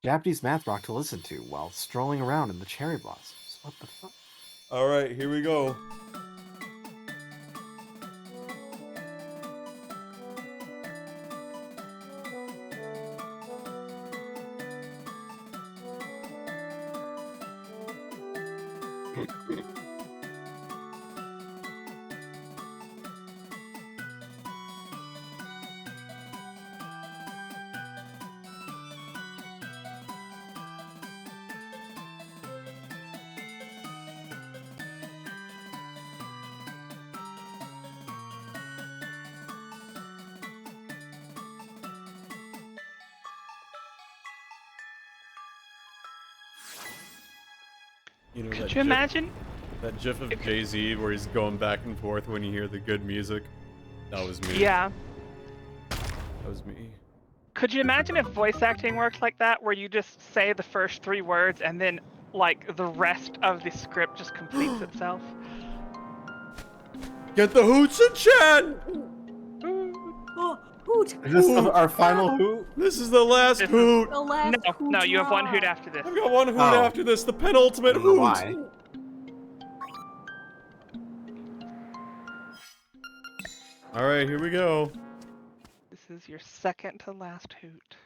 Japanese math rock to listen to while strolling around in the cherry blossoms. What the fuck? All right, here we go. You know, Could you imagine? that gif of Jay-Z where he's going back and forth when you hear the good music? That was me. Yeah. That was me. Could you imagine if voice acting worked like that, where you just say the first 3 words and then, like, the rest of the script just completes itself? Get the hoots in chat! Oh, hoot! Is this our final hoot? This is the last This is- hoot! The last No, you have one hoot hoorah. after this. I've got one hoot Oh. after this, the penultimate I don't know hoot! why. Alright, here we go. This is your second to last hoot.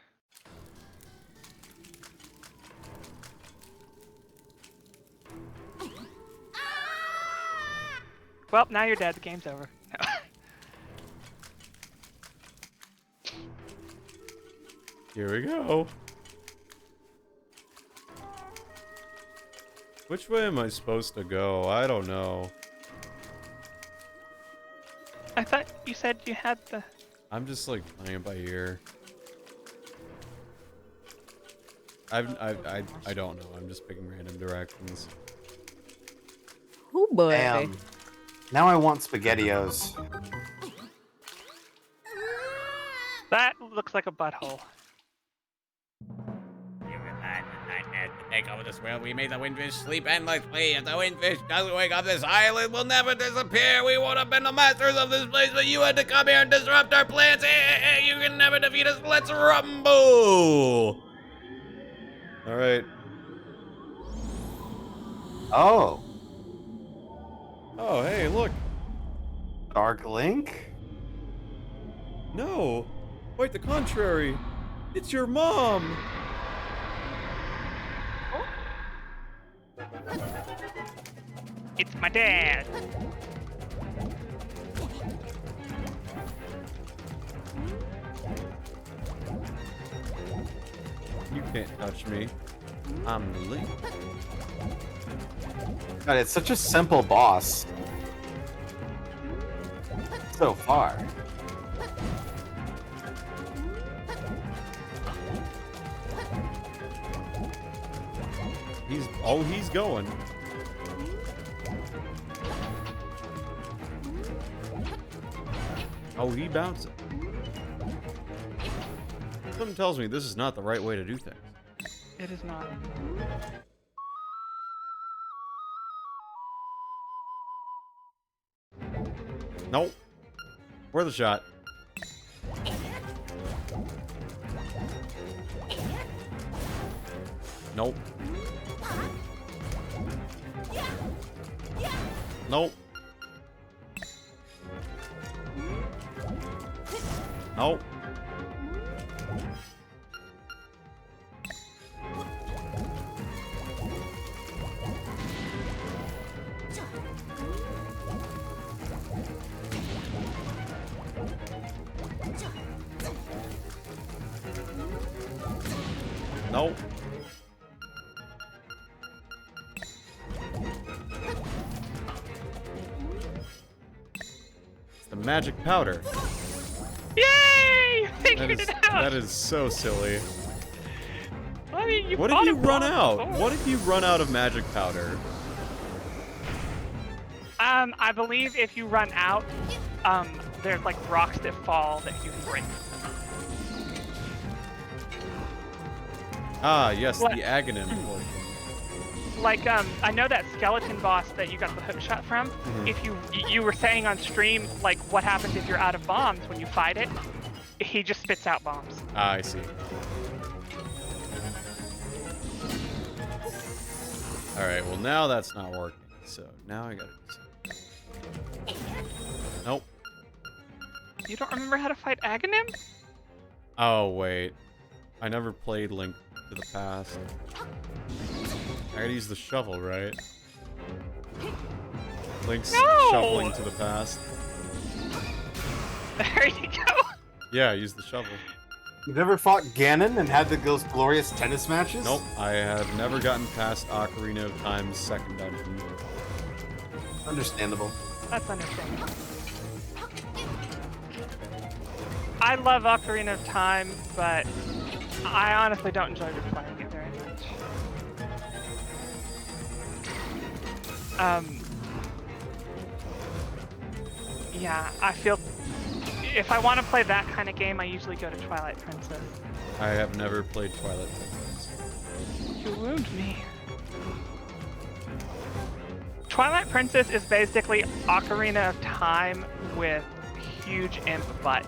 Well, now you're dead. The game's over. Here we go. Which way am I supposed to go? I don't know. I thought you said you had the... I'm just like playing it by ear. I don't know. I'm just picking random directions. Oh boy. Damn. Now I want SpaghettiOs. That looks like a butthole. Take over this world. We made the windfish sleep endlessly. If the windfish doesn't wake up, this island will never disappear. We would have been the masters of this place, but you had to come here and disrupt our plans. Hey, you can never defeat us. Let's rumble. All right. Oh, Oh, hey, look. Dark Link? No. Quite the contrary. It's your mom. It's my dad. You can't touch me. I'm the Link. God, it's such a simple boss. So far. He's going. Oh, he bounced it. Something tells me this is not the right way to do things. It is not. Nope. Worth a shot. Nope. Nope. Nope. Nope. It's the magic powder. Yay! That Figured is, it out. that is so silly. I mean, you What if fought you a run boss out? before. What if you run out of magic powder? I believe if you run out, there's like rocks that fall that you can break. Ah, yes, What? the Aghanim portion. Like, I know that skeleton boss that you got the hook shot from. Mhm. If you were saying on stream, like, what happens if you're out of bombs when you fight it? He just spits out bombs. Ah, I see. Alright, well now that's not working. So now I gotta do something. Nope. You don't remember how to fight Aghanim? Oh, wait. I never played Link to the Past. I gotta use the shovel, right? Link's No! shoveling to the past. There you go. Yeah, use the shovel. You've never fought Ganon and had those glorious tennis matches? Nope, I have never gotten past Ocarina of Time's second dungeon. Understandable. That's understandable. I love Ocarina of Time, but I honestly don't enjoy replaying it very much. Yeah, I feel if I want to play that kind of game, I usually go to Twilight Princess. I have never played Twilight Princess. You wound me. Twilight Princess is basically Ocarina of Time with huge imp butt.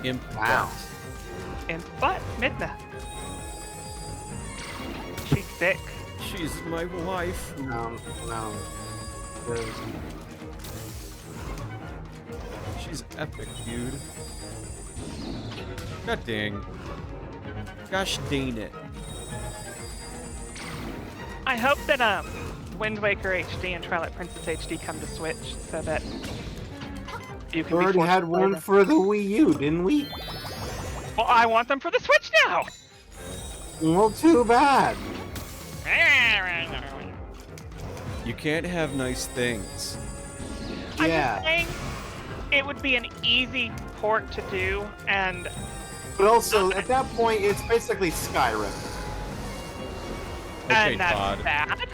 Imp Wow. Imp butt, Midna. She's thick. She's my wife. No. She's epic, dude. God dang. Gosh dang it. I hope that Wind Waker HD and Twilight Princess HD come to Switch so that you can We be already forced had to play one them. for the Wii U, didn't we? Well, I want them for the Switch now! Well, too bad. You can't have nice things. I'm Yeah. just saying it would be an easy port to do, and But also, at that point, it's basically Skyrim. Okay, that's Todd. bad.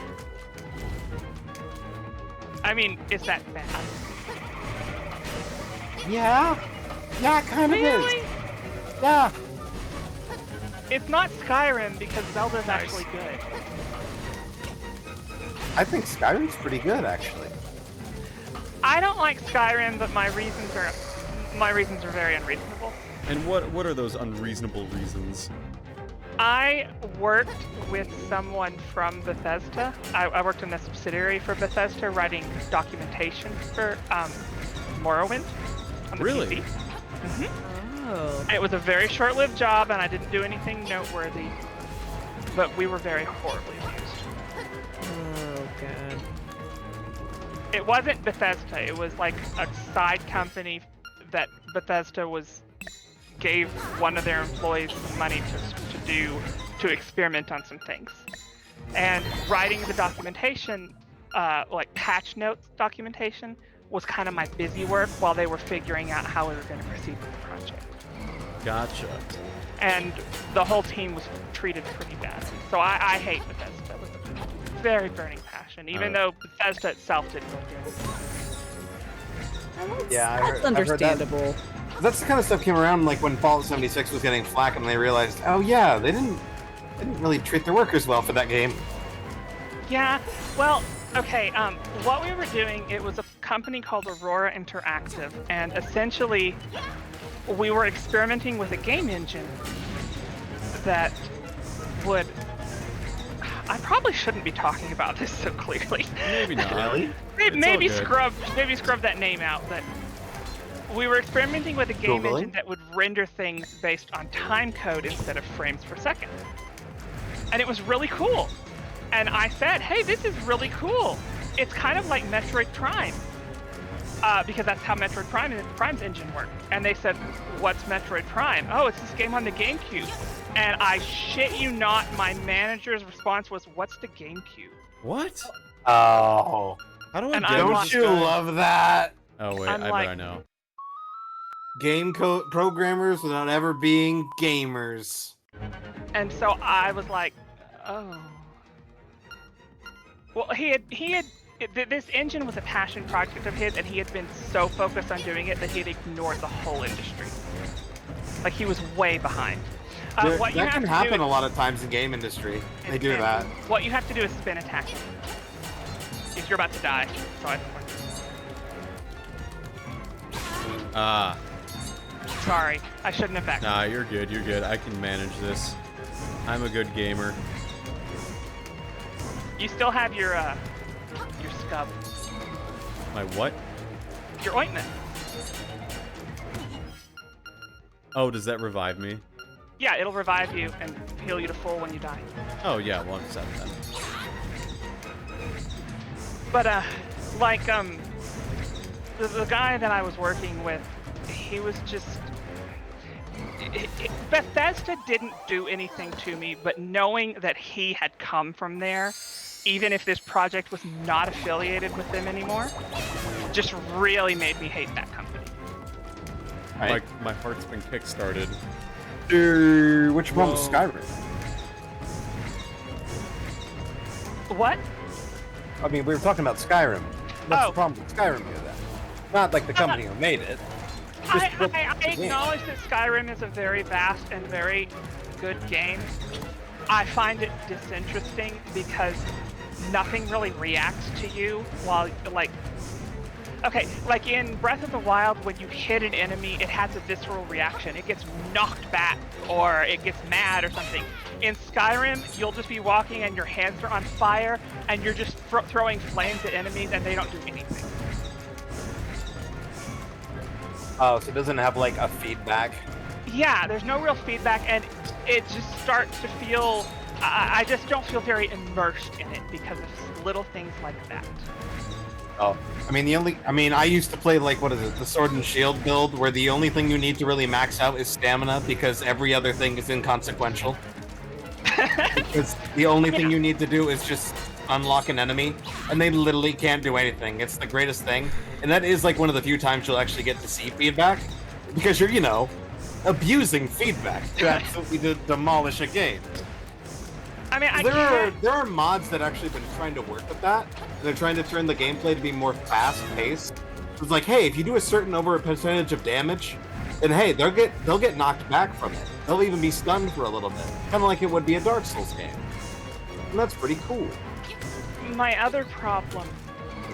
I mean, is that bad? Yeah. Yeah, it kind of Really? is. Yeah. It's not Skyrim because Zelda's Nice. actually good. I think Skyrim's pretty good, actually. I don't like Skyrim, but my reasons are very unreasonable. And what are those unreasonable reasons? I worked with someone from Bethesda. I worked in a subsidiary for Bethesda writing documentation for Morrowind on the Really? PC. Oh. It was a very short-lived job, and I didn't do anything noteworthy, but we were very horribly abused. Oh god. It wasn't Bethesda. It was like a side company that Bethesda gave one of their employees some money to experiment on some things. And writing the documentation, like patch notes documentation, was kind of my busy work while they were figuring out how we were going to proceed with the project. Gotcha. And the whole team was treated pretty badly. So I hate Bethesda with a very burning passion, even though Bethesda itself didn't really do anything. Yeah, That's I've heard that. understandable. That's the kind of stuff came around like when Fallout 76 was getting flack, and they realized, oh yeah, they didn't really treat their workers well for that game. Yeah, well, okay, what we were doing, it was a company called Aurora Interactive, and essentially we were experimenting with a game engine that would... I probably shouldn't be talking about this so clearly. Maybe not. Really? Maybe all good. scrub that name out, but we were experimenting with a game Googling? engine that would render things based on time code instead of frames per second. And it was really cool. And I said, hey, this is really cool. It's kind of like Metroid Prime. Because that's how Metroid Prime's engine worked. And they said, what's Metroid Prime? Oh, it's this game on the GameCube. And I shit you not, my manager's response was, what's the GameCube? What? Oh, How do I And get I'm don't like- you love that? Oh wait, I'm I like- bet I know. Game programmers without ever being gamers. And so I was like, oh. Well, this engine was a passion project of his, and he had been so focused on doing it that he had ignored the whole industry. Like, he was way behind. What you That have can to happen do a lot of times in game industry. They do that. What you have to do is spin attack him. If you're about to die, so I Ah, sorry, I shouldn't have backed. nah, you're good. You're good. I can manage this. I'm a good gamer. You still have your scub, My what? your ointment. Oh, does that revive me? Yeah, it'll revive you and heal you to full when you die. Oh yeah, well I'm set then. But like the guy that I was working with, he was just Bethesda didn't do anything to me, but knowing that he had come from there, even if this project was not affiliated with them anymore, just really made me hate that company. Right. Like my heart's been kickstarted. Which one was Whoa. Skyrim? What? I mean, we were talking about Skyrim. What's Oh. the problem with Skyrim here then? Not like the company who made it. Just I the game. acknowledge that Skyrim is a very vast and very good game. I find it disinteresting because nothing really reacts to you while, like, okay, like in Breath of the Wild, when you hit an enemy, it has a visceral reaction. It gets knocked back, or it gets mad or something. In Skyrim, you'll just be walking and your hands are on fire, and you're just throwing flames at enemies, and they don't do anything. Oh, so it doesn't have like a feedback. Yeah, there's no real feedback, and it just starts to feel... I just don't feel very immersed in it because of little things like that. Oh, I mean, I used to play like, what is it, the Sword and Shield build, where the only thing you need to really max out is stamina because every other thing is inconsequential. Because the only thing you need to do is just unlock an enemy, and they literally can't do anything. It's the greatest thing, and that is like one of the few times you'll actually get to see feedback, because you're, abusing feedback to absolutely demolish a game. I mean, There are mods that actually been trying to work with that. They're trying to turn the gameplay to be more fast-paced. It's like, hey, if you do a certain over a percentage of damage, then hey, they'll get knocked back from it. They'll even be stunned for a little bit, kind of like it would be a Dark Souls game. And that's pretty cool. My other problem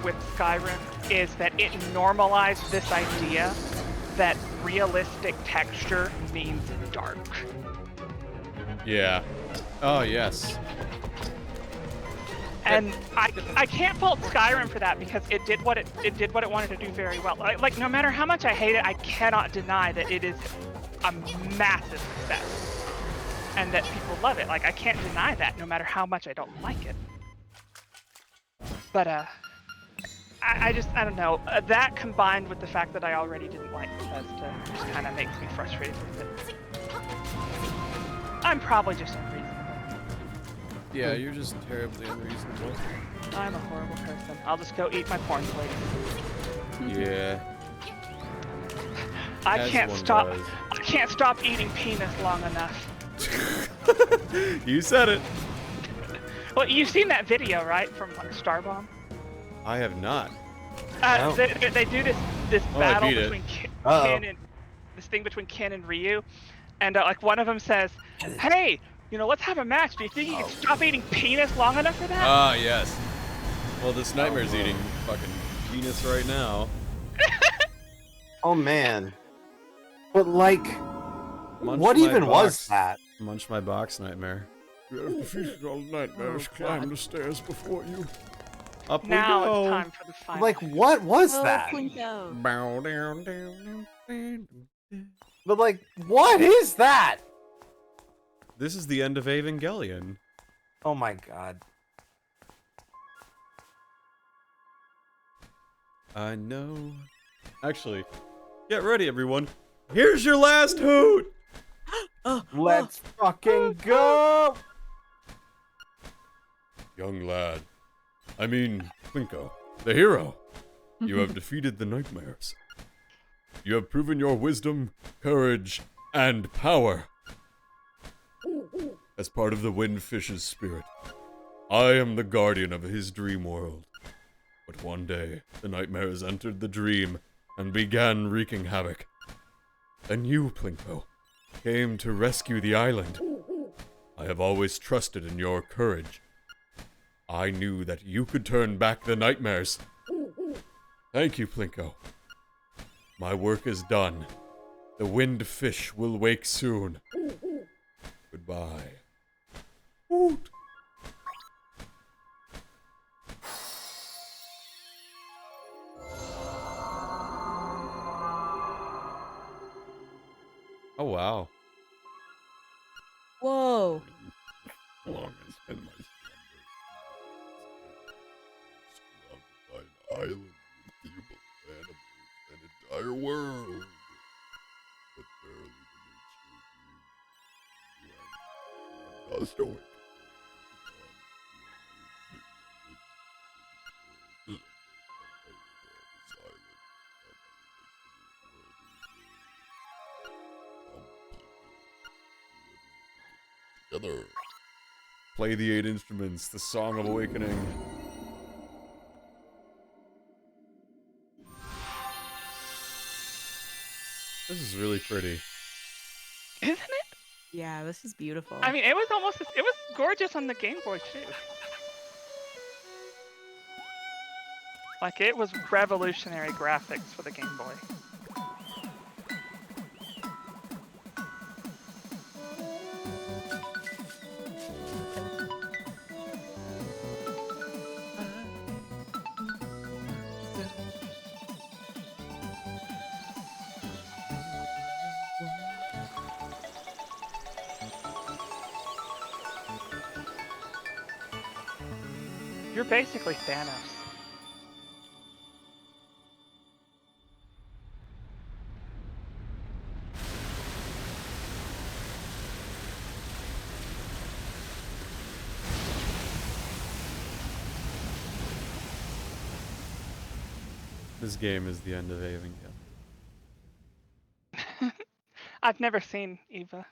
with Skyrim is that it normalized this idea that realistic texture means dark. Yeah. Oh yes. And I can't fault Skyrim for that because it did what it wanted to do very well. Like no matter how much I hate it, I cannot deny that it is a massive success and that people love it. Like I can't deny that no matter how much I don't like it. But I don't know. That combined with the fact that I already didn't like Bethesda just kind of makes me frustrated with it. I'm probably just unreasonable. Yeah, you're just terribly unreasonable. I'm a horrible person. I'll just go eat my corn flakes. Yeah. I As can't one stop. does. I can't stop eating penis long enough. You said it. Well, you've seen that video, right, from Starbomb? I have not. No. They do this Oh, I battle beat it. between Uh-oh. Ken and this thing between Ken and Ryu, and like one of them says, "Hey, let's have a match. Do you think you can stop eating penis long enough for that?" Ah, yes. Well, this nightmare's eating fucking penis right now. Oh man. But like, Munch what my even was box. that? Munch my box, nightmare. You have defeated all nightmares. Climb the stairs before you. Up Now we go. it's time for the final. Like, what was Oh, that? Plinko. Bow down, down, down. But like, what is that? This is the end of Evangelion. Oh my god. I know. Actually, get ready, everyone. Here's your last hoot! Let's fucking go! Young lad. I mean, Plinko, the hero. You have defeated the nightmares. You have proven your wisdom, courage, and power. As part of the Windfish's spirit, I am the guardian of his dream world. But one day, the nightmares entered the dream and began wreaking havoc. And you, Plinko, came to rescue the island. I have always trusted in your courage. I knew that you could turn back the nightmares. Thank you, Plinko. My work is done. The Windfish will wake soon. Goodbye. Woot. Oh, wow. Whoa. Long has been my slumber. Surrounded by an island with beautiful animals and entire world. But barely the nature of dreams. You dust awake. Together. Play the 8 instruments, the Song of Awakening. This is really pretty. Isn't it? Yeah, this is beautiful. I mean, it was gorgeous on the Game Boy too. Like, it was revolutionary graphics for the Game Boy. You're basically Thanos. This game is the end of Evangelion. I've never seen Eva.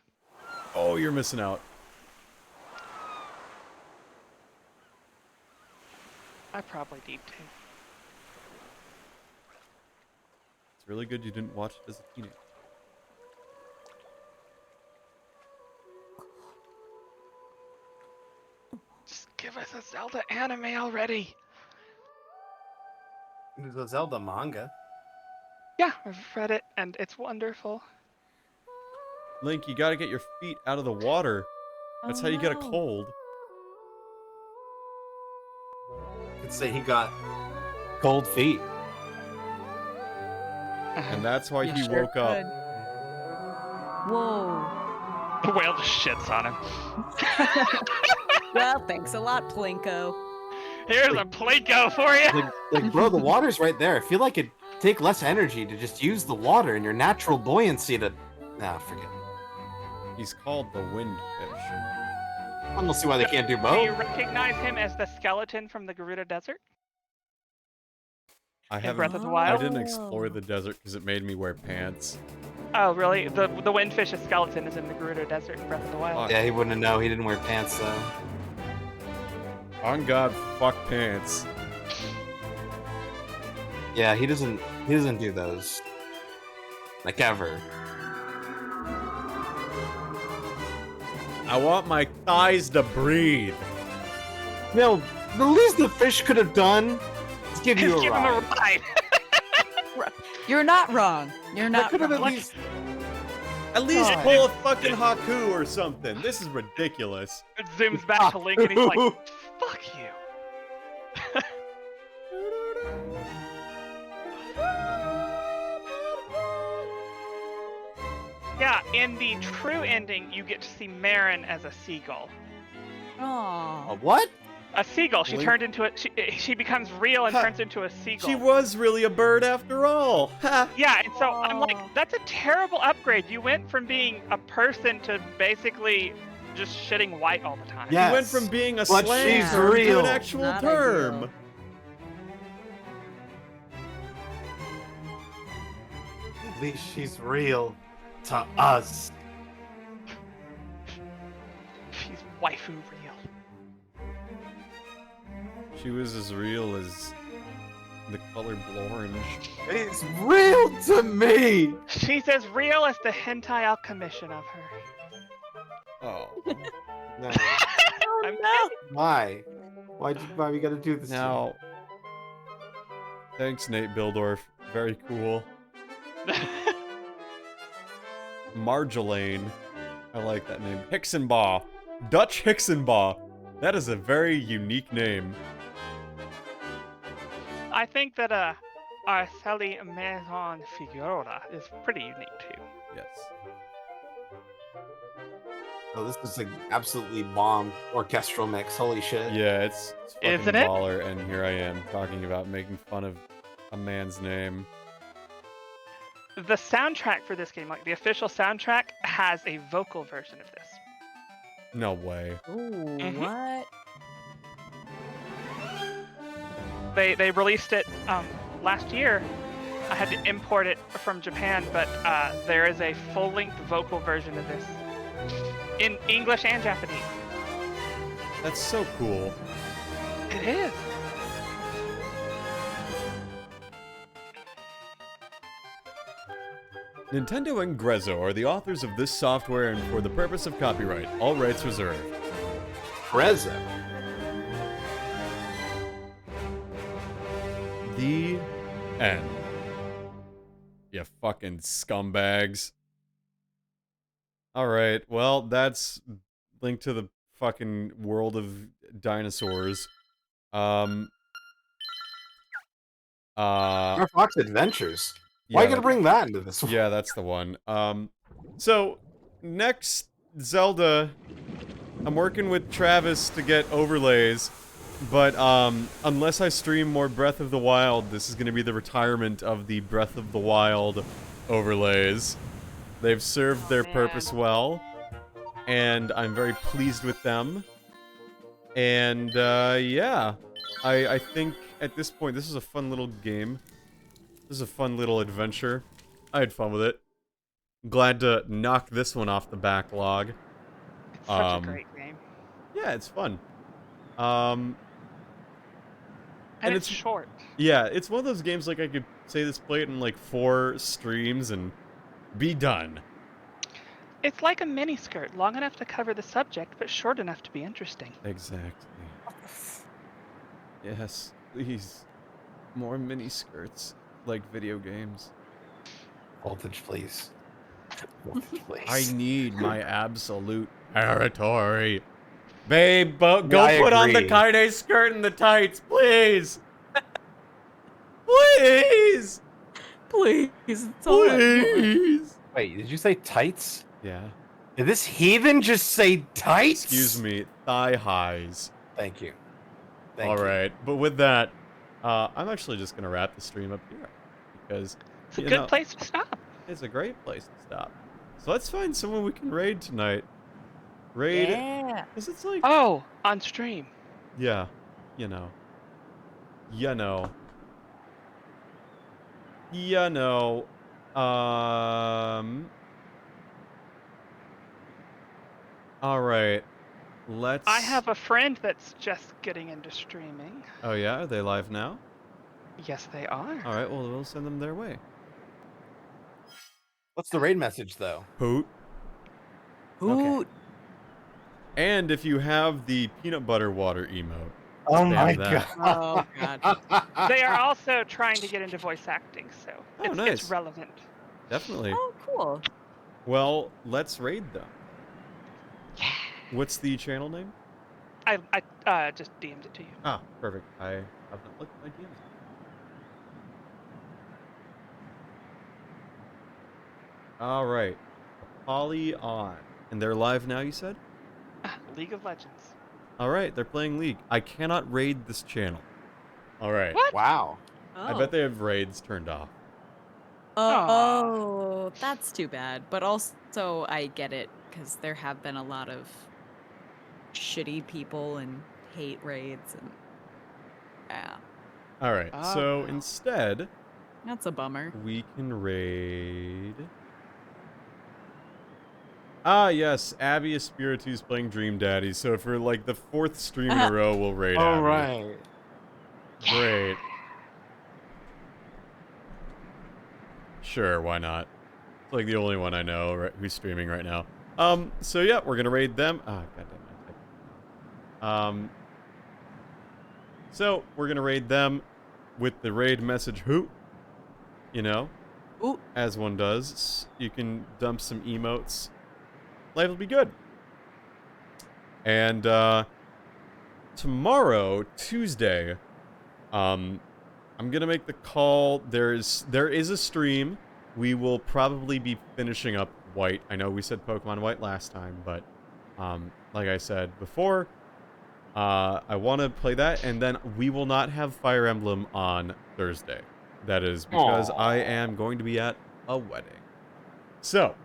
Oh, you're missing out. I probably need to. It's really good you didn't watch it as a teenager. Just give us a Zelda anime already. There's a Zelda manga. Yeah, I've read it and it's wonderful. Link, you gotta get your feet out of the water. That's how you get a cold. Could say he got cold feet. And that's why You he sure woke up. could. Whoa. The whale just shits on him. Well, thanks a lot, Plinko. Here's a Plinko for you. Like, bro, the water's right there. I feel like it'd take less energy to just use the water and your natural buoyancy to... Nah, forget it. He's called the Windfish. I don't see why they can't do Do you both. recognize him as the skeleton from the Gerudo Desert? I In haven't. Breath of the I Wild? didn't explore the desert because it made me wear pants. Oh, really? The Windfish's skeleton is in the Gerudo Desert in Breath of the Wild. Yeah, he wouldn't know. He didn't wear pants, though. On God, fuck pants. Yeah, he doesn't do those. Like ever. I want my thighs to breathe. You know, the least the fish could have done is give you a Give him a ride. ride. You're not wrong. You're That not could have wrong. at least. At least God. pull a fucking Haku or something. This is ridiculous. It zooms back to Link and he's like, fuck you. Yeah, in the true ending, you get to see Marin as a seagull. Aw. What? A seagull. She Link- turned into a. She becomes real and Ha. turns into a seagull. She was really a bird after all. Ha! Yeah, and so I'm like, Aw. that's a terrible upgrade. You went from being a person to basically just shitting white all the time. Yeah. She went from being a But slang she's term to real. an actual Not term. ideal. At least she's real to us. She's waifu real. She was as real as the color orange. It's real to me. She's as real as the hentai commission of her. Oh. No. I'm Why? Why we gotta do this? to Now, thanks, Nate Bildorf. Very cool. Marjolaine. I like that name. Hixenbaugh. Dutch Hixenbaugh. That is a very unique name. I think that Arceli Maison Figueroa is pretty unique too. Yes. Oh, this is an absolutely bomb orchestral mix. Holy shit. Yeah, it's fucking Isn't it? baller, and here I am talking about making fun of a man's name. The soundtrack for this game, like the official soundtrack, has a vocal version of this. No way. Ooh, Mhm. what? They released it last year. I had to import it from Japan, but there is a full-length vocal version of this in English and Japanese. That's so cool. It is. Nintendo and Grezzo are the authors of this software, and for the purpose of copyright, all rights reserved. Prezzo. The end. You fucking scumbags. Alright, well, that's Link to the fucking world of dinosaurs. Star Fox Adventures. Why yeah, you gotta bring that into this one? yeah, that's the one. So, next Zelda, I'm working with Travis to get overlays, but, unless I stream more Breath of the Wild, this is gonna be the retirement of the Breath of the Wild overlays. They've served their man. purpose well, and I'm very pleased with them. And, yeah. I think at this point, this is a fun little game. This is a fun little adventure. I had fun with it. Glad to knock this one off the backlog. It's such a great game. Yeah, it's fun. And it's it's- short. Yeah, it's one of those games like I could say this play it in like 4 streams and be done. It's like a mini skirt, long enough to cover the subject, but short enough to be interesting. Exactly. Yes, please. More mini skirts like video games. Voltage, please. Voltage, please. I need my absolute territory. Babe, go I put on the agree. Kaide skirt and the tights, please. Please. Please, it's all I want. Please. Wait, did you say tights? Yeah. Did this heathen just say tights? Excuse me, thigh highs. Thank you. All right, but with that, I'm actually just gonna wrap the stream up here because It's a you good know, place to stop. it's a great place to stop. So let's find someone we can raid tonight. Raid, Yeah. because it's like, Oh, on stream. yeah, you know, you know, you know, all right, let's. I have a friend that's just getting into streaming. Oh yeah, are they live now? Yes, they are. All right, well, we'll send them their way. What's the raid message though? Hoot. Hoot. And if you have the peanut butter water emote, Oh spam my that. Oh, God. They are also trying to get into voice acting, so Oh, it's nice. relevant. Definitely. Oh, cool. Well, let's raid them. Yeah. What's the channel name? I just DM'd it to you. Ah, perfect. I have not looked at my DMs. All right. Polly on. And they're live now, you said? League of Legends. All right, they're playing League. I cannot raid this channel. All right. What? Wow. Oh. I bet they have raids turned off. Oh, that's too bad. But also, I get it, because there have been a lot of shitty people and hate raids, and yeah, All right. Oh, So no. instead, that's a bummer. we can raid. Ah, yes. Abby Espiritu's playing Dream Daddy. So for like the 4th stream in a row, we'll raid All Abby. right. Great. Sure, why not? It's like the only one I know who's streaming right now. So yeah, we're gonna raid them. Ah, goddamn. So we're gonna raid them with the raid message hoot. You know, Ooh. as one does. You can dump some emotes. Life will be good. And tomorrow, Tuesday, I'm gonna make the call. There is a stream. We will probably be finishing up White. I know we said Pokemon White last time, but like I said before, I want to play that, and then we will not have Fire Emblem on Thursday. That is because I am going to be at a wedding. So,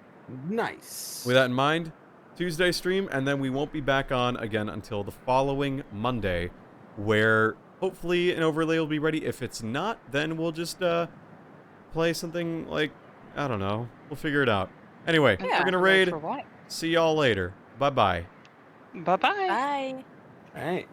Nice. with that in mind, Tuesday stream, and then we won't be back on again until the following Monday, where hopefully an overlay will be ready. If it's not, then we'll just play something like, I don't know. We'll figure it out. Anyway, Yeah. we're gonna raid. For what? See y'all later. Bye-bye. Bye-bye. Bye. All right.